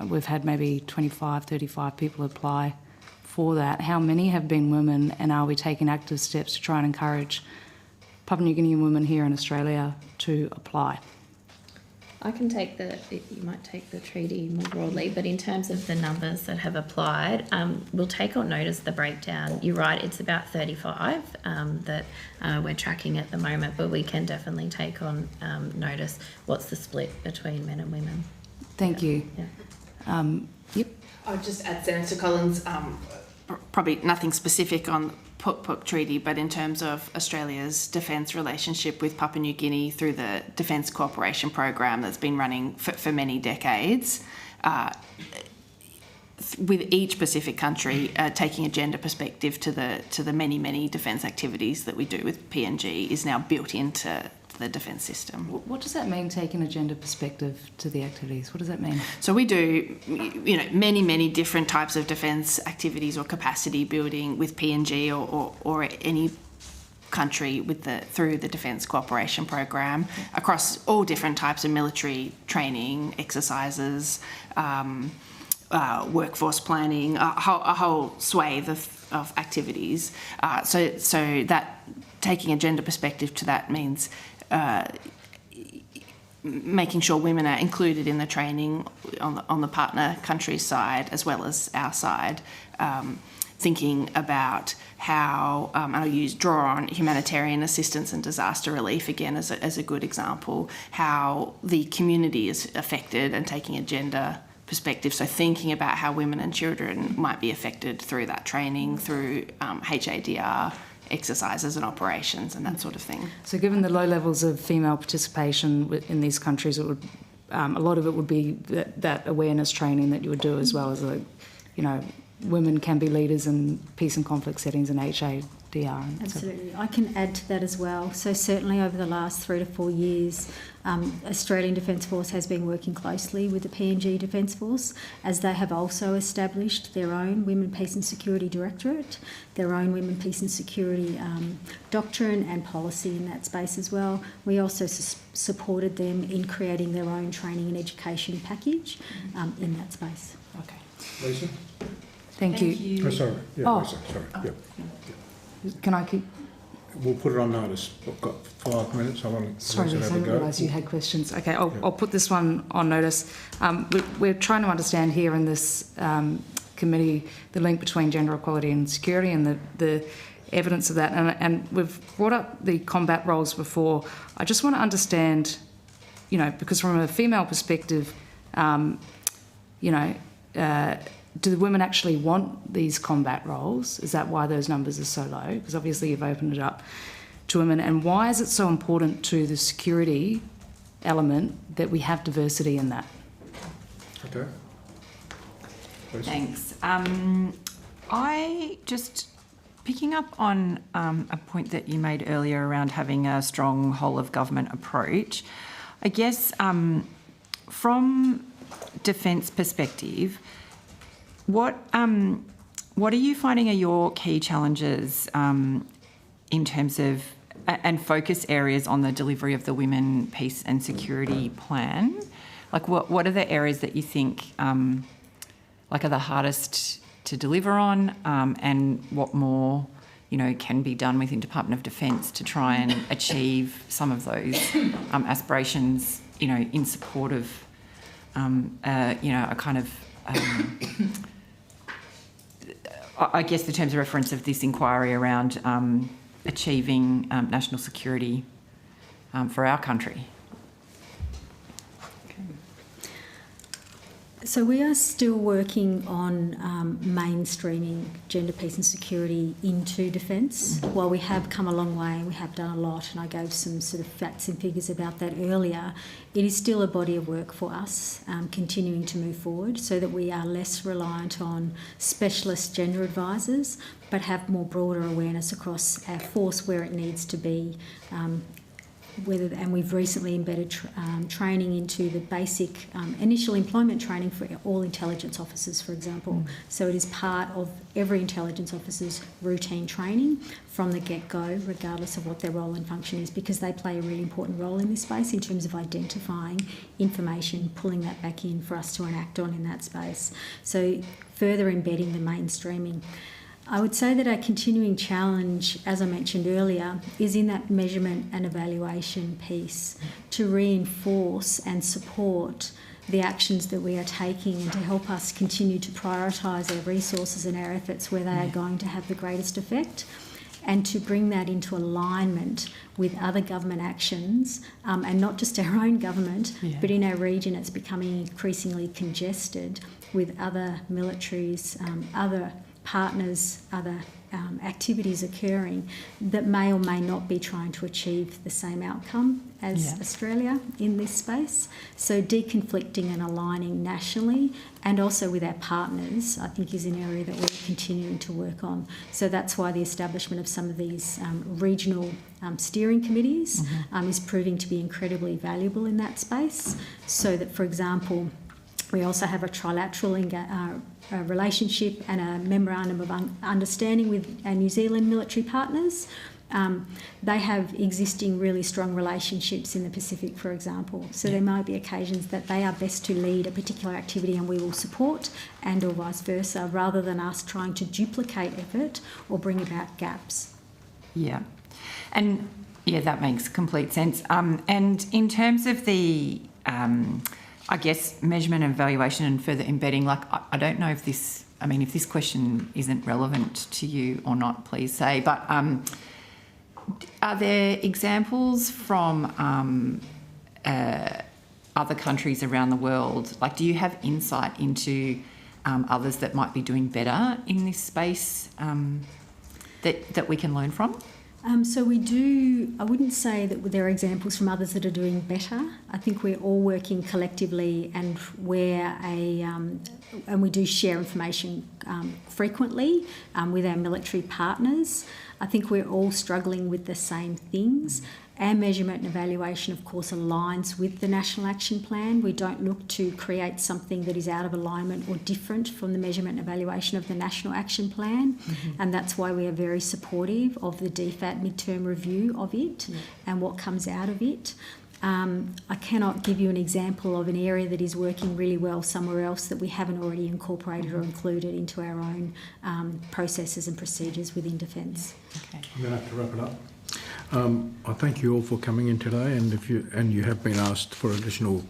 we've had maybe 25, 35 people apply for that. How many have been women, and are we taking active steps to try and encourage Papua New Guinean women here in Australia to apply? I can you might take the treaty more broadly, but in terms of the numbers that have applied, we'll take on notice the breakdown. You're right, it's about 35 that we're tracking at the moment, but we can definitely take on notice what's the split between men and women. Thank you. Yeah. Yep. I'll just add, Senator Collins, probably nothing specific on Puk Treaty, but in terms of Australia's defence relationship with Papua New Guinea through the Defence Cooperation Program that's been running for many decades, with each Pacific country taking a gender perspective to the many defence activities that we do with PNG is now built into the defence system. What does that mean, taking a gender perspective to the activities? What does that mean? So we do, many different types of defence activities or capacity building with PNG or any country through the Defence Cooperation Program across all different types of military training, exercises, workforce planning, a whole swathe of activities. So that taking a gender perspective to that means making sure women are included in the training on the partner country's side as well as our side. thinking about how, and I'll draw on humanitarian assistance and disaster relief again as a good example, how the community is affected and taking a gender perspective. So thinking about how women and children might be affected through that training, through HADR exercises and operations and that sort of thing. So given the low levels of female participation in these countries, it would a lot of it would be that awareness training that you would do, as well as, women can be leaders in peace and conflict settings and HADR. Absolutely. I can add to that as well. So certainly over the last 3 to 4 years, Australian Defence Force has been working closely with the PNG Defence Force, as they have also established their own Women, Peace and Security Directorate, their own Women, Peace and Security doctrine and policy in that space as well. We also supported them in creating their own training and education package in that space. Okay. Lisa? Thank you. Oh, sorry. Yeah, Lisa, sorry. Yeah. Can I keep... We'll put it on notice. I've got 5 minutes. I want to Sorry, Lisa, I didn't realise you had questions. Okay, I'll put this one on notice. We're trying to understand here in this committee the link between gender equality and security and the evidence of that. And we've brought up the combat roles before. I just want to understand, because from a female perspective, do the women actually want these combat roles? Is that why those numbers are so low? Because obviously you've opened it up to women. And why is it so important to the security element that we have diversity in that? Okay. Please. Thanks. I just picking up on a point that you made earlier around having a strong whole of government approach. I guess from defence perspective, what are you finding are your key challenges in terms of and focus areas on the delivery of the Women, Peace and Security Plan? Like, what are the areas that you think are the hardest to deliver on, and what more can be done within Department of Defence to try and achieve some of those aspirations, in support of a kind of I guess the terms of reference of this inquiry around achieving national security for our country. So we are still working on mainstreaming gender, peace and security into defence. While we have come a long way and we have done a lot, and I gave some sort of facts and figures about that earlier, it is still a body of work for us continuing to move forward so that we are less reliant on specialist gender advisors but have more broader awareness across our force where it needs to be. And we've recently embedded training into the basic initial employment training for all intelligence officers, for example. So it is part of every intelligence officer's routine training from the get-go, regardless of what their role and function is, because they play a really important role in this space in terms of identifying information, pulling that back in for us to enact on in that space. So further embedding the mainstreaming. I would say that our continuing challenge, as I mentioned earlier, is in that measurement and evaluation piece to reinforce and support the actions that we are taking and to help us continue to prioritise our resources and our efforts where they are going to have the greatest effect, and to bring that into alignment with other government actions, and not just our own government, but in our region it's becoming increasingly congested with other militaries, other partners, other activities occurring that may or may not be trying to achieve the same outcome as Australia in this space. So deconflicting and aligning nationally and also with our partners, I think, is an area that we're continuing to work on. So that's why the establishment of some of these regional steering committees is proving to be incredibly valuable in that space, so that, for example, we also have a trilateral relationship and a memorandum of understanding with our New Zealand military partners. They have existing really strong relationships in the Pacific, for example. So there might be occasions that they are best to lead a particular activity and we will support, and or vice versa, rather than us trying to duplicate effort or bring about gaps. Yeah. And that makes complete sense. And in terms of the I guess measurement and evaluation and further embedding, I don't know if this I mean, if this question isn't relevant to you or not, please say. But are there examples from other countries around the world? Like, do you have insight into others that might be doing better in this space that we can learn from? So we do, I wouldn't say that there are examples from others that are doing better. I think we're all working collectively, and and we do share information frequently with our military partners. I think we're all struggling with the same things. Our measurement and evaluation, of course, aligns with the National Action Plan. We don't look to create something that is out of alignment or different from the measurement and evaluation of the National Action Plan. And that's why we are very supportive of the DFAT midterm review of it and what comes out of it. I cannot give you an example of an area that is working really well somewhere else that we haven't already incorporated or included into our own processes and procedures within Defence. Okay. I'm going to have to wrap it up. I thank you all for coming in today, and you have been asked for additional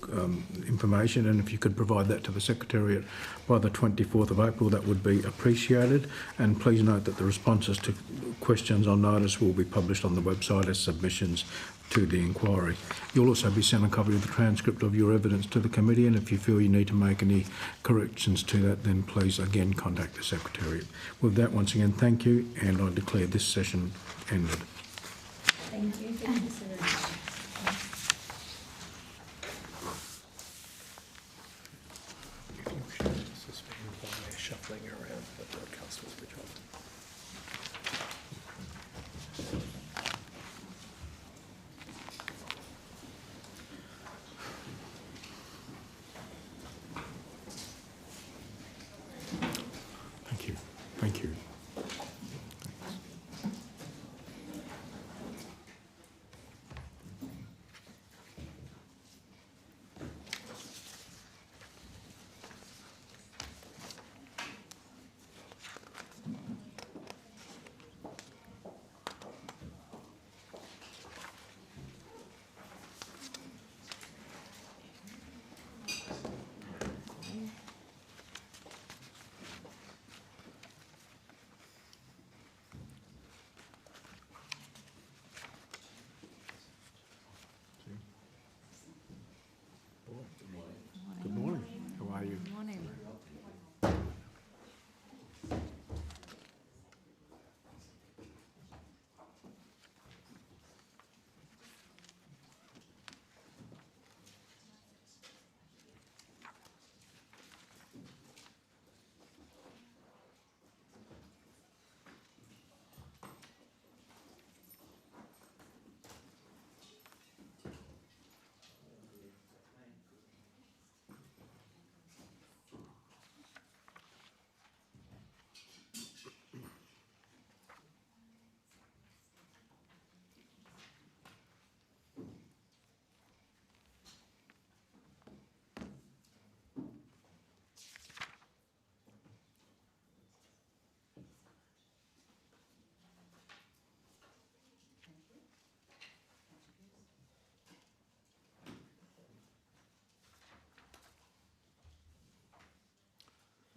information, and if you could provide that to the Secretariat by the 24th of April, that would be appreciated. And please note that the responses to questions on notice will be published on the website as submissions to the inquiry. You'll also be sent a copy of the transcript of your evidence to the committee, and if you feel you need to make any corrections to that, then please again contact the Secretariat. With that, once again, thank you, and I declare this session ended. Thank you. Thank you so much. Suspended by shuffling around the broadcast will switch off. Thank you. Thank you. Good morning. How are you? Good morning.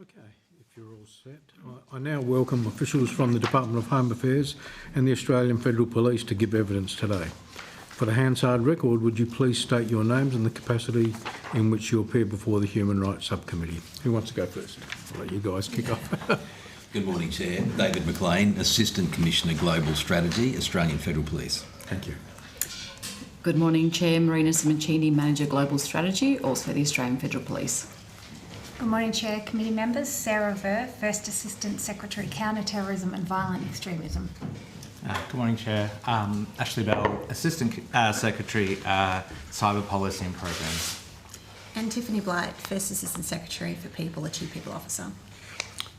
Okay, if you're all set, I now welcome officials from the Department of Home Affairs and the Australian Federal Police to give evidence today. For the Hansard record, would you please state your names and the capacity in which you appear before the Human Rights Subcommittee? Who wants to go first? I'll let you guys kick off. Good morning, Chair. David McLean, Assistant Commissioner Global Strategy, Australian Federal Police. Thank you. Good morning, Chair. Marina Simoncini, Manager Global Strategy, also the Australian Federal Police. Good morning, Chair, committee members. Sarah Ver, First Assistant Secretary, Counter-Terrorism and Violent Extremism. Good morning, Chair. Ashley Bell, Assistant Secretary, Cyber Policy and Programs. And Tiffany Blight, First Assistant Secretary for People, a Chief People Officer.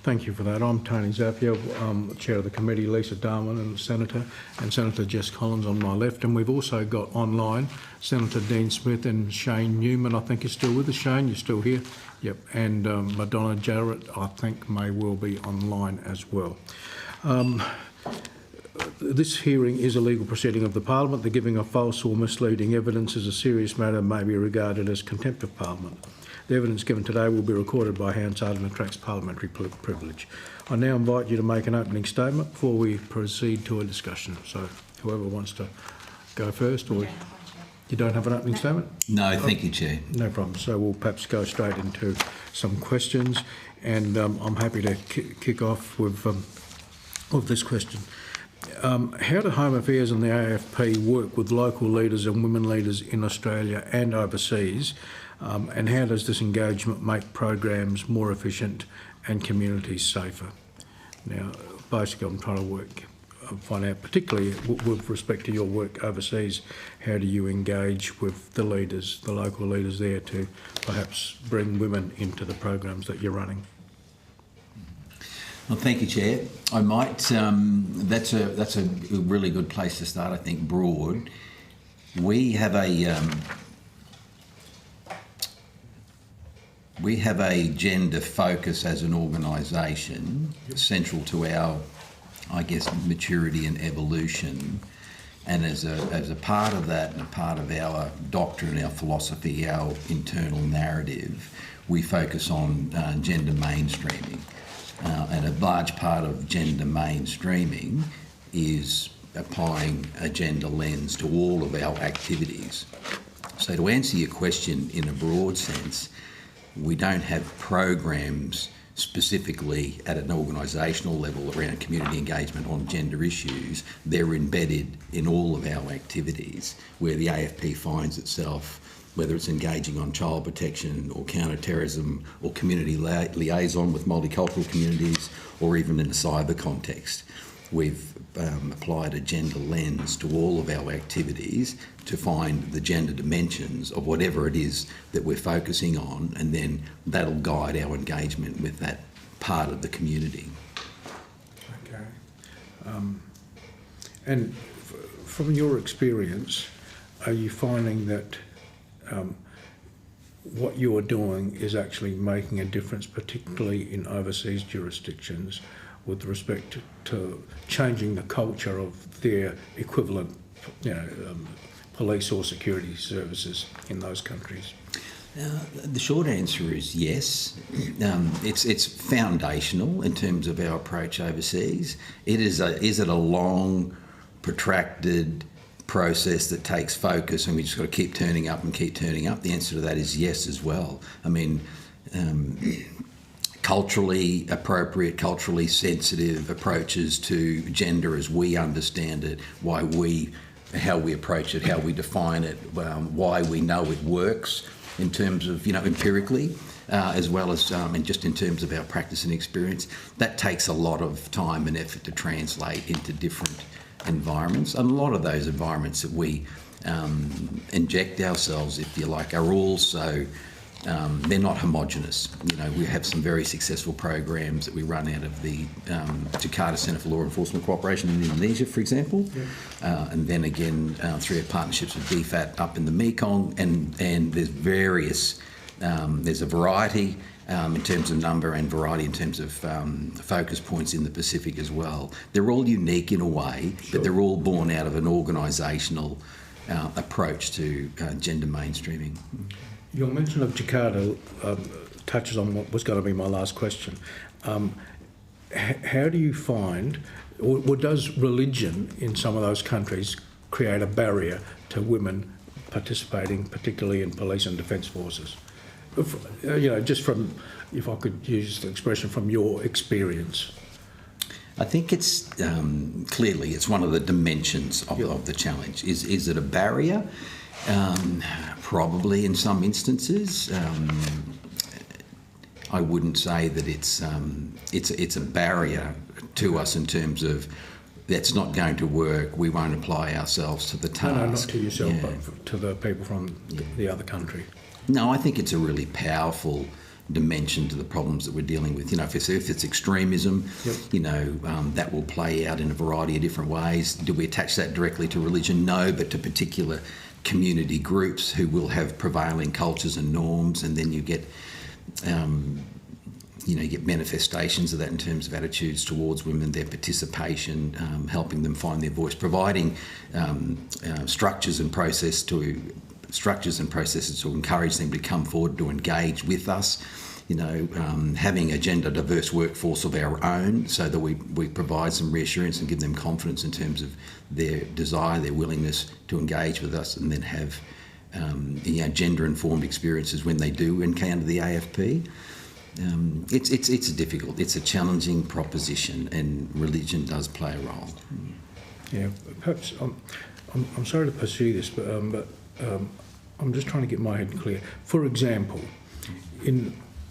Thank you for that. I'm Tony Zappia, Chair of the Committee, Lisa Darwin and Senator Jess Collins on my left. And we've also got online Senator Dean Smith and Shane Newman, I think, is still with us. Shane, you're still here? Yep. And Madonna Jarrett, I think, may well be online as well. this hearing is a legal proceeding of the Parliament. The giving of false or misleading evidence is a serious matter and may be regarded as contempt of Parliament. The evidence given today will be recorded by Hansard and attracts parliamentary privilege. I now invite you to make an opening statement before we proceed to a discussion. So whoever wants to go first, or you don't have an opening statement? No, thank you, Chair. No problem. So we'll perhaps go straight into some questions, and I'm happy to kick off with this question. How do Home Affairs and the AFP work with local leaders and women leaders in Australia and overseas? And how does this engagement make programs more efficient and communities safer? Now, basically, I'm trying to find out, particularly with respect to your work overseas, how do you engage with the leaders, the local leaders there, to perhaps bring women into the programs that you're running? Well, thank you, Chair. I might. That's a really good place to start. I think broad. We have a gender focus as an organisation, central to our, I guess, maturity and evolution. And as a part of that, and a part of our doctrine, our philosophy, our internal narrative, we focus on gender mainstreaming. And a large part of gender mainstreaming is applying a gender lens to all of our activities. So to answer your question in a broad sense, we don't have programs specifically at an organisational level around community engagement on gender issues. They're embedded in all of our activities where the AFP finds itself, whether it's engaging on child protection or counter-terrorism or community liaison with multicultural communities, or even in a cyber context. We've applied a gender lens to all of our activities to find the gender dimensions of whatever it is that we're focusing on, and then that'll guide our engagement with that part of the community. Okay. And from your experience, are you finding that what you're doing is actually making a difference, particularly in overseas jurisdictions, with respect to changing the culture of their equivalent, police or security services in those countries? The short answer is yes. It's foundational in terms of our approach overseas. Is it a long, protracted process that takes focus and we just got to keep turning up and keep turning up? The answer to that is yes as well. I mean, culturally appropriate, culturally sensitive approaches to gender as we understand it, how we approach it, how we define it, why we know it works in terms of, empirically, as well as and just in terms of our practice and experience. That takes a lot of time and effort to translate into different environments. And a lot of those environments that we inject ourselves, if you like, are also they're not homogenous. We have some very successful programs that we run out of the Jakarta Centre for Law Enforcement Cooperation in Indonesia, for example, and then again through our partnerships with DFAT up in the Mekong, and there's there's a variety in terms of number and variety in terms of focus points in the Pacific as well. They're all unique in a way, but they're all born out of an organisational approach to gender mainstreaming. Your mention of Jakarta touches on what was going to be my last question. How do you find, or does religion in some of those countries create a barrier to women participating, particularly in police and defence forces? Just from, if I could use the expression, from your experience. I think it's clearly it's one of the dimensions of the challenge. Is it a barrier? Probably in some instances. I wouldn't say that it's a barrier to us in terms of that's not going to work. We won't apply ourselves to the task. No, not to yourself, but to the people from the other country. No, I think it's a really powerful dimension to the problems that we're dealing with. If it's extremism, that will play out in a variety of different ways. Do we attach that directly to religion? No, but to particular community groups who will have prevailing cultures and norms, and then you get you get manifestations of that in terms of attitudes towards women, their participation, helping them find their voice, providing structures and processes to encourage them to come forward to engage with us. Having a gender diverse workforce of our own, so that we provide some reassurance and give them confidence in terms of their desire, their willingness to engage with us, and then have gender informed experiences when they do encounter the AFP. It's a challenging proposition, and religion does play a role. Yeah, perhaps I'm sorry to pursue this, but I'm just trying to get my head clear. For example,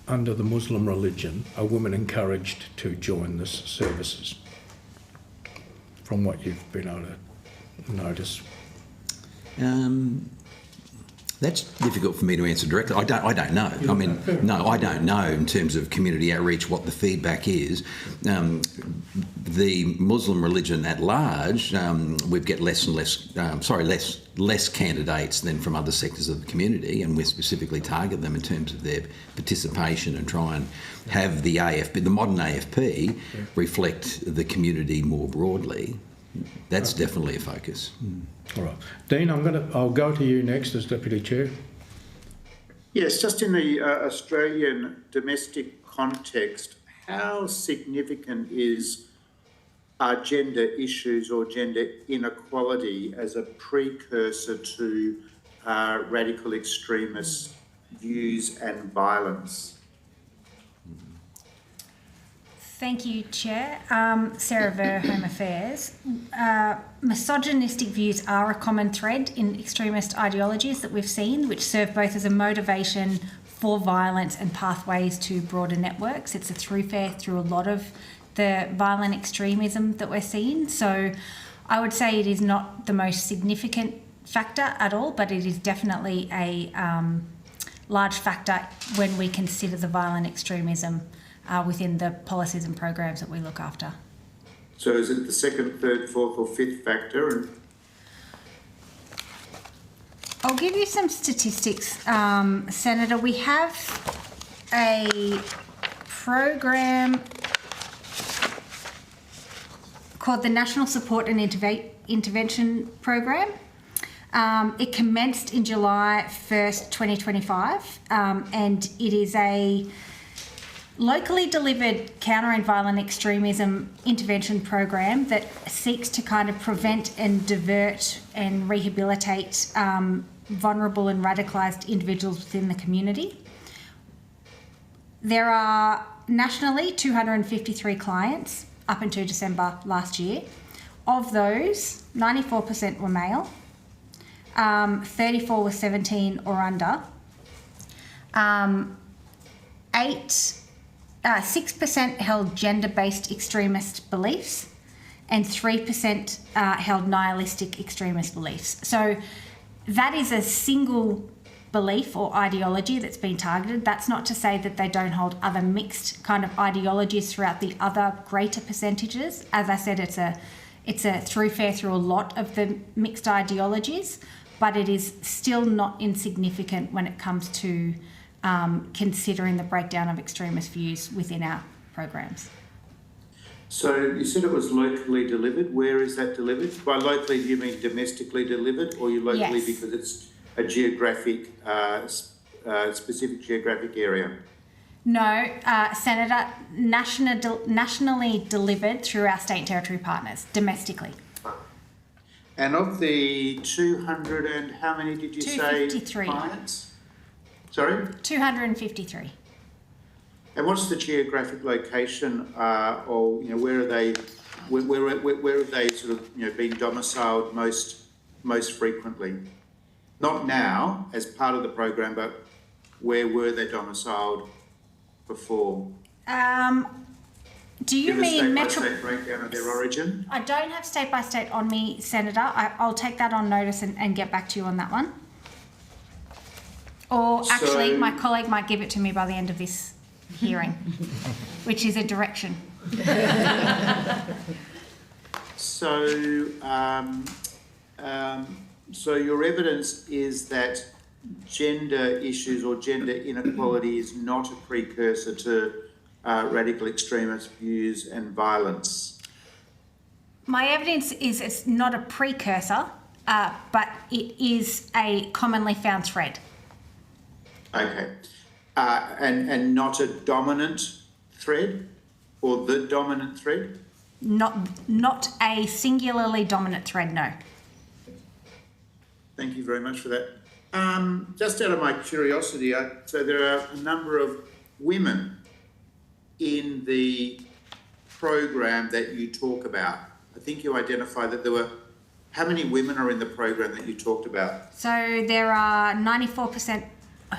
under the Muslim religion, are women encouraged to join the services? From what you've been able to notice. That's difficult for me to answer directly. I don't know. I don't know in terms of community outreach what the feedback is. The Muslim religion at large, we get less candidates than from other sectors of the community, and we specifically target them in terms of their participation and try and have the AFP, the modern AFP, reflect the community more broadly. That's definitely a focus. All right, Dean, I'll go to you next as Deputy Chair. Yes, just in the Australian domestic context, how significant are gender issues or gender inequality as a precursor to radical extremist views and violence? Thank you, Chair. Sarah Ver, Home Affairs. Misogynistic views are a common thread in extremist ideologies that we've seen, which serve both as a motivation for violence and pathways to broader networks. It's a thoroughfare through a lot of the violent extremism that we're seeing. So I would say it is not the most significant factor at all, but it is definitely a large factor when we consider the violent extremism within the policies and programs that we look after. So is it the second, third, fourth or fifth factor? I'll give you some statistics, Senator. We have a program called the National Support and Intervention Program. It commenced in July 1st, 2025, and it is a locally delivered counter and violent extremism intervention program that seeks to kind of prevent and divert and rehabilitate vulnerable and radicalised individuals within the community. There are nationally 253 clients up until December last year. Of those, 94% were male, 34 were 17 or under, 6% held gender-based extremist beliefs, and 3% held nihilistic extremist beliefs. So that is a single belief or ideology that's been targeted. That's not to say that they don't hold other mixed kind of ideologies throughout the other greater percentages. As I said, it's a thoroughfare through a lot of the mixed ideologies, but it is still not insignificant when it comes to considering the breakdown of extremist views within our programs. So you said it was locally delivered. Where is that delivered? By locally, do you mean domestically delivered, or you locally Yes. because it's a geographic, specific geographic area? No, Senator, nationally delivered through our state and territory partners, domestically. And of the 200 and how many did you say 253. clients? Sorry? 253. And what's the geographic location, or where are they? Where have they sort of been domiciled most frequently? Not now as part of the program, but where were they domiciled before? Do you mean metro? State breakdown of their origin? I don't have state by state on me, Senator. I'll take that on notice and get back to you on that one. Or actually, my colleague might give it to me by the end of this hearing, which is a direction. So your evidence is that gender issues or gender inequality is not a precursor to radical extremist views and violence? My evidence is it's not a precursor, but it is a commonly found thread. Okay. And not a dominant thread or the dominant thread? Not a singularly dominant thread, no. Thank you very much for that. Just out of my curiosity, so there are a number of women in the program that you talk about. I think you identified that there were, how many women are in the program that you talked about? So there are 94%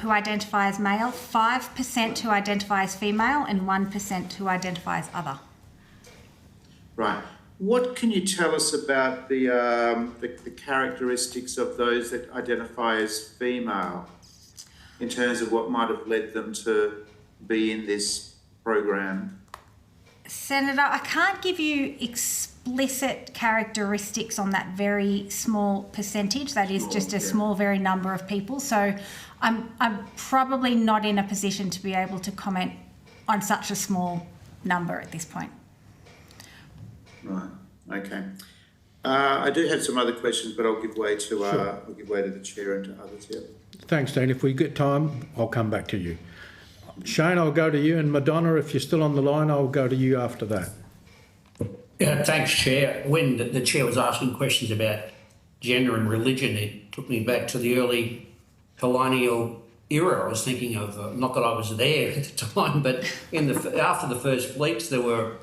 who identify as male, 5% who identify as female, and 1% who identify as other. Right. What can you tell us about the characteristics of those that identify as female in terms of what might have led them to be in this program? Senator, I can't give you explicit characteristics on that very small percentage. That is just a small, very number of people. So I'm probably not in a position to be able to comment on such a small number at this point. Right. Okay. I do have some other questions, but I'll give way to the chair and to others here. Thanks, Dean. If we get time, I'll come back to you. Shane, I'll go to you, and Madonna, if you're still on the line, I'll go to you after that. Yeah, thanks, Chair. When the Chair was asking questions about gender and religion, it took me back to the early colonial era. I was thinking of, not that I was there at the time, but after the first fleets, there were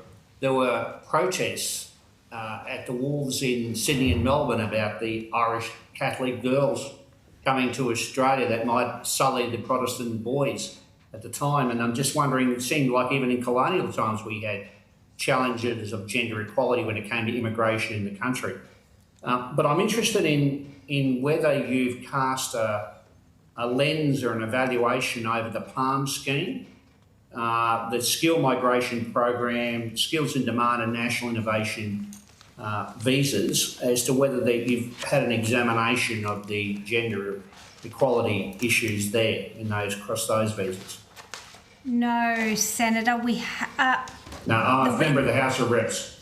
protests at the wharves in Sydney and Melbourne about the Irish Catholic girls coming to Australia that might sully the Protestant boys at the time. And I'm just wondering, it seemed like even in colonial times we had challenges of gender equality when it came to immigration in the country. But I'm interested in whether you've cast a lens or an evaluation over the PALM scheme, the skill migration program, skills in demand and national innovation visas, as to whether you've had an examination of the gender equality issues there across those visas. No, Senator, No, I'm a member of the House of Reps.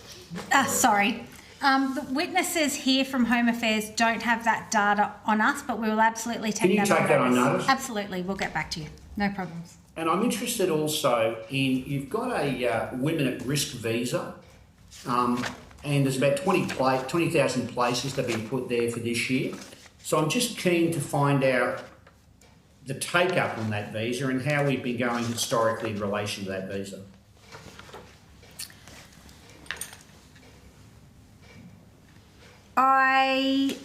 Sorry. The witnesses here from Home Affairs don't have that data on us, but we will absolutely take that on notice. Can you take that on notice? Absolutely, we'll get back to you. No problems. And I'm interested also in, you've got a women at risk visa, and there's about 20,000 places that have been put there for this year. So I'm just keen to find out the take-up on that visa and how we've been going historically in relation to that visa. I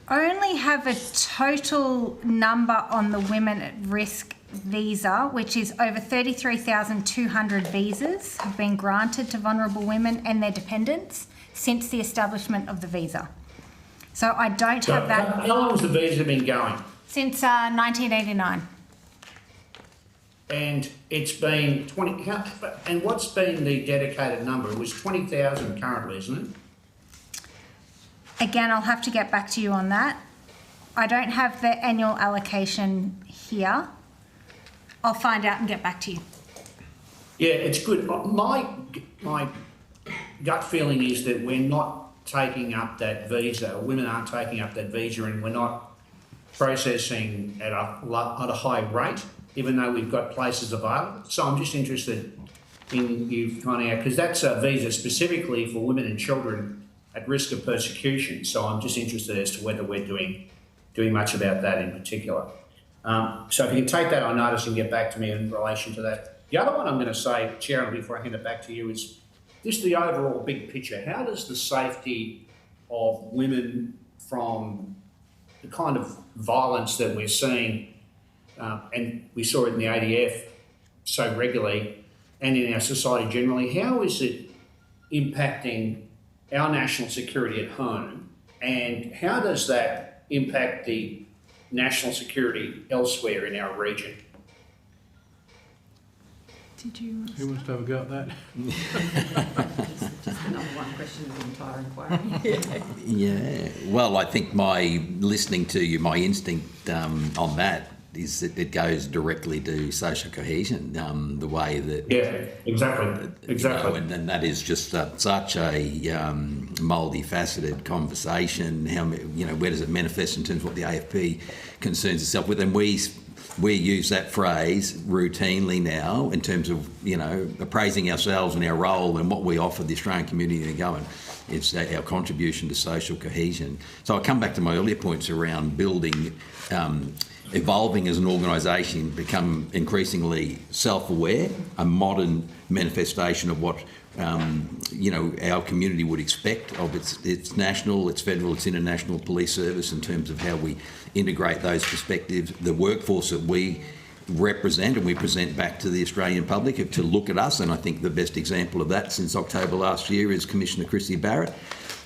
only have a total number on the women at risk visa, which is over 33,200 visas have been granted to vulnerable women and their dependents since the establishment of the visa. So I don't have that. How long has the visa been going? Since 1989. And it's been 20, and what's been the dedicated number? It was 20,000 currently, isn't it? Again, I'll have to get back to you on that. I don't have the annual allocation here. I'll find out and get back to you. Yeah, it's good. My gut feeling is that we're not taking up that visa, women aren't taking up that visa, and we're not processing at a high rate, even though we've got places available. So I'm just interested in you finding out, because that's a visa specifically for women and children at risk of persecution. So I'm just interested as to whether we're doing much about that in particular. So if you can take that on notice and get back to me in relation to that. The other one I'm going to say, Chair, before I hand it back to you, is just the overall big picture. How does the safety of women from the kind of violence that we're seeing, and we saw it in the ADF so regularly, and in our society generally, how is it impacting our national security at home, and how does that impact the national security elsewhere in our region? Who wants to have a go at that? Just the number one question of the entire inquiry. Yeah. Well, I think listening to you, my instinct on that is that it goes directly to social cohesion, the way that... Yeah, exactly. And then that is just such a multifaceted conversation. Where does it manifest in terms of what the AFP concerns itself with? And we use that phrase routinely now in terms of, appraising ourselves and our role and what we offer the Australian community and government. It's our contribution to social cohesion. So I come back to my earlier points around building, evolving as an organisation, become increasingly self-aware, a modern manifestation of what our community would expect of its national, its federal, its international police service in terms of how we integrate those perspectives, the workforce that we represent and we present back to the Australian public to look at us. And I think the best example of that since October last year is Commissioner Chrissy Barrett.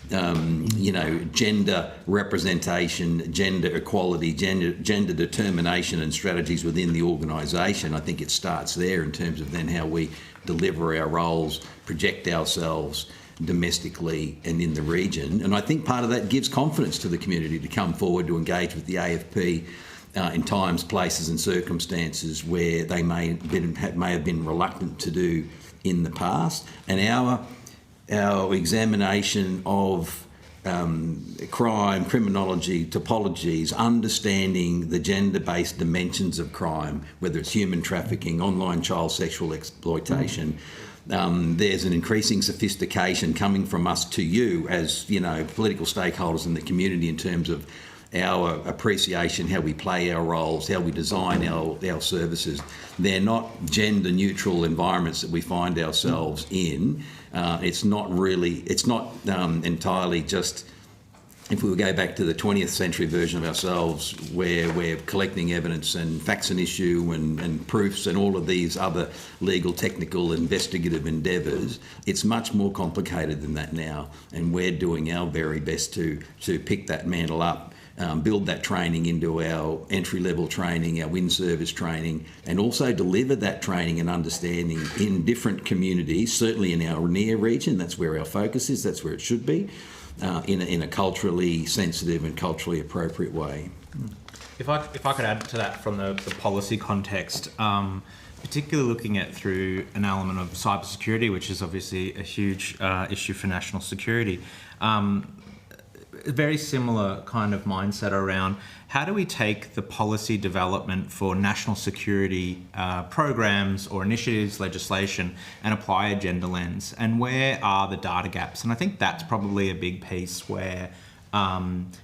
Gender representation, gender equality, gender determination and strategies within the organisation. I think it starts there in terms of then how we deliver our roles, project ourselves domestically and in the region. And I think part of that gives confidence to the community to come forward to engage with the AFP in times, places and circumstances where they may have been reluctant to do in the past. And our examination of crime, criminology, topologies, understanding the gender-based dimensions of crime, whether it's human trafficking, online child sexual exploitation. There's an increasing sophistication coming from us to you as, political stakeholders in the community in terms of our appreciation, how we play our roles, how we design our services. They're not gender-neutral environments that we find ourselves in. It's not entirely just, if we go back to the 20th century version of ourselves, where we're collecting evidence and facts and issue and proofs and all of these other legal, technical, investigative endeavours. It's much more complicated than that now, and we're doing our very best to pick that mantle up, build that training into our entry-level training, our in-service training, and also deliver that training and understanding in different communities, certainly in our near region. That's where our focus is, that's where it should be, in a culturally sensitive and culturally appropriate way. If I could add to that from the policy context, particularly looking at through an element of cybersecurity, which is obviously a huge issue for national security, a very similar kind of mindset around how do we take the policy development for national security programs or initiatives, legislation, and apply a gender lens, and where are the data gaps? And I think that's probably a big piece where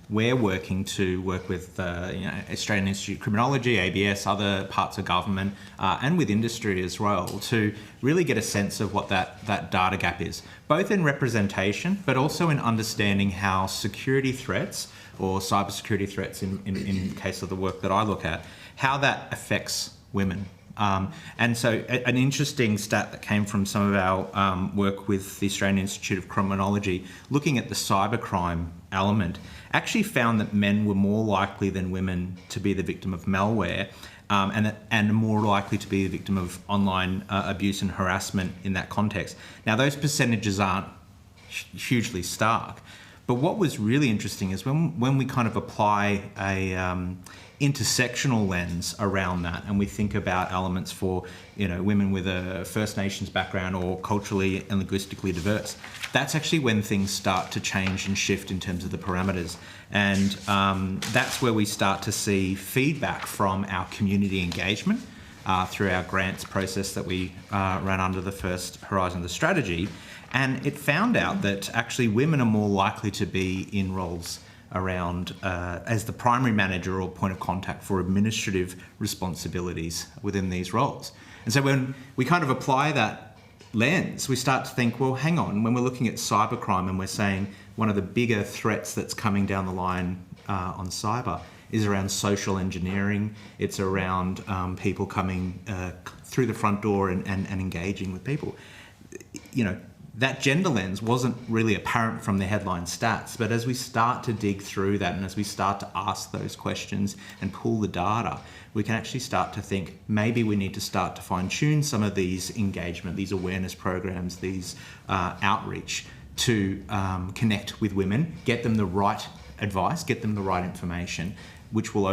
we're working with Australian Institute of Criminology, ABS, other parts of government, and with industry as well, to really get a sense of what that data gap is, both in representation, but also in understanding how security threats or cybersecurity threats, in case of the work that I look at, how that affects women. And so an interesting stat that came from some of our work with the Australian Institute of Criminology, looking at the cybercrime element, actually found that men were more likely than women to be the victim of malware, and more likely to be the victim of online abuse and harassment in that context. Now, those percentages aren't hugely stark, but what was really interesting is when we kind of apply a intersectional lens around that, and we think about elements for women with a First Nations background or culturally and linguistically diverse, that's actually when things start to change and shift in terms of the parameters. And that's where we start to see feedback from our community engagement through our grants process that we ran under the first horizon of the strategy. And it found out that actually women are more likely to be in roles around as the primary manager or point of contact for administrative responsibilities within these roles. And so when we kind of apply that lens, we start to think, well, hang on, when we're looking at cybercrime and we're saying one of the bigger threats that's coming down the line on cyber is around social engineering, it's around people coming through the front door and engaging with people. That gender lens wasn't really apparent from the headline stats, but as we start to dig through that and as we start to ask those questions and pull the data, we can actually start to think maybe we need to start to fine-tune some of these engagement, these awareness programs, these outreach to connect with women, get them the right advice, get them the right information, which will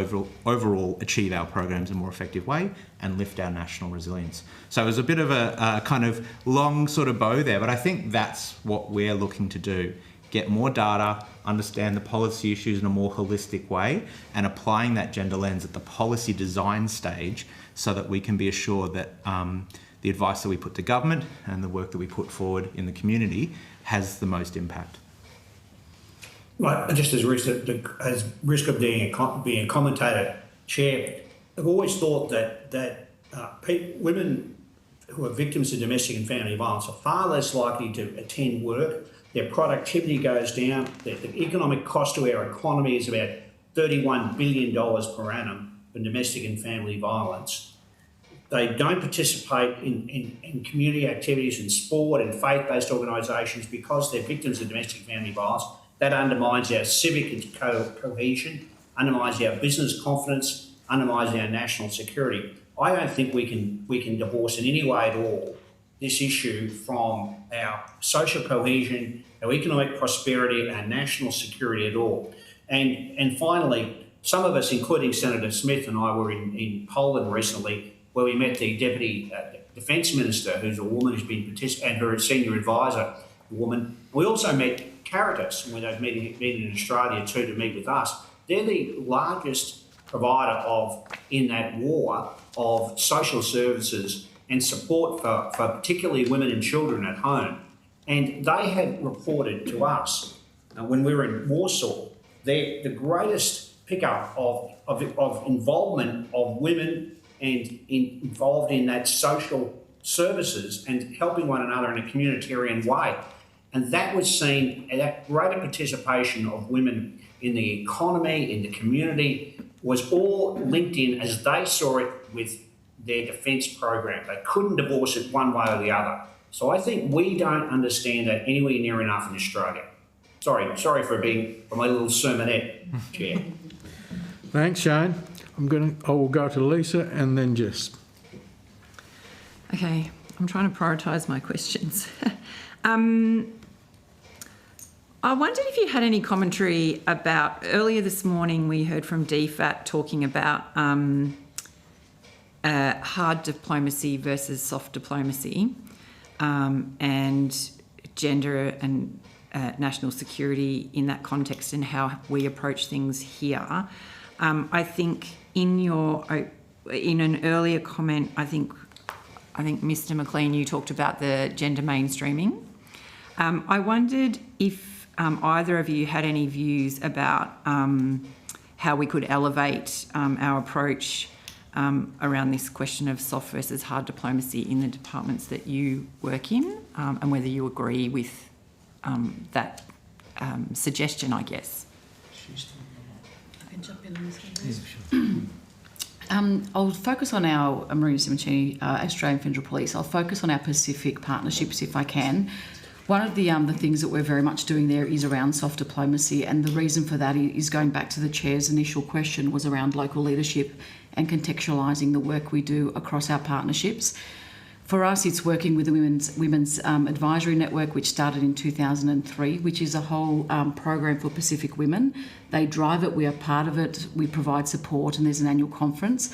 overall achieve our programs in a more effective way and lift our national resilience. So it was a bit of a kind of long sort of bow there, but I think that's what we're looking to do. Get more data, understand the policy issues in a more holistic way, and applying that gender lens at the policy design stage so that we can be assured that the advice that we put to government and the work that we put forward in the community has the most impact. Right, just as risk of being a commentator, Chair, I've always thought that women who are victims of domestic and family violence are far less likely to attend work. Their productivity goes down. The economic cost to our economy is about $31 billion per annum for domestic and family violence. They don't participate in community activities and sport and faith-based organisations because they're victims of domestic and family violence. That undermines our civic cohesion, undermines our business confidence, undermines our national security. I don't think we can divorce in any way at all this issue from our social cohesion, our economic prosperity, our national security at all. And finally, some of us, including Senator Smith and I, were in Poland recently, where we met the Deputy Defence Minister, who's a woman who's been and her senior advisor, a woman. We also met Caritas, when they've meeting in Australia too, to meet with us. They're the largest provider in that war of social services and support for particularly women and children at home. And they had reported to us when we were in Warsaw, the greatest pickup of involvement of women and involved in that social services and helping one another in a communitarian way. And that was seen, that greater participation of women in the economy, in the community, was all linked in as they saw it with their defence program. They couldn't divorce it one way or the other. So I think we don't understand that anywhere near enough in Australia. Sorry for my little sermonette, Chair. Thanks, Shane. I will go to Lisa and then Jess. Okay, I'm trying to prioritise my questions. I wondered if you had any commentary about, earlier this morning we heard from DFAT talking about hard diplomacy versus soft diplomacy and gender and national security in that context and how we approach things here. I think in an earlier comment, I think Mr. McLean, you talked about the gender mainstreaming. I wondered if either of you had any views about how we could elevate our approach around this question of soft versus hard diplomacy in the departments that you work in, and whether you agree with that suggestion, I guess. I can jump in on this one, please. I'll focus on our Marina Simoncini, Australian Federal Police. I'll focus on our Pacific partnerships if I can. One of the things that we're very much doing there is around soft diplomacy, and the reason for that is going back to the Chair's initial question was around local leadership and contextualising the work we do across our partnerships. For us, it's working with the Women's Advisory Network, which started in 2003, which is a whole program for Pacific women. They drive it, we are part of it, we provide support, and there's an annual conference.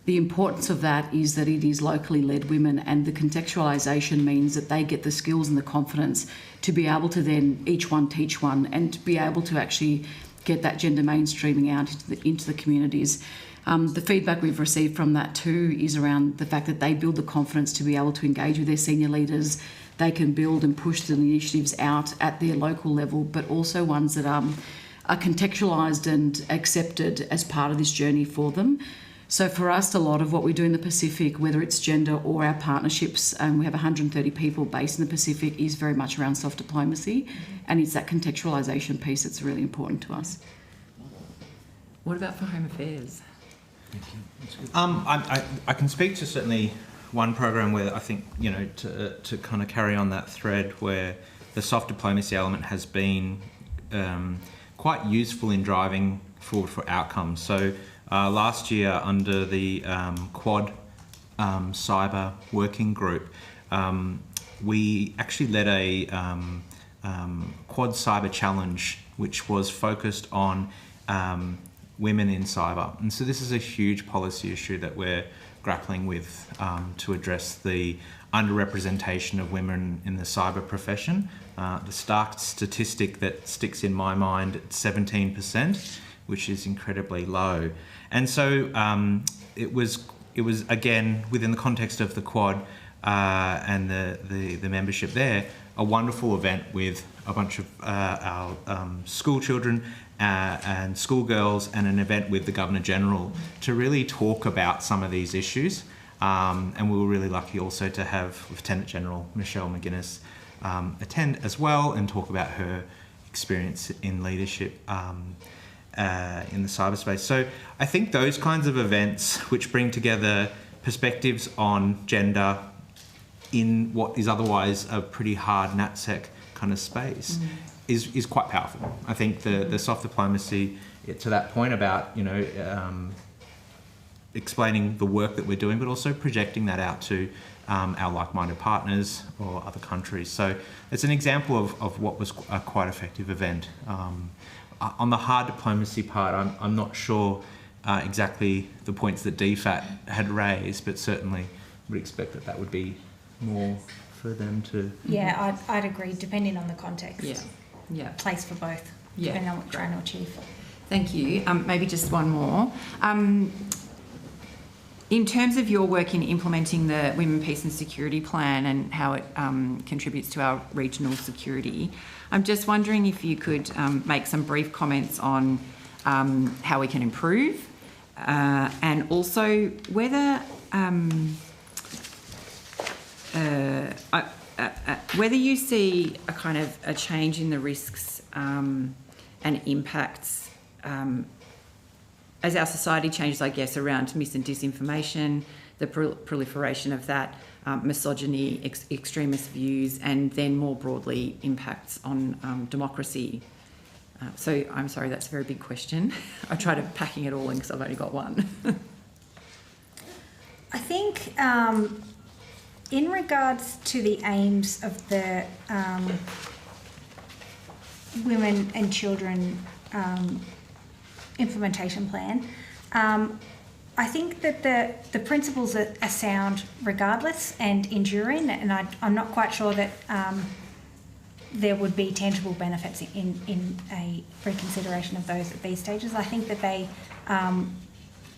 The importance of that is that it is locally led women, and the contextualisation means that they get the skills and the confidence to be able to then each one teach one and to be able to actually get that gender mainstreaming out into the communities. The feedback we've received from that too is around the fact that they build the confidence to be able to engage with their senior leaders. They can build and push the initiatives out at their local level, but also ones that are contextualised and accepted as part of this journey for them. So for us, a lot of what we do in the Pacific, whether it's gender or our partnerships, we have 130 people based in the Pacific, is very much around soft diplomacy, and it's that contextualisation piece that's really important to us. What about for Home Affairs? I can speak to certainly one program where I think, to kind of carry on that thread where the soft diplomacy element has been quite useful in driving forward for outcomes. So last year under the Quad Cyber Working Group, we actually led a Quad Cyber Challenge, which was focused on women in cyber. And so this is a huge policy issue that we're grappling with to address the underrepresentation of women in the cyber profession. The stark statistic that sticks in my mind at 17%, which is incredibly low. And so it was again, within the context of the Quad and the membership there, a wonderful event with a bunch of our school children and schoolgirls, and an event with the Governor-General to really talk about some of these issues. And we were really lucky also to have Lieutenant General Michelle McGuinness attend as well and talk about her experience in leadership in the cyberspace. So I think those kinds of events which bring together perspectives on gender in what is otherwise a pretty hard NatSec kind of space is quite powerful. I think the soft diplomacy, to that point about, you know, explaining the work that we're doing, but also projecting that out to our like-minded partners or other countries. So it's an example of what was a quite effective event. On the hard diplomacy part, I'm not sure exactly the points that DFAT had raised, but certainly would expect that would be more for them to... Yeah, I'd agree, depending on the context. Yeah. Place for both, Yeah. depending on what you're trying to achieve. Thank you. Maybe just one more. In terms of your work in implementing the Women, Peace and Security Plan and how it contributes to our regional security, I'm just wondering if you could make some brief comments on how we can improve and also whether whether you see a kind of a change in the risks and impacts as our society changes, I guess, around mis and disinformation, the proliferation of that, misogyny, extremist views, and then more broadly impacts on democracy. So I'm sorry, that's a very big question. I tried packing it all in because I've only got one. I think in regards to the aims of the women and children implementation plan, I think that the principles are sound regardless and enduring, and I'm not quite sure that there would be tangible benefits in a reconsideration of those at these stages. I think that they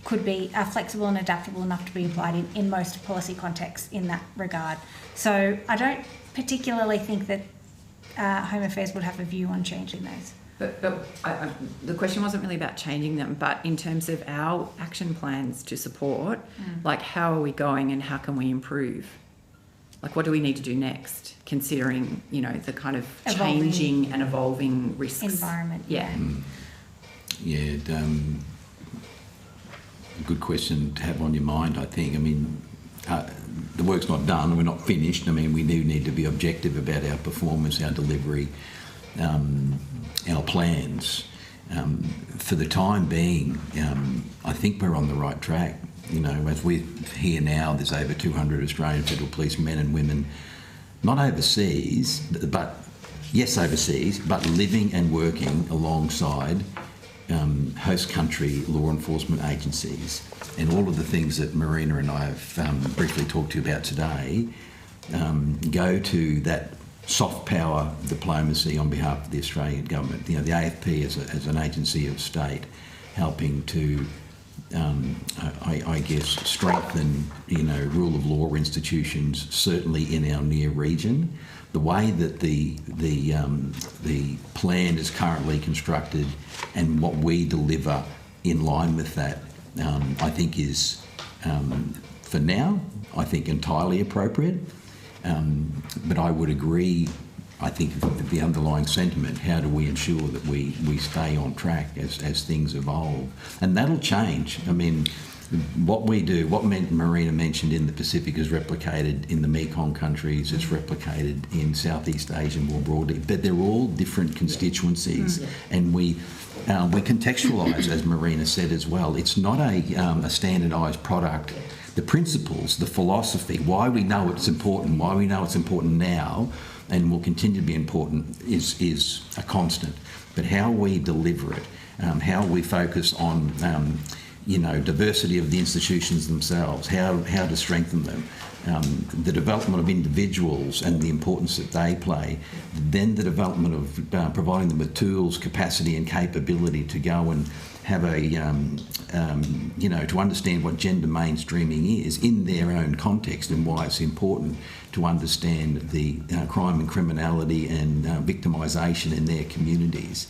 could be flexible and adaptable enough to be applied in most policy contexts in that regard. So I don't particularly think that Home Affairs would have a view on changing those. But the question wasn't really about changing them, but in terms of our action plans to support, like how are we going and how can we improve? Like what do we need to do next, considering, you know, the kind of changing and evolving risks? Environment. Yeah. Yeah, a good question to have on your mind, I think. I mean, the work's not done, we're not finished. I mean, we do need to be objective about our performance, our delivery, our plans. For the time being, I think we're on the right track. You know, as we hear now, there's over 200 Australian Federal Police men and women, not overseas, but yes, overseas, but living and working alongside host country law enforcement agencies. And all of the things that Marina and I have briefly talked to you about today go to that soft power diplomacy on behalf of the Australian government. You know, the AFP as an agency of state helping to, I guess, strengthen, you know, rule of law institutions, certainly in our near region. The way that the plan is currently constructed and what we deliver in line with that, I think is, for now, I think entirely appropriate. But I would agree, I think, with the underlying sentiment. How do we ensure that we stay on track as things evolve? And that'll change. I mean, what we do, what Marina mentioned in the Pacific is replicated in the Mekong countries, it's replicated in Southeast Asia more broadly, but they're all different constituencies. And we contextualise, as Marina said as well. It's not a standardised product. The principles, the philosophy, why we know it's important, why we know it's important now and will continue to be important is a constant. But how we deliver it How we focus on diversity of the institutions themselves, how to strengthen them, the development of individuals and the importance that they play, then the development of providing them with tools, capacity and capability to go and have to understand what gender mainstreaming is in their own context and why it's important to understand the crime and criminality and victimisation in their communities.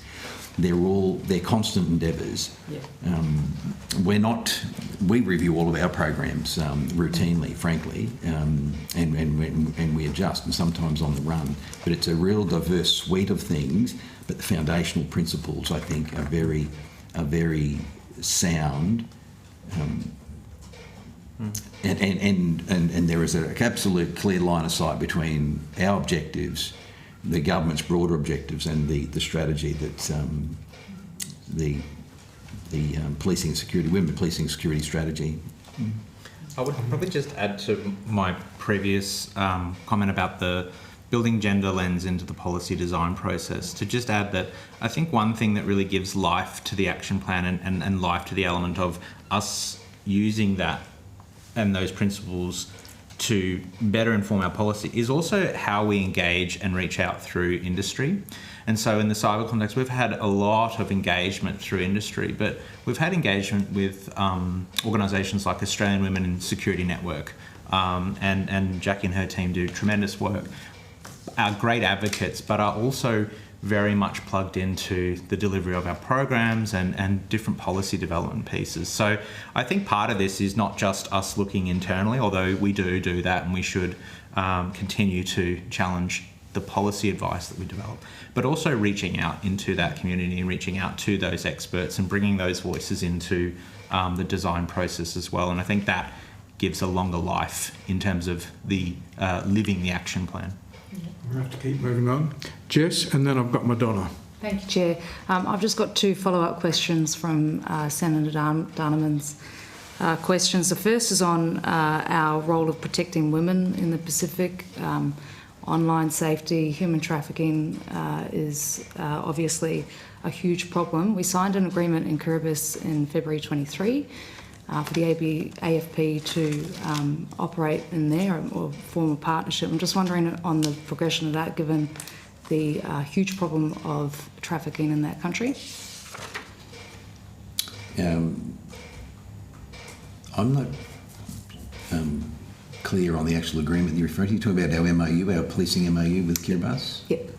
They're constant endeavours. Yeah. We review all of our programs routinely, frankly, and we adjust, and sometimes on the run. But it's a real diverse suite of things. But the foundational principles, I think, are very sound. And there is an absolute clear line of sight between our objectives, the government's broader objectives, and the strategy that the policing and security, women policing and security strategy. I would probably just add to my previous comment about the building gender lens into the policy design process, to just add that I think one thing that really gives life to the action plan and life to the element of us using that and those principles to better inform our policy is also how we engage and reach out through industry. And so in the cyber context, we've had a lot of engagement through industry, but we've had engagement with organisations like Australian Women in Security Network, and Jackie and her team do tremendous work, are great advocates, but are also very much plugged into the delivery of our programs and different policy development pieces. So I think part of this is not just us looking internally, although we do that, and we should continue to challenge the policy advice that we develop, but also reaching out into that community and reaching out to those experts and bringing those voices into the design process as well. And I think that gives a longer life in terms of the living the action plan. We have to keep moving on. Jess, and then I've got Madonna. Thank you, Chair. I've just got two follow-up questions from Senator Darnaman's questions. The first is on our role of protecting women in the Pacific. Online safety, human trafficking is obviously a huge problem. We signed an agreement in Kiribati in February 23 for the AFP to operate in there or form a partnership. I'm just wondering on the progression of that, given the huge problem of trafficking in that country. I'm not clear on the actual agreement you're referring to. You're talking about our MOU, our policing MOU with Kiribati? Yep.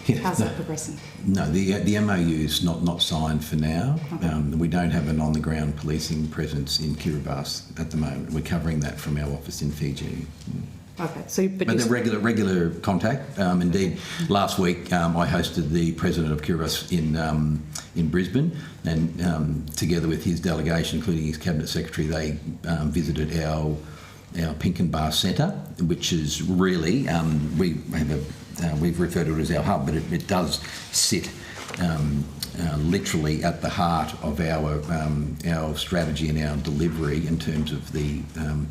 Yeah, how's that progressing? No, the MOU is not signed for now. Okay. We don't have an on-the-ground policing presence in Kiribati at the moment. We're covering that from our office in Fiji. Okay, so but the regular contact. Indeed, last week I hosted the president of Kiribati in Brisbane, and together with his delegation, including his cabinet secretary, they visited our Pink and Bar Centre, which is really we've referred to it as our hub, but it does sit literally at the heart of our strategy and our delivery in terms of the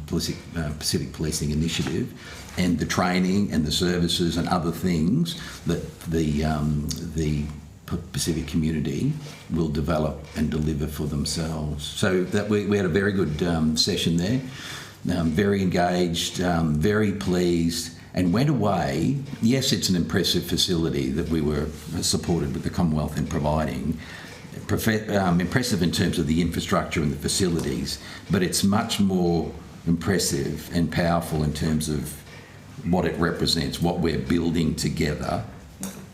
Pacific Policing Initiative and the training and the services and other things that the Pacific community will develop and deliver for themselves. So that we had a very good session there, very engaged, very pleased, and went away. Yes, it's an impressive facility that we were supported with the Commonwealth in providing. Impressive in terms of the infrastructure and the facilities, but it's much more impressive and powerful in terms of what it represents, what we're building together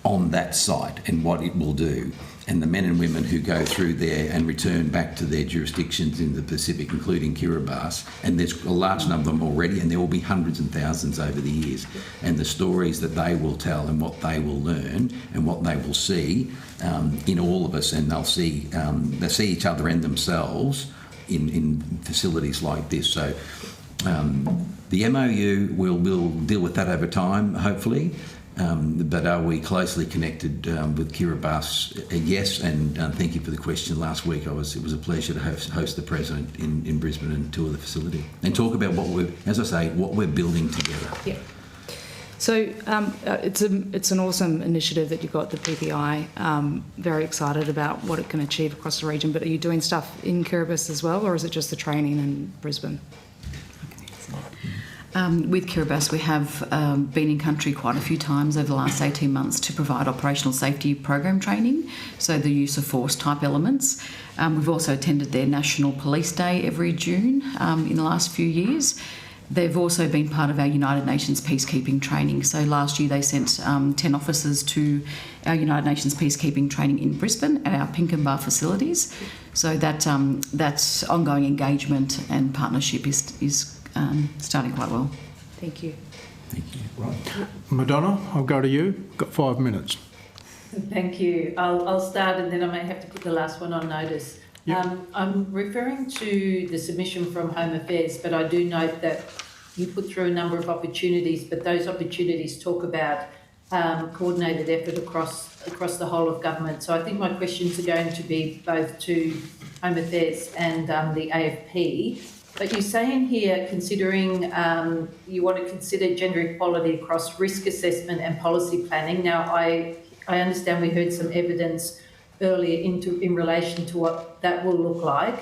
on that site and what it will do. And the men and women who go through there and return back to their jurisdictions in the Pacific, including Kiribati, and there's a large number of them already, and there will be hundreds and thousands over the years. And the stories that they will tell and what they will learn and what they will see in all of us, and they'll see each other and themselves in facilities like this. So the MOU will deal with that over time, hopefully. But are we closely connected with Kiribati? Yes, and thank you for the question. Last week it was a pleasure to host the President in Brisbane and tour the facility and talk about what we're building together. Yeah. So it's an awesome initiative that you've got, the PPI. Very excited about what it can achieve across the region. But are you doing stuff in Kiribati as well, or is it just the training in Brisbane? With Kiribati, we have been in country quite a few times over the last 18 months to provide operational safety program training, so the use of force type elements. We've also attended their National Police Day every June in the last few years. They've also been part of our United Nations peacekeeping training. So last year they sent 10 officers to our United Nations peacekeeping training in Brisbane at our Pinkenba facilities. So that's ongoing engagement and partnership is starting quite well. Thank you. Thank you. Right. Madonna, I'll go to you. Got 5 minutes. Thank you. I'll start and then I may have to put the last one on notice. Yep. I'm referring to the submission from Home Affairs, but I do note that you put through a number of opportunities, but those opportunities talk about coordinated effort across the whole of government. So I think my questions are going to be both to Home Affairs and the AFP. But you say in here, considering you want to consider gender equality across risk assessment and policy planning. Now, I understand we heard some evidence earlier in relation to what that will look like.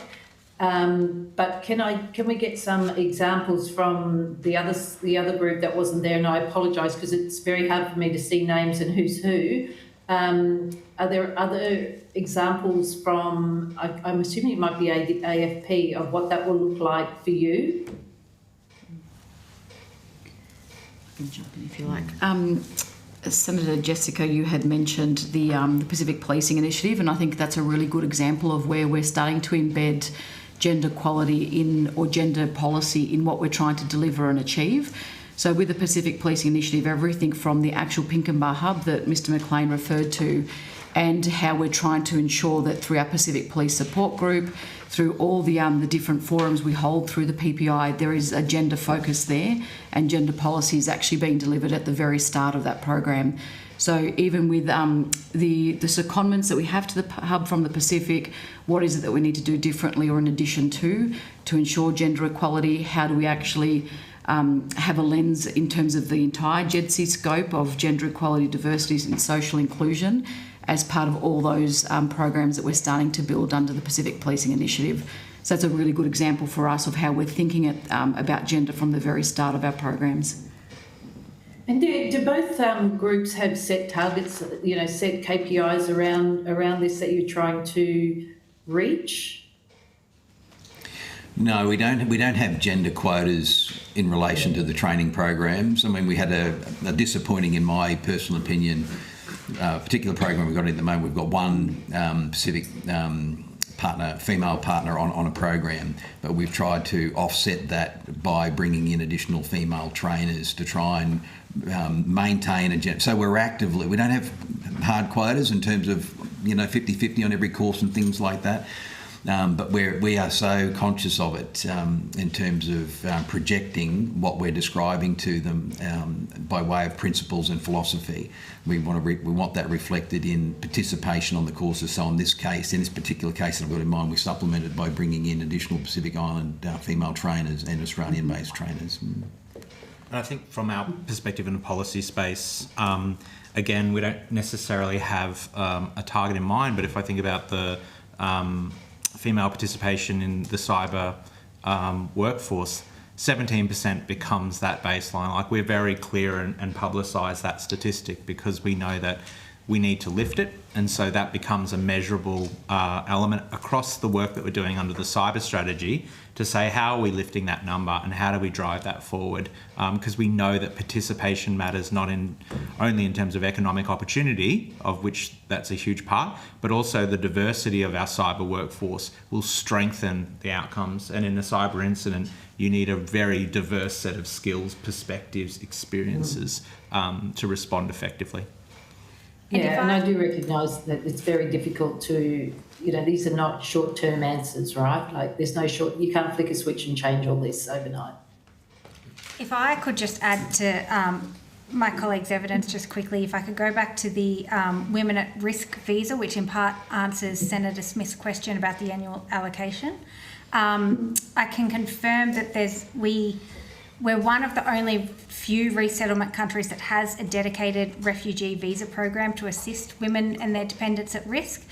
But can we get some examples from the other group that wasn't there? And I apologise because it's very hard for me to see names and who's who. Are there other examples from, I'm assuming it might be AFP, of what that will look like for you? I can jump in if you like. Senator Jessica, you had mentioned the Pacific Policing Initiative, and I think that's a really good example of where we're starting to embed gender equality or gender policy in what we're trying to deliver and achieve. So with the Pacific Policing Initiative, everything from the actual Pinkenba hub that Mr McLean referred to, and how we're trying to ensure that through our Pacific Police Support Group, through all the different forums we hold through the PPI, there is a gender focus there, and gender policy is actually being delivered at the very start of that program. So even with the secondments that we have to the hub from the Pacific, what is it that we need to do differently or in addition to ensure gender equality? How do we actually have a lens in terms of the entire GEDC scope of gender equality, diversity and social inclusion as part of all those programs that we're starting to build under the Pacific Policing Initiative. So that's a really good example for us of how we're thinking about gender from the very start of our programs. And do both groups have set targets, set KPIs around this that you're trying to reach? No, we don't have gender quotas in relation to the training programs. I mean, we had a disappointing, in my personal opinion, particular program we've got at the moment. We've got one Pacific female partner on a program, but we've tried to offset that by bringing in additional female trainers to try and maintain a gender. So we don't have hard quotas in terms of 50-50 on every course and things like that. But we are so conscious of it in terms of projecting what we're describing to them by way of principles and philosophy. We want that reflected in participation on the courses. So in this particular case that I've got in mind, we supplemented by bringing in additional Pacific Island female trainers and Australian-based trainers. And I think from our perspective in the policy space, again, we don't necessarily have a target in mind, but if I think about the female participation in the cyber workforce, 17% becomes that baseline. Like, we're very clear and publicise that statistic because we know that we need to lift it, and so that becomes a measurable element across the work that we're doing under the cyber strategy to say how are we lifting that number and how do we drive that forward, because we know that participation matters not only in terms of economic opportunity, of which that's a huge part, but also the diversity of our cyber workforce will strengthen the outcomes. And in a cyber incident, you need a very diverse set of skills, perspectives, experiences to respond effectively. Yeah, and I do recognise that it's very difficult to, these are not short-term answers, right? Like, you can't flick a switch and change all this overnight. If I could just add to my colleague's evidence just quickly, if I could go back to the Women at Risk visa, which in part answers Senator Smith's question about the annual allocation. I can confirm that we're one of the only few resettlement countries that has a dedicated refugee visa program to assist women and their dependents at risk.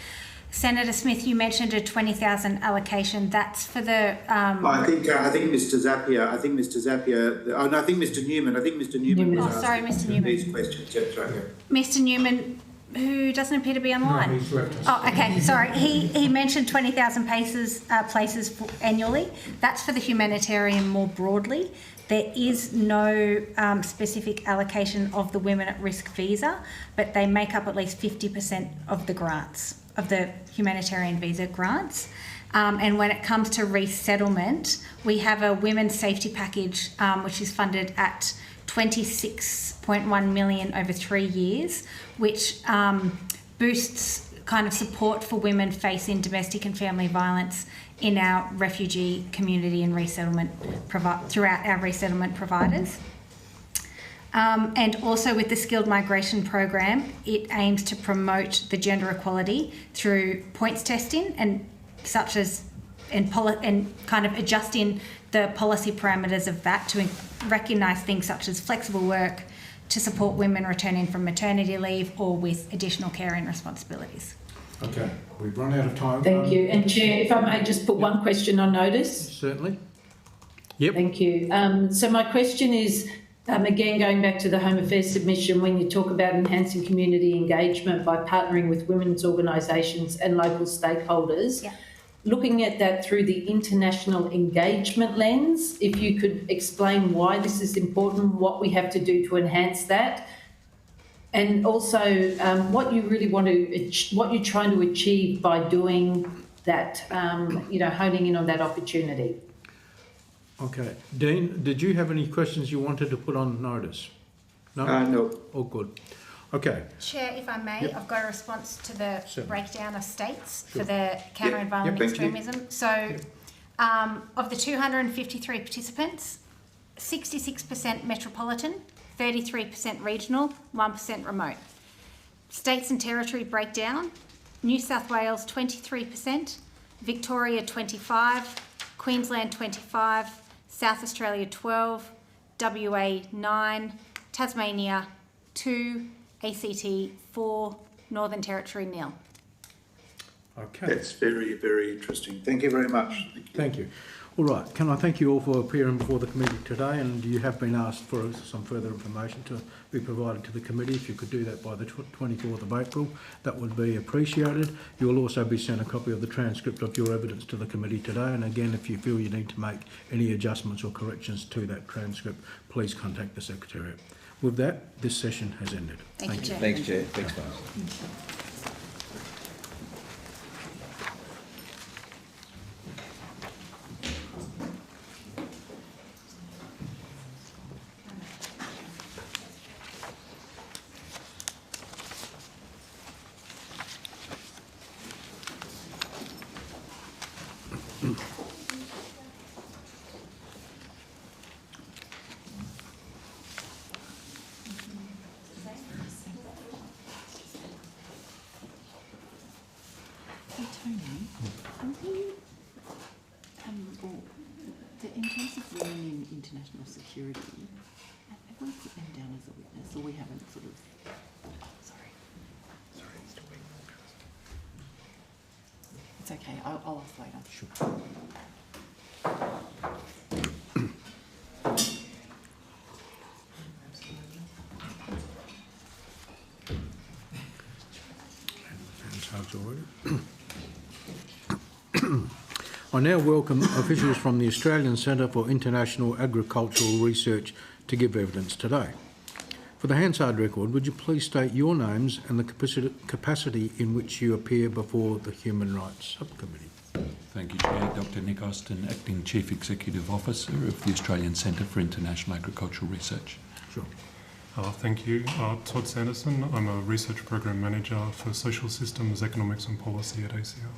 Senator Smith, you mentioned a 20,000 allocation. That's for the. I think Mr. Zapier. I think Mr. Zapier. Oh no, I think Mr. Newman. I think Mr. Newman. Oh, sorry, Mr. Newman. These questions. Yes, right here. Mr. Newman, who doesn't appear to be online. No, he's left us. Oh, okay. Sorry. He mentioned 20,000 places annually. That's for the humanitarian more broadly. There is no specific allocation of the women at risk visa, but they make up at least 50% of the grants, of the humanitarian visa grants. And when it comes to resettlement, we have a women's safety package, which is funded at 26.1 million over 3 years, which boosts kind of support for women facing domestic and family violence in our refugee community and resettlement throughout our resettlement providers. And also with the skilled migration program, it aims to promote the gender equality through points testing and such as and kind of adjusting the policy parameters of that to recognise things such as flexible work to support women returning from maternity leave or with additional care and responsibilities. Okay, we've run out of time. Thank you. And Chair, if I may just put one question on notice. Certainly. Yep. Thank you. So my question is, again, going back to the Home Affairs submission, when you talk about enhancing community engagement by partnering with women's organisations and local stakeholders, looking at that through the international engagement lens, if you could explain why this is important, what we have to do to enhance that, and also what you really want to, what you're trying to achieve by doing that, honing in on that opportunity. Okay. Dean, did you have any questions you wanted to put on notice? No? No. All good. Okay. Chair, if I may, Yep. I've got a response to the Certainly. breakdown of states Sure. for the counter-environment Yep. extremism. So of the 253 participants, 66% metropolitan, 33% regional, 1% remote. States and territory breakdown, New South Wales 23%, Victoria 25%, Queensland 25%, South Australia 12%, WA 9%, Tasmania 2%, ACT 4%, Northern Territory 0. Okay. That's very, very interesting. Thank you very much. Thank you. All right. Can I thank you all for appearing before the committee today, and you have been asked for some further information to be provided to the committee. If you could do that by the 24th of April, that would be appreciated. You will also be sent a copy of the transcript of your evidence to the committee today, and again, if you feel you need to make any adjustments or corrections to that transcript, please contact the Secretariat. With that, this session has ended. Thank you, Chair. Thanks, Chair. Thanks, guys. In terms of women in international security, have we put them down as a witness, or we haven't sort of? Sorry. It's okay. I'll ask later. Sure. I now welcome officials from the Australian Centre for International Agricultural Research to give evidence today. For the Hansard record, would you please state your names and the capacity in which you appear before the Human Rights Subcommittee? Thank you, Chair. Dr Nick Austin, Acting Chief Executive Officer of the Australian Centre for International Agricultural Research. Sure. Thank you. Todd Sanderson. I'm a Research Program Manager for Social Systems, Economics and Policy at ACL.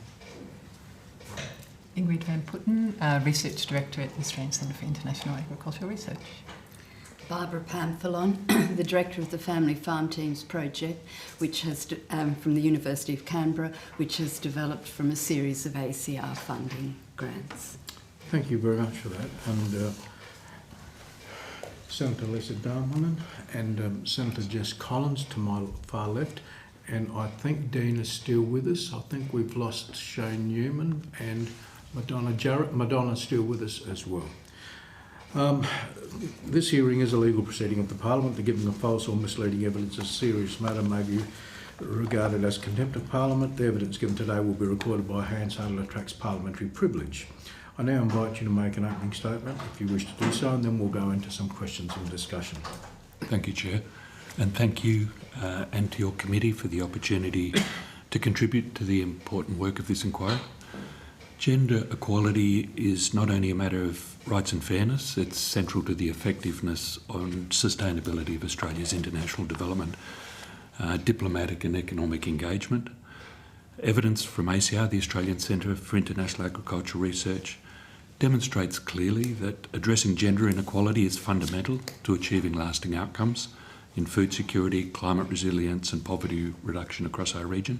Ingrid Van Putten, Research Director at the Australian Centre for International Agricultural Research. Barbara Pamphilon, the Director of the Family Farm Teams Project, which has from the University of Canberra, which has developed from a series of ACR funding grants. Thank you very much for that. And Senator Lisa Darmanin and Senator Jess Collins to my far left. And I think Dean is still with us. I think we've lost Shane Newman and Madonna Jarrett. Madonna's still with us as well. This hearing is a legal proceeding of the Parliament. The giving of false or misleading evidence is a serious matter, may be regarded as contempt of Parliament. The evidence given today will be recorded by Hansard and attracts parliamentary privilege. I now invite you to make an opening statement if you wish to do so, and then we'll go into some questions and discussion. Thank you, Chair. And thank you and to your committee for the opportunity to contribute to the important work of this inquiry. Gender equality is not only a matter of rights and fairness, it's central to the effectiveness and sustainability of Australia's international development, diplomatic and economic engagement. Evidence from ACR, the Australian Centre for International Agricultural Research, demonstrates clearly that addressing gender inequality is fundamental to achieving lasting outcomes in food security, climate resilience and poverty reduction across our region.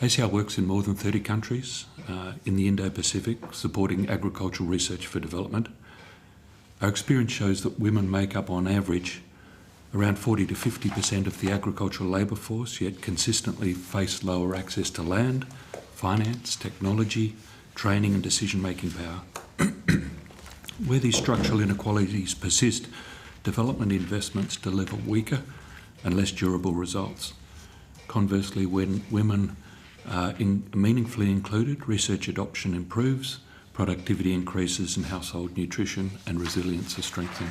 ACR works in more than 30 countries in the Indo-Pacific, supporting agricultural research for development. Our experience shows that women make up, on average, around 40 to 50% of the agricultural labour force, yet consistently face lower access to land, finance, technology, training and decision-making power. Where these structural inequalities persist, development investments deliver weaker and less durable results. Conversely, when women are meaningfully included, research adoption improves, productivity increases and household nutrition and resilience are strengthened.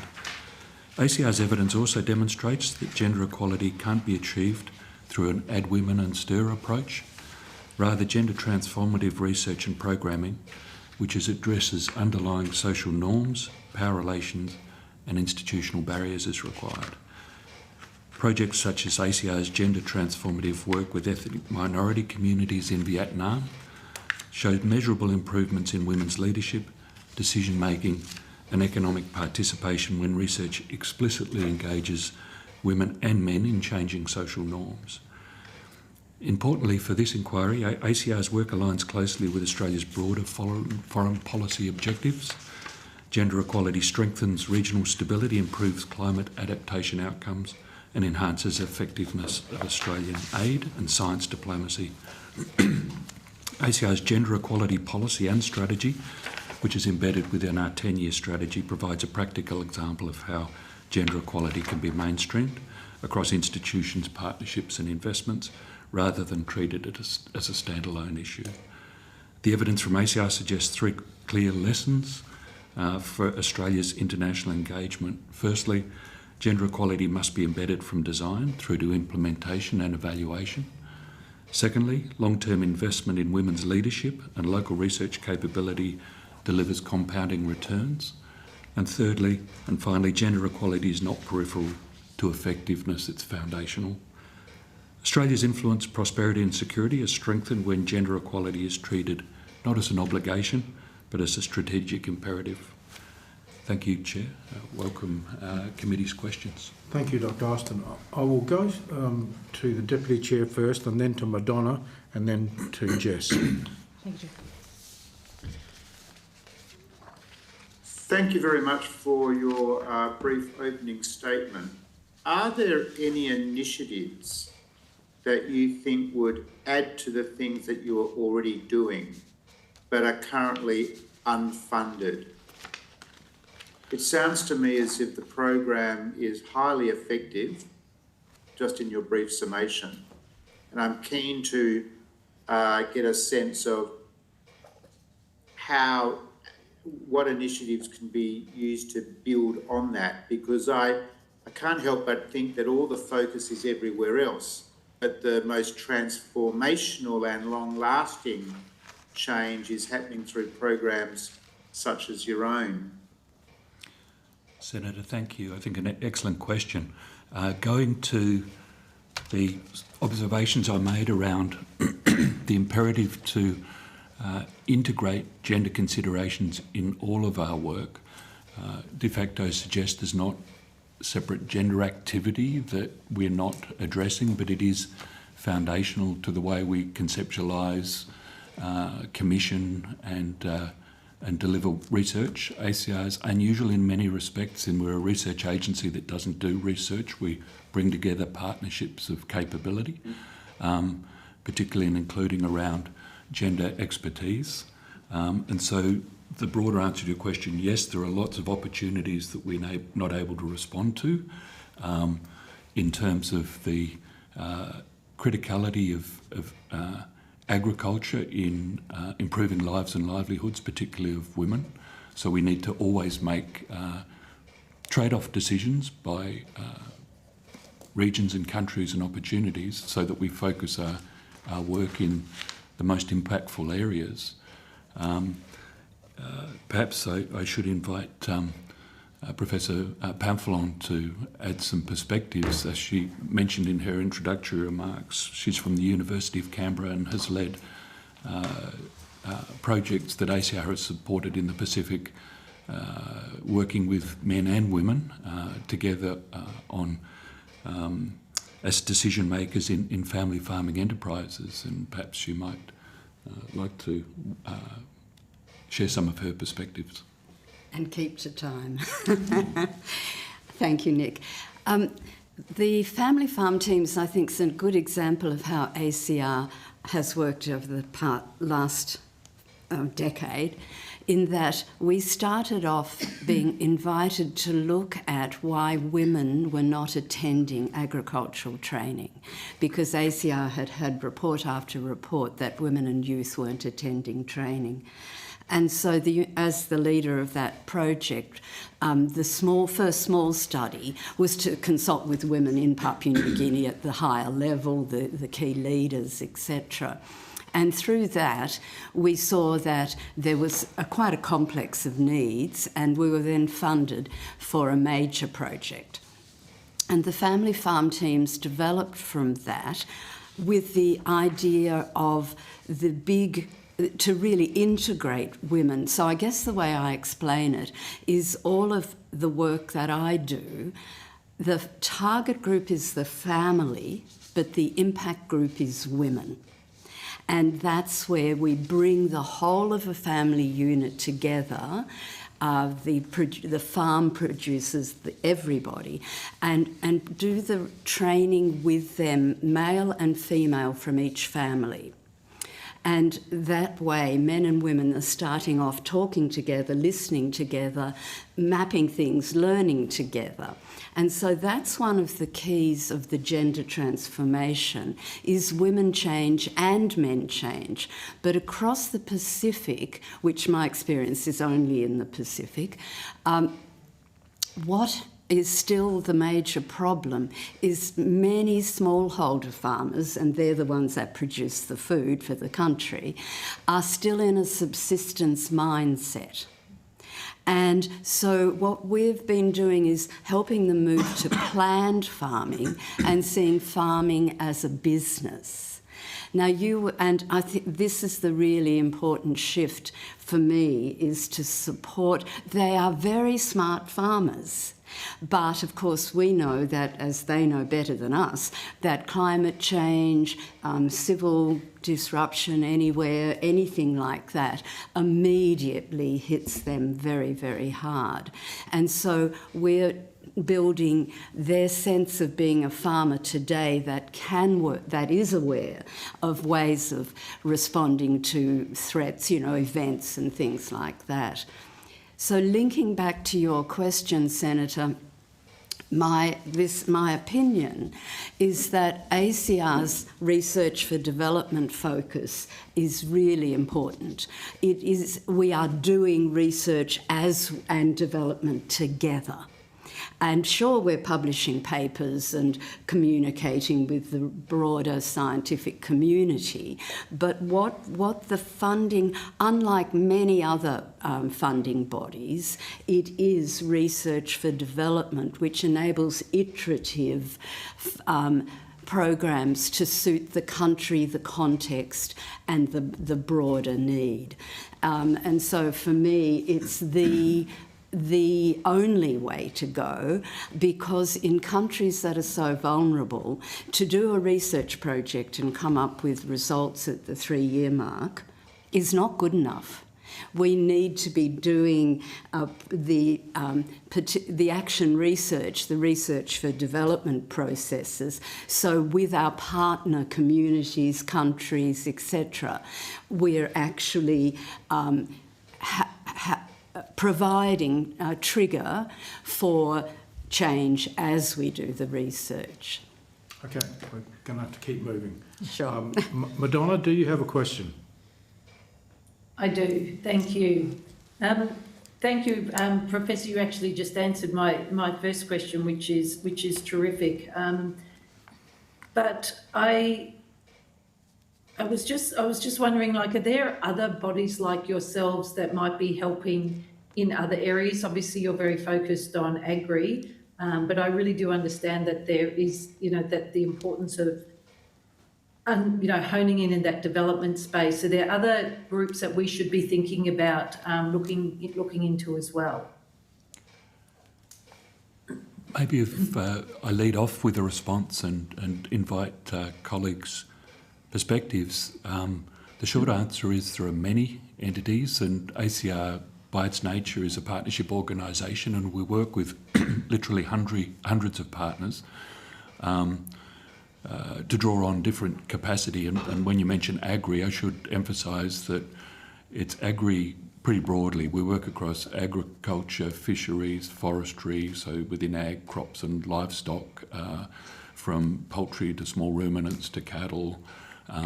ACR's evidence also demonstrates that gender equality can't be achieved through an add women and stir approach. Rather, gender transformative research and programming, which addresses underlying social norms, power relations and institutional barriers is required. Projects such as ACR's gender transformative work with ethnic minority communities in Vietnam showed measurable improvements in women's leadership, decision making and economic participation when research explicitly engages women and men in changing social norms. Importantly for this inquiry, ACR's work aligns closely with Australia's broader foreign policy objectives. Gender equality strengthens regional stability, improves climate adaptation outcomes and enhances effectiveness of Australian aid and science diplomacy. ACR's gender equality policy and strategy, which is embedded within our 10-year strategy, provides a practical example of how gender equality can be mainstreamed across institutions, partnerships and investments, rather than treated as a standalone issue. The evidence from ACR suggests three clear lessons for Australia's international engagement. Firstly, gender equality must be embedded from design through to implementation and evaluation. Secondly, long-term investment in women's leadership and local research capability delivers compounding returns. And thirdly, and finally, gender equality is not peripheral to effectiveness, it's foundational. Australia's influence, prosperity and security is strengthened when gender equality is treated not as an obligation, but as a strategic imperative. Thank you, Chair. Welcome committee's questions. Thank you, Dr. Austin. I will go to the Deputy Chair first and then to Madonna and then to Jess. Thank you. Thank you very much for your brief opening statement. Are there any initiatives that you think would add to the things that you are already doing but are currently unfunded? It sounds to me as if the program is highly effective, just in your brief summation, and I'm keen to get a sense of what initiatives can be used to build on that, because I can't help but think that all the focus is everywhere else, but the most transformational and long-lasting change is happening through programs such as your own. Senator, thank you. I think an excellent question. Going to the observations I made around the imperative to integrate gender considerations in all of our work, de facto suggests there's not separate gender activity that we're not addressing, but it is foundational to the way we conceptualise, commission and and deliver research. ACR is unusual in many respects, and we're a research agency that doesn't do research. We bring together partnerships of capability, particularly in including around gender expertise. And so the broader answer to your question, yes, there are lots of opportunities that we're not able to respond to in terms of the criticality of agriculture in improving lives and livelihoods, particularly of women. So we need to always make trade-off decisions by regions and countries and opportunities so that we focus our work in the most impactful areas. Perhaps I should invite Professor Pamphilon to add some perspectives. As she mentioned in her introductory remarks, she's from the University of Canberra and has led projects that ACR has supported in the Pacific, working with men and women together on as decision makers in family farming enterprises, and perhaps she might like to share some of her perspectives. And keep to time. Thank you, Nick. The family farm teams, I think, is a good example of how ACR has worked over the last decade, in that we started off being invited to look at why women were not attending agricultural training, because ACR had had report after report that women and youth weren't attending training. And so as the leader of that project, the first small study was to consult with women in Papua New Guinea at the higher level, the key leaders, etc. And through that, we saw that there was quite a complex of needs, and we were then funded for a major project. And the family farm teams developed from that with the idea of to really integrate women. So I guess the way I explain it is all of the work that I do, the target group is the family, but the impact group is women. And that's where we bring the whole of a family unit together, the farm producers, everybody, and do the training with them, male and female from each family. And that way, men and women are starting off talking together, listening together, mapping things, learning together. And so that's one of the keys of the gender transformation, is women change and men change. But across the Pacific, which my experience is only in the Pacific, what is still the major problem is many smallholder farmers, and they're the ones that produce the food for the country, are still in a subsistence mindset. And so what we've been doing is helping them move to planned farming and seeing farming as a business. Now and I think this is the really important shift for me, is to support. They are very smart farmers. But of course we know that, as they know better than us, that climate change, civil disruption anywhere, anything like that, immediately hits them very, very hard. And so we're building their sense of being a farmer today that can work, that is aware of ways of responding to threats, events and things like that. So linking back to your question, Senator, my opinion is that ACR's research for development focus is really important. We are doing research and development together. And sure, we're publishing papers and communicating with the broader scientific community, but what the funding, unlike many other funding bodies, it is research for development, which enables iterative programs to suit the country, the context, and the broader need. And so for me, it's the only way to go, because in countries that are so vulnerable, to do a research project and come up with results at the 3-year mark is not good enough. We need to be doing the action research, the research for development processes. So with our partner communities, countries, etc., we're actually providing a trigger for change as we do the research. Okay, we're going to have to keep moving. Sure. Madonna, do you have a question? I do. Thank you. Thank you, Professor. You actually just answered my first question, which is terrific. But I was just wondering, like, are there other bodies like yourselves that might be helping in other areas? Obviously, you're very focused on agri, but I really do understand that there is, that the importance of, honing in that development space. Are there other groups that we should be thinking about looking into as well? Maybe if I lead off with a response and invite colleagues' perspectives. The short answer is there are many entities, and ACR by its nature is a partnership organisation, and we work with literally hundreds of partners to draw on different capacity. And when you mention agri, I should emphasise that it's agri pretty broadly. We work across agriculture, fisheries, forestry, so within ag, crops and livestock, from poultry to small ruminants to cattle.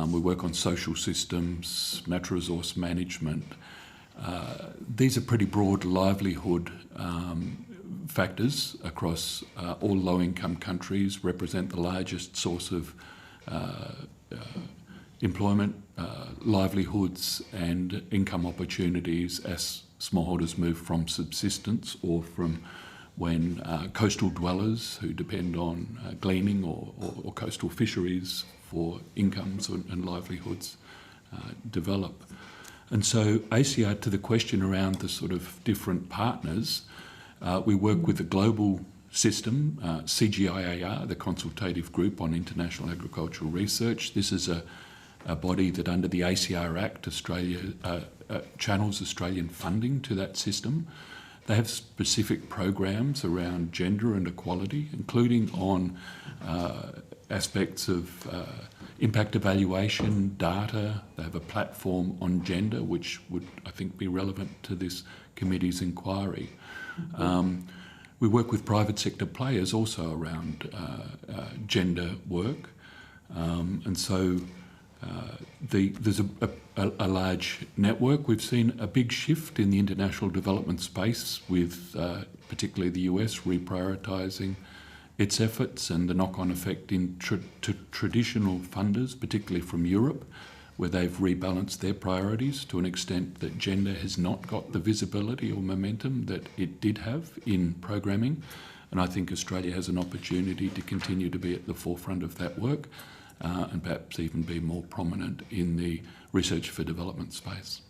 We work on social systems, natural resource management. These are pretty broad livelihood factors across all low-income countries, represent the largest source of employment, livelihoods and income opportunities as smallholders move from subsistence or from when coastal dwellers who depend on gleaning or coastal fisheries for incomes and livelihoods develop. And so ACR, to the question around the sort of different partners, we work with the global system, CGIAR, the Consultative Group on International Agricultural Research. This is a body that under the ACR Act, Australia channels Australian funding to that system. They have specific programs around gender and equality, including on aspects of impact evaluation, data. They have a platform on gender, which would, I think, be relevant to this committee's inquiry. We work with private sector players also around gender work. And so there's a large network. We've seen a big shift in the international development space with particularly the US reprioritising its efforts and the knock-on effect to traditional funders, particularly from Europe, where they've rebalanced their priorities to an extent that gender has not got the visibility or momentum that it did have in programming. And I think Australia has an opportunity to continue to be at the forefront of that work and perhaps even be more prominent in the research for development space.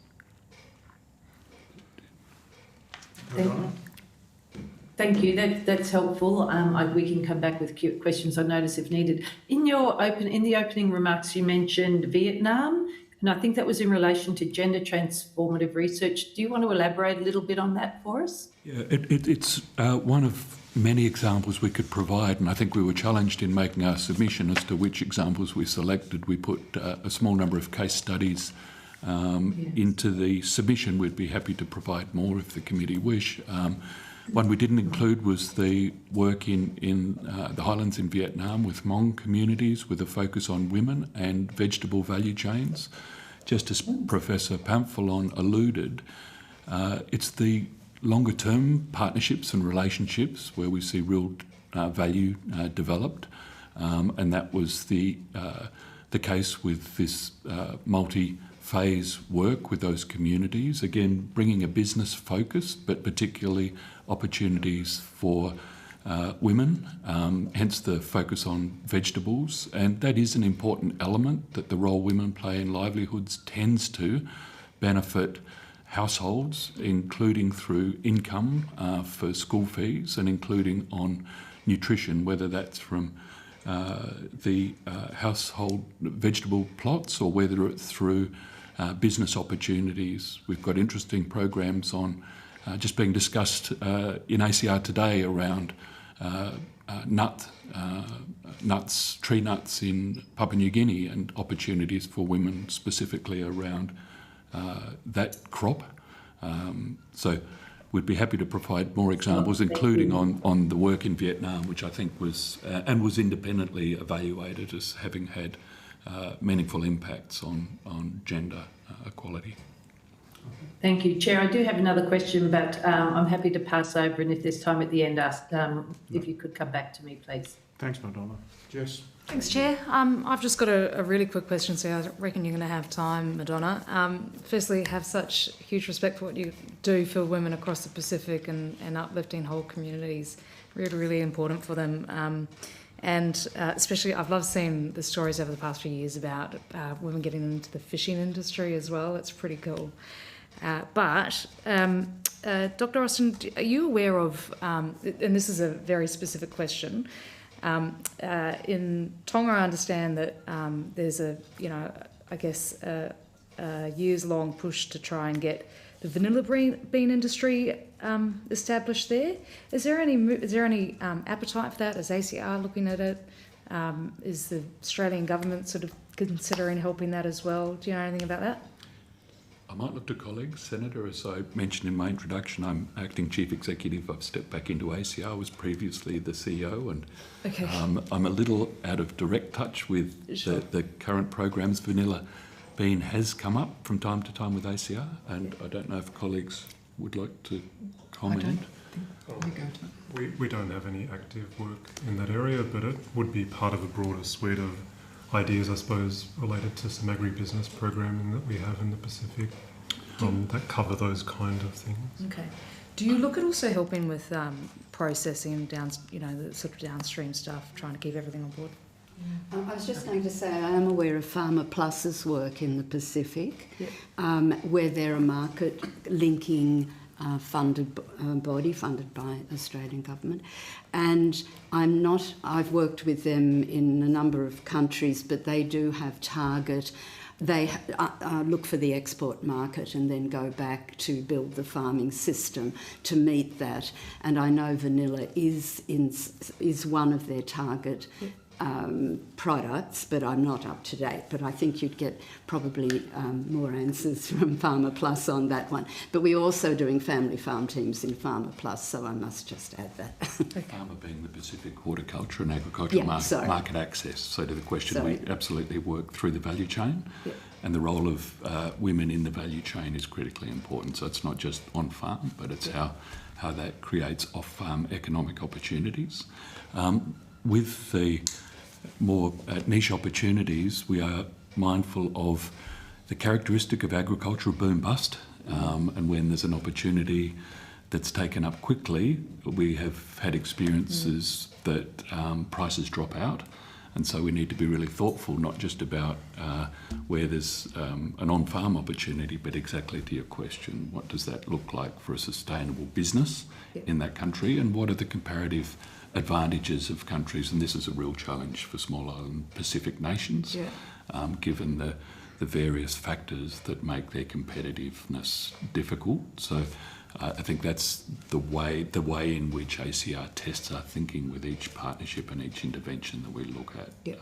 Thank you. That's helpful. We can come back with questions on notice if needed. In the opening remarks, you mentioned Vietnam, and I think that was in relation to gender transformative research. Do you want to elaborate a little bit on that for us? Yeah, it's one of many examples we could provide, and I think we were challenged in making our submission as to which examples we selected. We put a small number of case studies into the submission. We'd be happy to provide more if the committee wish. One we didn't include was the work in the highlands in Vietnam with Hmong communities with a focus on women and vegetable value chains. Just as Professor Pamphilon alluded, it's the longer-term partnerships and relationships where we see real value developed, and that was the case with this multi-phase work with those communities. Again, bringing a business focus, but particularly opportunities for women, hence the focus on vegetables. And that is an important element, that the role women play in livelihoods tends to benefit households, including through income for school fees and including on nutrition, whether that's from the household vegetable plots or whether it's through business opportunities. We've got interesting programs on just being discussed in ACR today around tree nuts in Papua New Guinea, and opportunities for women specifically around that crop. So we'd be happy to provide more examples, including on the work in Vietnam, which I think was independently evaluated as having had meaningful impacts on gender equality. Thank you, Chair. I do have another question, but I'm happy to pass over, and if there's time at the end, ask if you could come back to me, please. Thanks, Madonna. Jess? Thanks, Chair. I've just got a really quick question, so I reckon you're going to have time, Madonna. Firstly, have such huge respect for what you do for women across the Pacific and uplifting whole communities. Really, really important for them. And especially, I've loved seeing the stories over the past few years about women getting into the fishing industry as well. It's pretty cool. But Dr. Austin, are you aware of, and this is a very specific question, in Tonga I understand that there's a years-long push to try and get the vanilla bean industry established there. Is there any appetite for that? Is ACR looking at it? Is the Australian government sort of considering helping that as well? Do you know anything about that? I might look to colleagues, Senator. As I mentioned in my introduction, I'm Acting Chief Executive. I've stepped back into ACR. I was previously the CEO, and okay. I'm a little out of direct touch with the current programs. Vanilla bean has come up from time to time with ACR, and I don't know if colleagues would like to comment. We don't have any active work in that area, but it would be part of a broader suite of ideas, I suppose, related to some agribusiness programming that we have in the Pacific that cover those kind of things. Okay. Do you look at also helping with processing the sort of downstream stuff, trying to keep everything on board? I was just going to say I am aware of Farmer Plus's work in the Pacific, where they're a market linking funded body funded by Australian government, and I've worked with them in a number of countries, but they do have target. They look for the export market and then go back to build the farming system to meet that. And I know vanilla is one of their target products, but I'm not up to date. But I think you'd get probably more answers from Farmer Plus on that one. But we're also doing family farm teams in Farmer Plus, so I must just add that. Farmer being the Pacific Horticulture and Agricultural market access. So to the question, we absolutely work through the value chain, and the role of women in the value chain is critically important. So it's not just on farm, but it's how that creates off-farm economic opportunities. With the more niche opportunities, we are mindful of the characteristic of agricultural boom bust, and when there's an opportunity that's taken up quickly, we have had experiences that prices drop out, and so we need to be really thoughtful, not just about where there's an on-farm opportunity, but exactly to your question, what does that look like for a sustainable business in that country, and what are the comparative advantages of countries, and this is a real challenge for small island Pacific nations, given the various factors that make their competitiveness difficult. So I think that's the way in which ACR tests our thinking with each partnership and each intervention that we look at.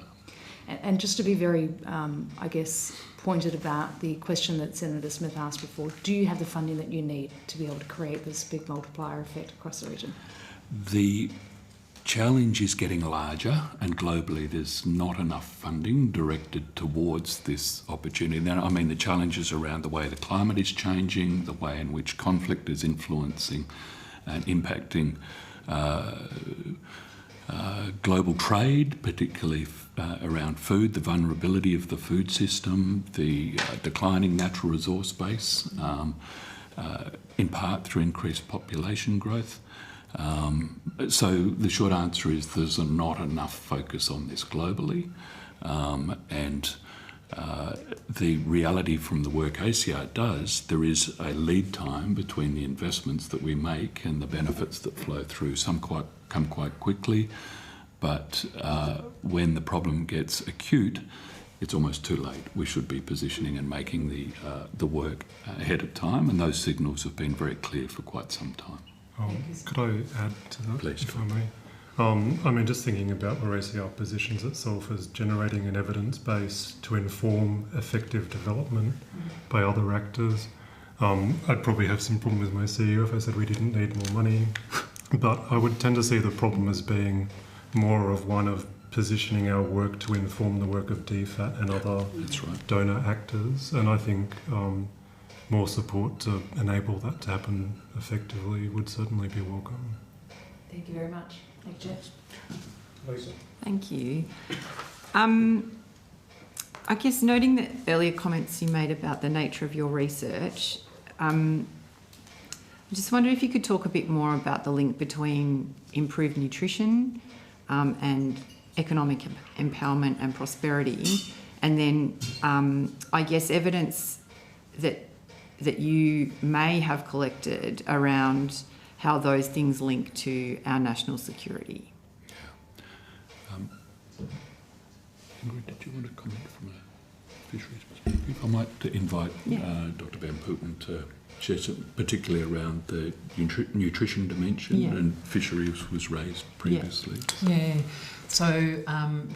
And just to be very, pointed about the question that Senator Smith asked before, do you have the funding that you need to be able to create this big multiplier effect across the region? The challenge is getting larger, and globally there's not enough funding directed towards this opportunity. Now, I mean, the challenges around the way the climate is changing, the way in which conflict is influencing and impacting global trade, particularly around food, the vulnerability of the food system, the declining natural resource base, in part through increased population growth. So the short answer is there's not enough focus on this globally, and the reality from the work ACR does, there is a lead time between the investments that we make and the benefits that flow through. Some come quite quickly, but when the problem gets acute, it's almost too late. We should be positioning and making the work ahead of time, and those signals have been very clear for quite some time. Could I add to that, Please, if I may? I mean, just thinking about where ACR positions itself as generating an evidence base to inform effective development by other actors. I'd probably have some problem with my CEO if I said we didn't need more money, but I would tend to see the problem as being more of one of positioning our work to inform the work of DFAT and other donor actors, and I think more support to enable that to happen effectively would certainly be welcome. Thank you very much. Thank you, Jeff. Lisa. Thank you. I guess noting the earlier comments you made about the nature of your research, I just wonder if you could talk a bit more about the link between improved nutrition and economic empowerment and prosperity, and then I guess evidence that you may have collected around how those things link to our national security. Ingrid, did you want to comment from a fisheries perspective? I might invite Dr. Van Putten to share some, particularly around the nutrition dimension, and fisheries was raised previously. Yeah. So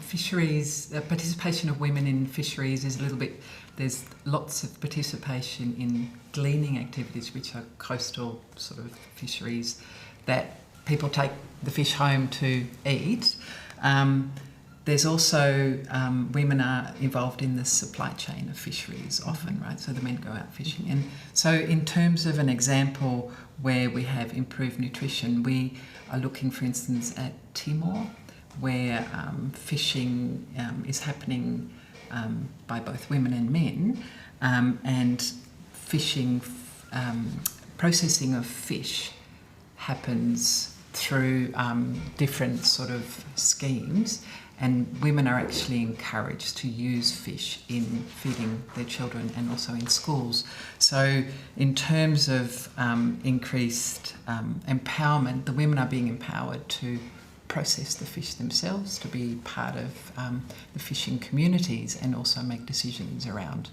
fisheries, participation of women in fisheries is a little bit, there's lots of participation in gleaning activities, which are coastal sort of fisheries that people take the fish home to eat. There's also, women are involved in the supply chain of fisheries often, right? So the men go out fishing. And so in terms of an example where we have improved nutrition, we are looking, for instance, at Timor, where fishing is happening by both women and men, and fishing, processing of fish happens through different sort of schemes, and women are actually encouraged to use fish in feeding their children and also in schools. So in terms of increased empowerment, the women are being empowered to process the fish themselves, to be part of the fishing communities, and also make decisions around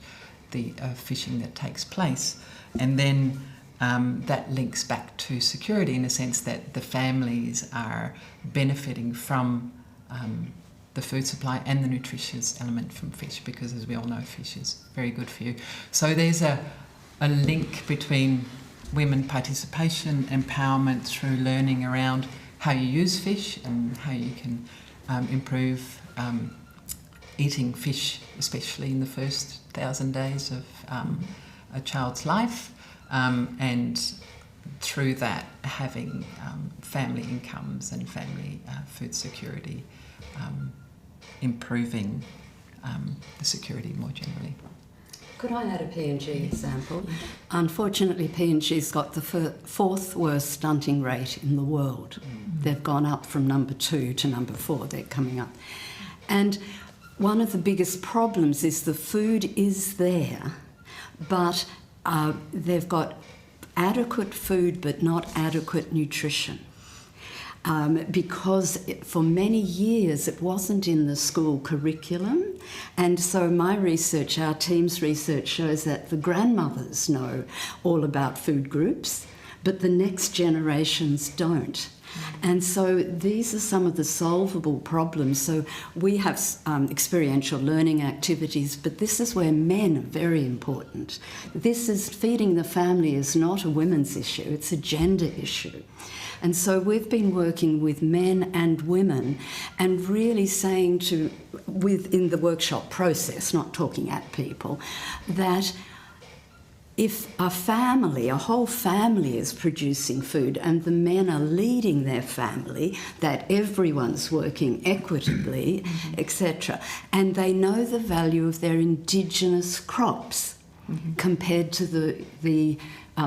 the fishing that takes place. And then that links back to security in a sense that the families are benefiting from the food supply and the nutritious element from fish, because as we all know, fish is very good for you. So there's a link between women participation, empowerment through learning around how you use fish and how you can improve eating fish, especially in the first 1,000 days of a child's life, and through that having family incomes and family food security, improving the security more generally. Could I add a PNG example? Unfortunately, PNG's got the fourth worst stunting rate in the world. They've gone up from number 2 to number 4. They're coming up. And one of the biggest problems is the food is there, but they've got adequate food but not adequate nutrition. Because for many years it wasn't in the school curriculum, and so my research, our team's research, shows that the grandmothers know all about food groups, but the next generations don't. And so these are some of the solvable problems. So we have experiential learning activities, but this is where men are very important. This is feeding the family is not a women's issue, it's a gender issue. And so we've been working with men and women and really saying within the workshop process, not talking at people, that if a whole family is producing food and the men are leading their family, that everyone's working equitably, etc., and they know the value of their indigenous crops compared to the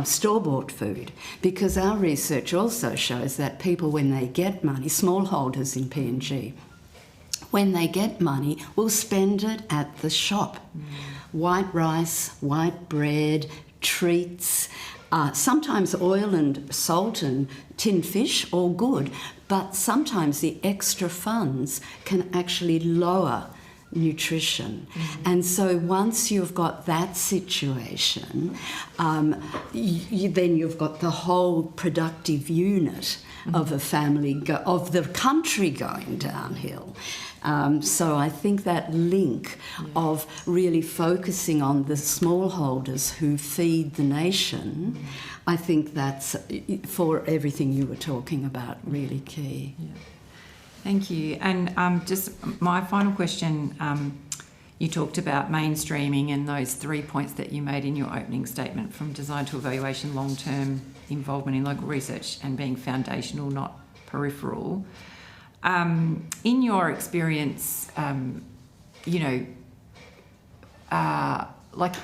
store-bought food, because our research also shows that people, when they get money, smallholders in PNG, when they get money, will spend it at the shop. White rice, white bread, treats, sometimes oil and salt and tinned fish, all good, but sometimes the extra funds can actually lower nutrition. And so once you've got that situation, then you've got the whole productive unit of a family, of the country going downhill. So I think that link of really focusing on the smallholders who feed the nation, I think that's, for everything you were talking about, really key. Yeah. Thank you. And just my final question, you talked about mainstreaming and those 3 points that you made in your opening statement, from design to evaluation, long-term involvement in local research and being foundational, not peripheral. In your experience, do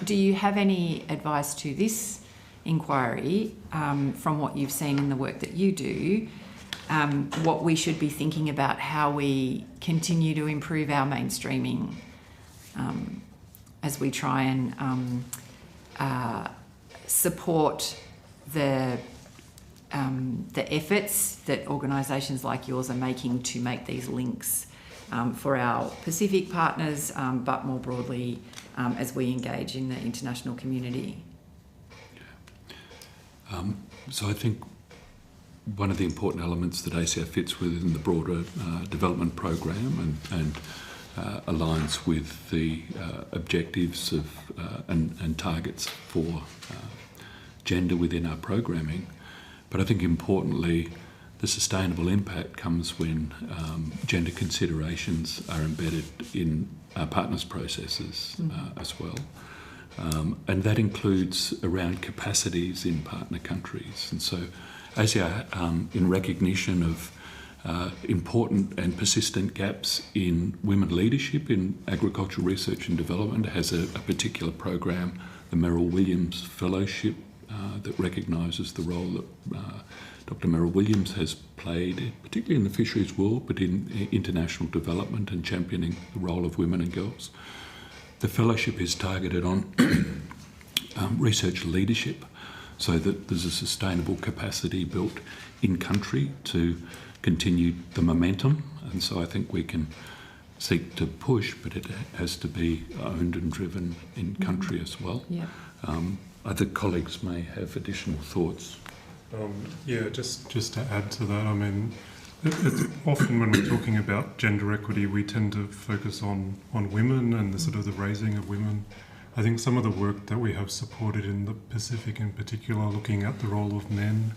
you have any advice to this inquiry from what you've seen in the work that you do, what we should be thinking about how we continue to improve our mainstreaming as we try and support the efforts that organisations like yours are making to make these links for our Pacific partners, but more broadly as we engage in the international community? So I think one of the important elements that ACR fits within the broader development program and aligns with the objectives of and targets for gender within our programming. But I think importantly, the sustainable impact comes when gender considerations are embedded in our partners' processes as well. And that includes around capacities in partner countries. And so ASEAN, in recognition of important and persistent gaps in women leadership in agricultural research and development, has a particular program, the Merrill Williams Fellowship, that recognises the role that Dr. Merrill Williams has played, particularly in the fisheries world, but in international development and championing the role of women and girls. The fellowship is targeted on research leadership, so that there's a sustainable capacity built in country to continue the momentum. And so I think we can seek to push, but it has to be owned and driven in country as well. Yeah. Other colleagues may have additional thoughts. Just to add to that, I mean, it's often when we're talking about gender equity, we tend to focus on women and the sort of the raising of women. I think some of the work that we have supported in the Pacific in particular, looking at the role of men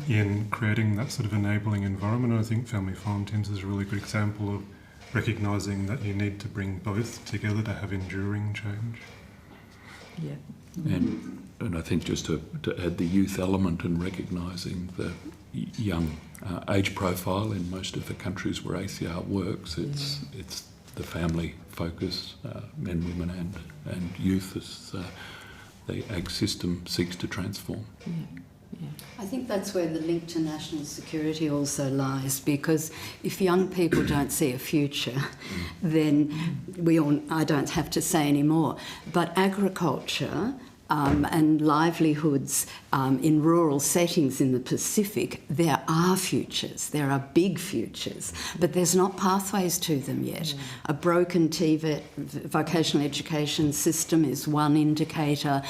in creating that sort of enabling environment, I think Family Farm Teams is a really good example of recognising that you need to bring both together to have enduring change. Yeah. And I think just to add the youth element and recognising the young age profile in most of the countries where ACR works, it's the family focus, men, women and youth as the ag system seeks to transform. I think that's where the link to national security also lies, because if young people don't see a future, then I don't have to say any more. But agriculture and livelihoods in rural settings in the Pacific, there are futures, there are big futures, but there's not pathways to them yet. A broken TVET, vocational education system, is one indicator,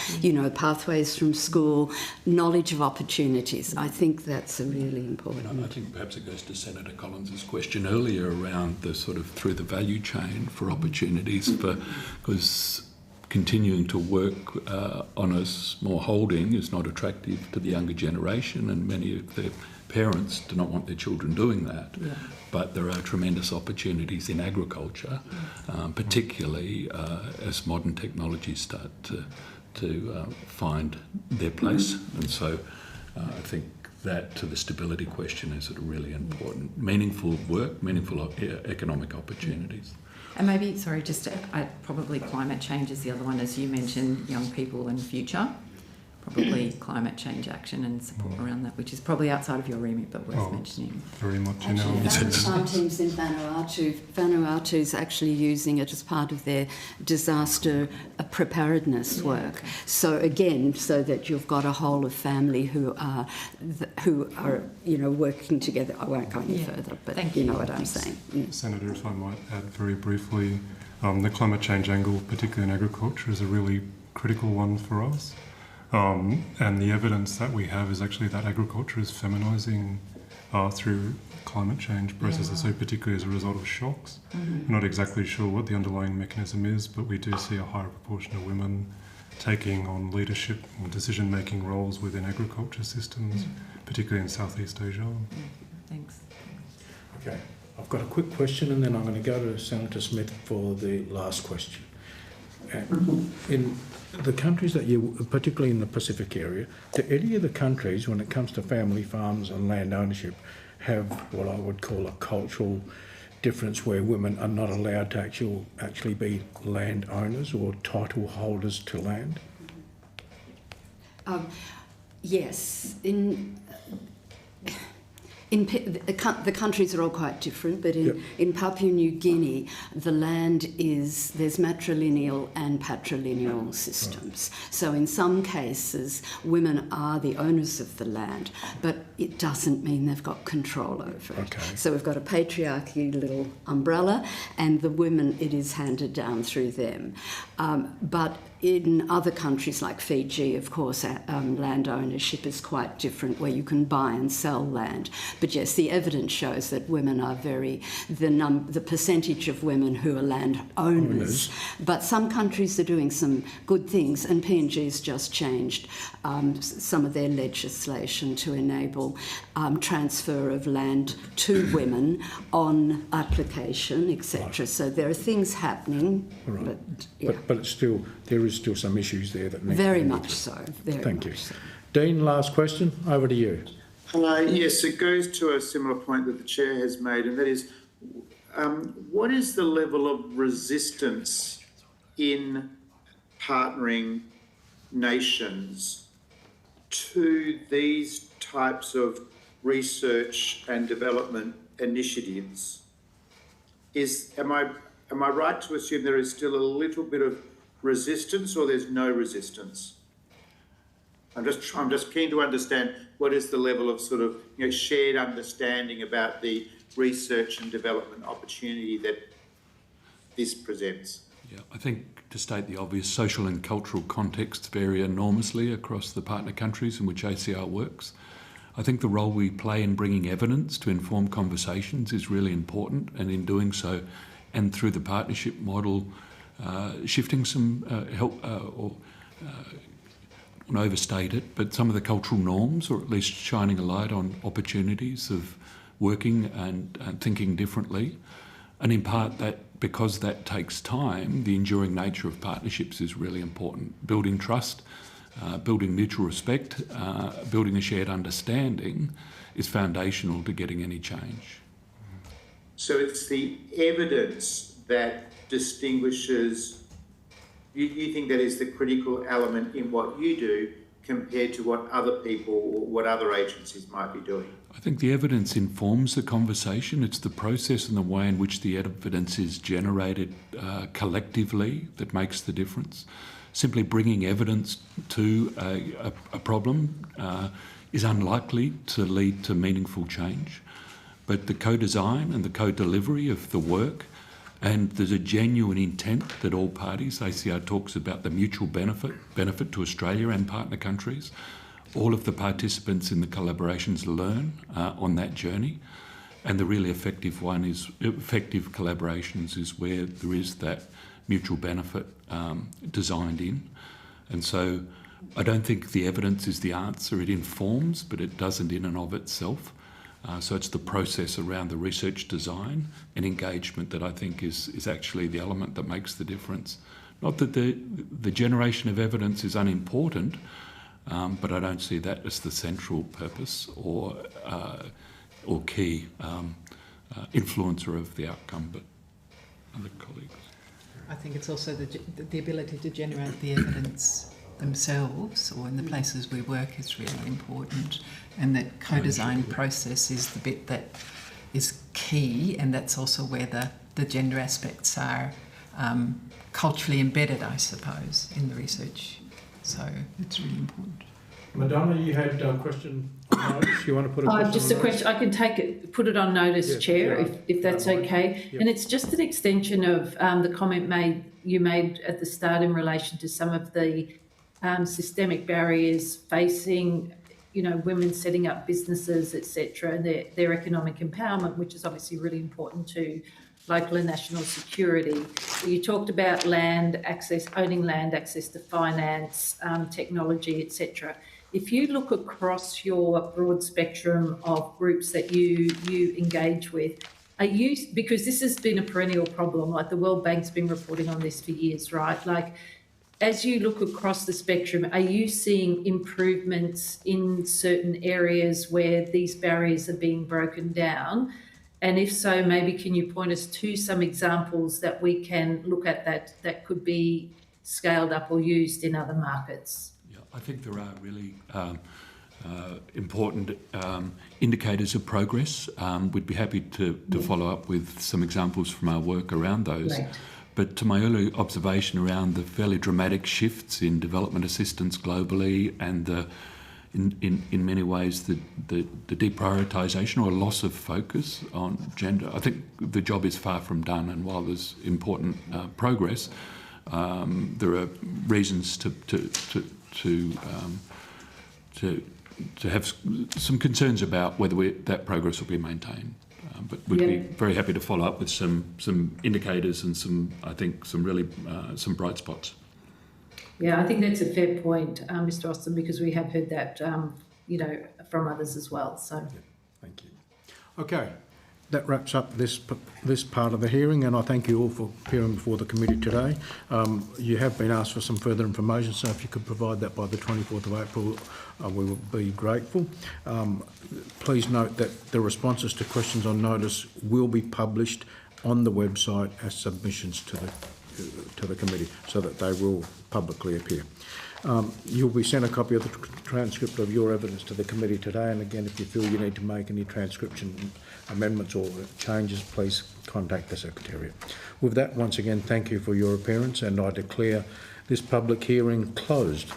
pathways from school, knowledge of opportunities. I think that's a really important. I think perhaps it goes to Senator Collins' question earlier around the sort of through the value chain for opportunities, because continuing to work on a small holding is not attractive to the younger generation, and many of their parents do not want their children doing that. Yeah. But there are tremendous opportunities in agriculture, particularly as modern technologies start to find their place. And so I think that to the stability question is a really important, meaningful work, meaningful economic opportunities. And maybe, sorry, just to add, probably climate change is the other one, as you mentioned, young people and future. Probably climate change action and support around that, which is probably outside of your remit, but worth mentioning. Very much. Family Farm Teams in Vanuatu is actually using it as part of their disaster preparedness work. Okay. So again, so that you've got a whole of family who are working together. I won't go any further, but you know what I'm saying. Senator, if I might add very briefly, The climate change angle, particularly in agriculture, is a really critical one for us. And the evidence that we have is actually that agriculture is feminising through climate change processes, so particularly as a result of shocks. Mm-hmm. Not exactly sure what the underlying mechanism is, but we do see a higher proportion of women taking on leadership and decision-making roles within agriculture systems, particularly in Southeast Asia. Thanks. Okay, I've got a quick question and then I'm going to go to Senator Smith for the last question. In the countries that particularly in the Pacific area, do any of the countries, when it comes to family farms and land ownership, have what I would call a cultural difference where women are not allowed to actually be land owners or title holders to land? Yes. The countries are all quite different, but in Papua New Guinea, the land there's matrilineal and patrilineal systems. So in some cases, women are the owners of the land, but it doesn't mean they've got control over it. Okay. So we've got a patriarchy little umbrella, and the women, it is handed down through them. But in other countries like Fiji, of course, land ownership is quite different, where you can buy and sell land. But yes, the evidence shows that women are the percentage of women who are land owners. But some countries are doing some good things, and PNG's just changed some of their legislation to enable transfer of land to women on application, etc. So there are things happening. Right. But it's still, there is still some issues there that need very to be much so. Thank you. Dean, last question. Over to you. Yes, it goes to a similar point that the Chair has made, and that is, what is the level of resistance in partnering nations to these types of research and development initiatives? Am I right to assume there is still a little bit of resistance, or there's no resistance? I'm just keen to understand what is the level of sort of shared understanding about the research and development opportunity that this presents. Yeah, I think to state the obvious, social and cultural contexts vary enormously across the partner countries in which ACR works. I think the role we play in bringing evidence to inform conversations is really important, and in doing so, and through the partnership model, shifting some not overstate it, but some of the cultural norms, or at least shining a light on opportunities of working and thinking differently. And in part, that because that takes time, the enduring nature of partnerships is really important. Building trust, building mutual respect, building a shared understanding is foundational to getting any change. So it's the evidence that distinguishes, you think that is the critical element in what you do compared to what other people or what other agencies might be doing? I think the evidence informs the conversation. It's the process and the way in which the evidence is generated collectively that makes the difference. Simply bringing evidence to a problem is unlikely to lead to meaningful change. But the co-design and the co-delivery of the work, and there's a genuine intent that all parties, ACR talks about the mutual benefit to Australia and partner countries. All of the participants in the collaborations learn on that journey, and the really effective collaborations is where there is that mutual benefit designed in. And so I don't think the evidence is the answer. It informs, but it doesn't in and of itself. So it's the process around the research design and engagement that I think is actually the element that makes the difference. Not that the generation of evidence is unimportant, but I don't see that as the central purpose or key influencer of the outcome, but other colleagues. I think it's also the ability to generate the evidence themselves or in the places we work is really important, and that co-design process is the bit that is key, and that's also where the gender aspects are culturally embedded, I suppose, in the research. So it's really important. Madonna, you had a question on notice. You want to put a question just on a question. I can put it on notice, Yeah, Chair, yeah. if that's okay. Yep. And it's just an extension of the comment you made at the start in relation to some of the systemic barriers facing, women setting up businesses, etc., and their economic empowerment, which is obviously really important to local and national security. You talked about land access, owning land, access to finance, technology, etc. If you look across your broad spectrum of groups that you engage with, because this has been a perennial problem, like the World Bank's been reporting on this for years, right? Like, as you look across the spectrum, are you seeing improvements in certain areas where these barriers are being broken down? And if so, maybe can you point us to some examples that we can look at that could be scaled up or used in other markets? Yeah, I think there are really important indicators of progress. We'd be happy to follow up with some examples from our work around those. Right. But to my earlier observation around the fairly dramatic shifts in development assistance globally and in many ways the deprioritisation or loss of focus on gender, I think the job is far from done. And while there's important progress, there are reasons to have some concerns about whether that progress will be maintained. But we'd be very happy to follow up with some indicators and some really some bright spots. Yeah, I think that's a fair point, Mr. Austin, because we have heard that, from others as well. So, thank you. Okay, that wraps up this part of the hearing, and I thank you all for appearing before the committee today. You have been asked for some further information, so if you could provide that by the 24th of April, we will be grateful. Please note that the responses to questions on notice will be published on the website as submissions to the committee, so that they will publicly appear. You'll be sent a copy of the transcript of your evidence to the committee today, and again, if you feel you need to make any transcription amendments or changes, please contact the Secretariat. With that, once again, thank you for your appearance, and I declare this public hearing closed.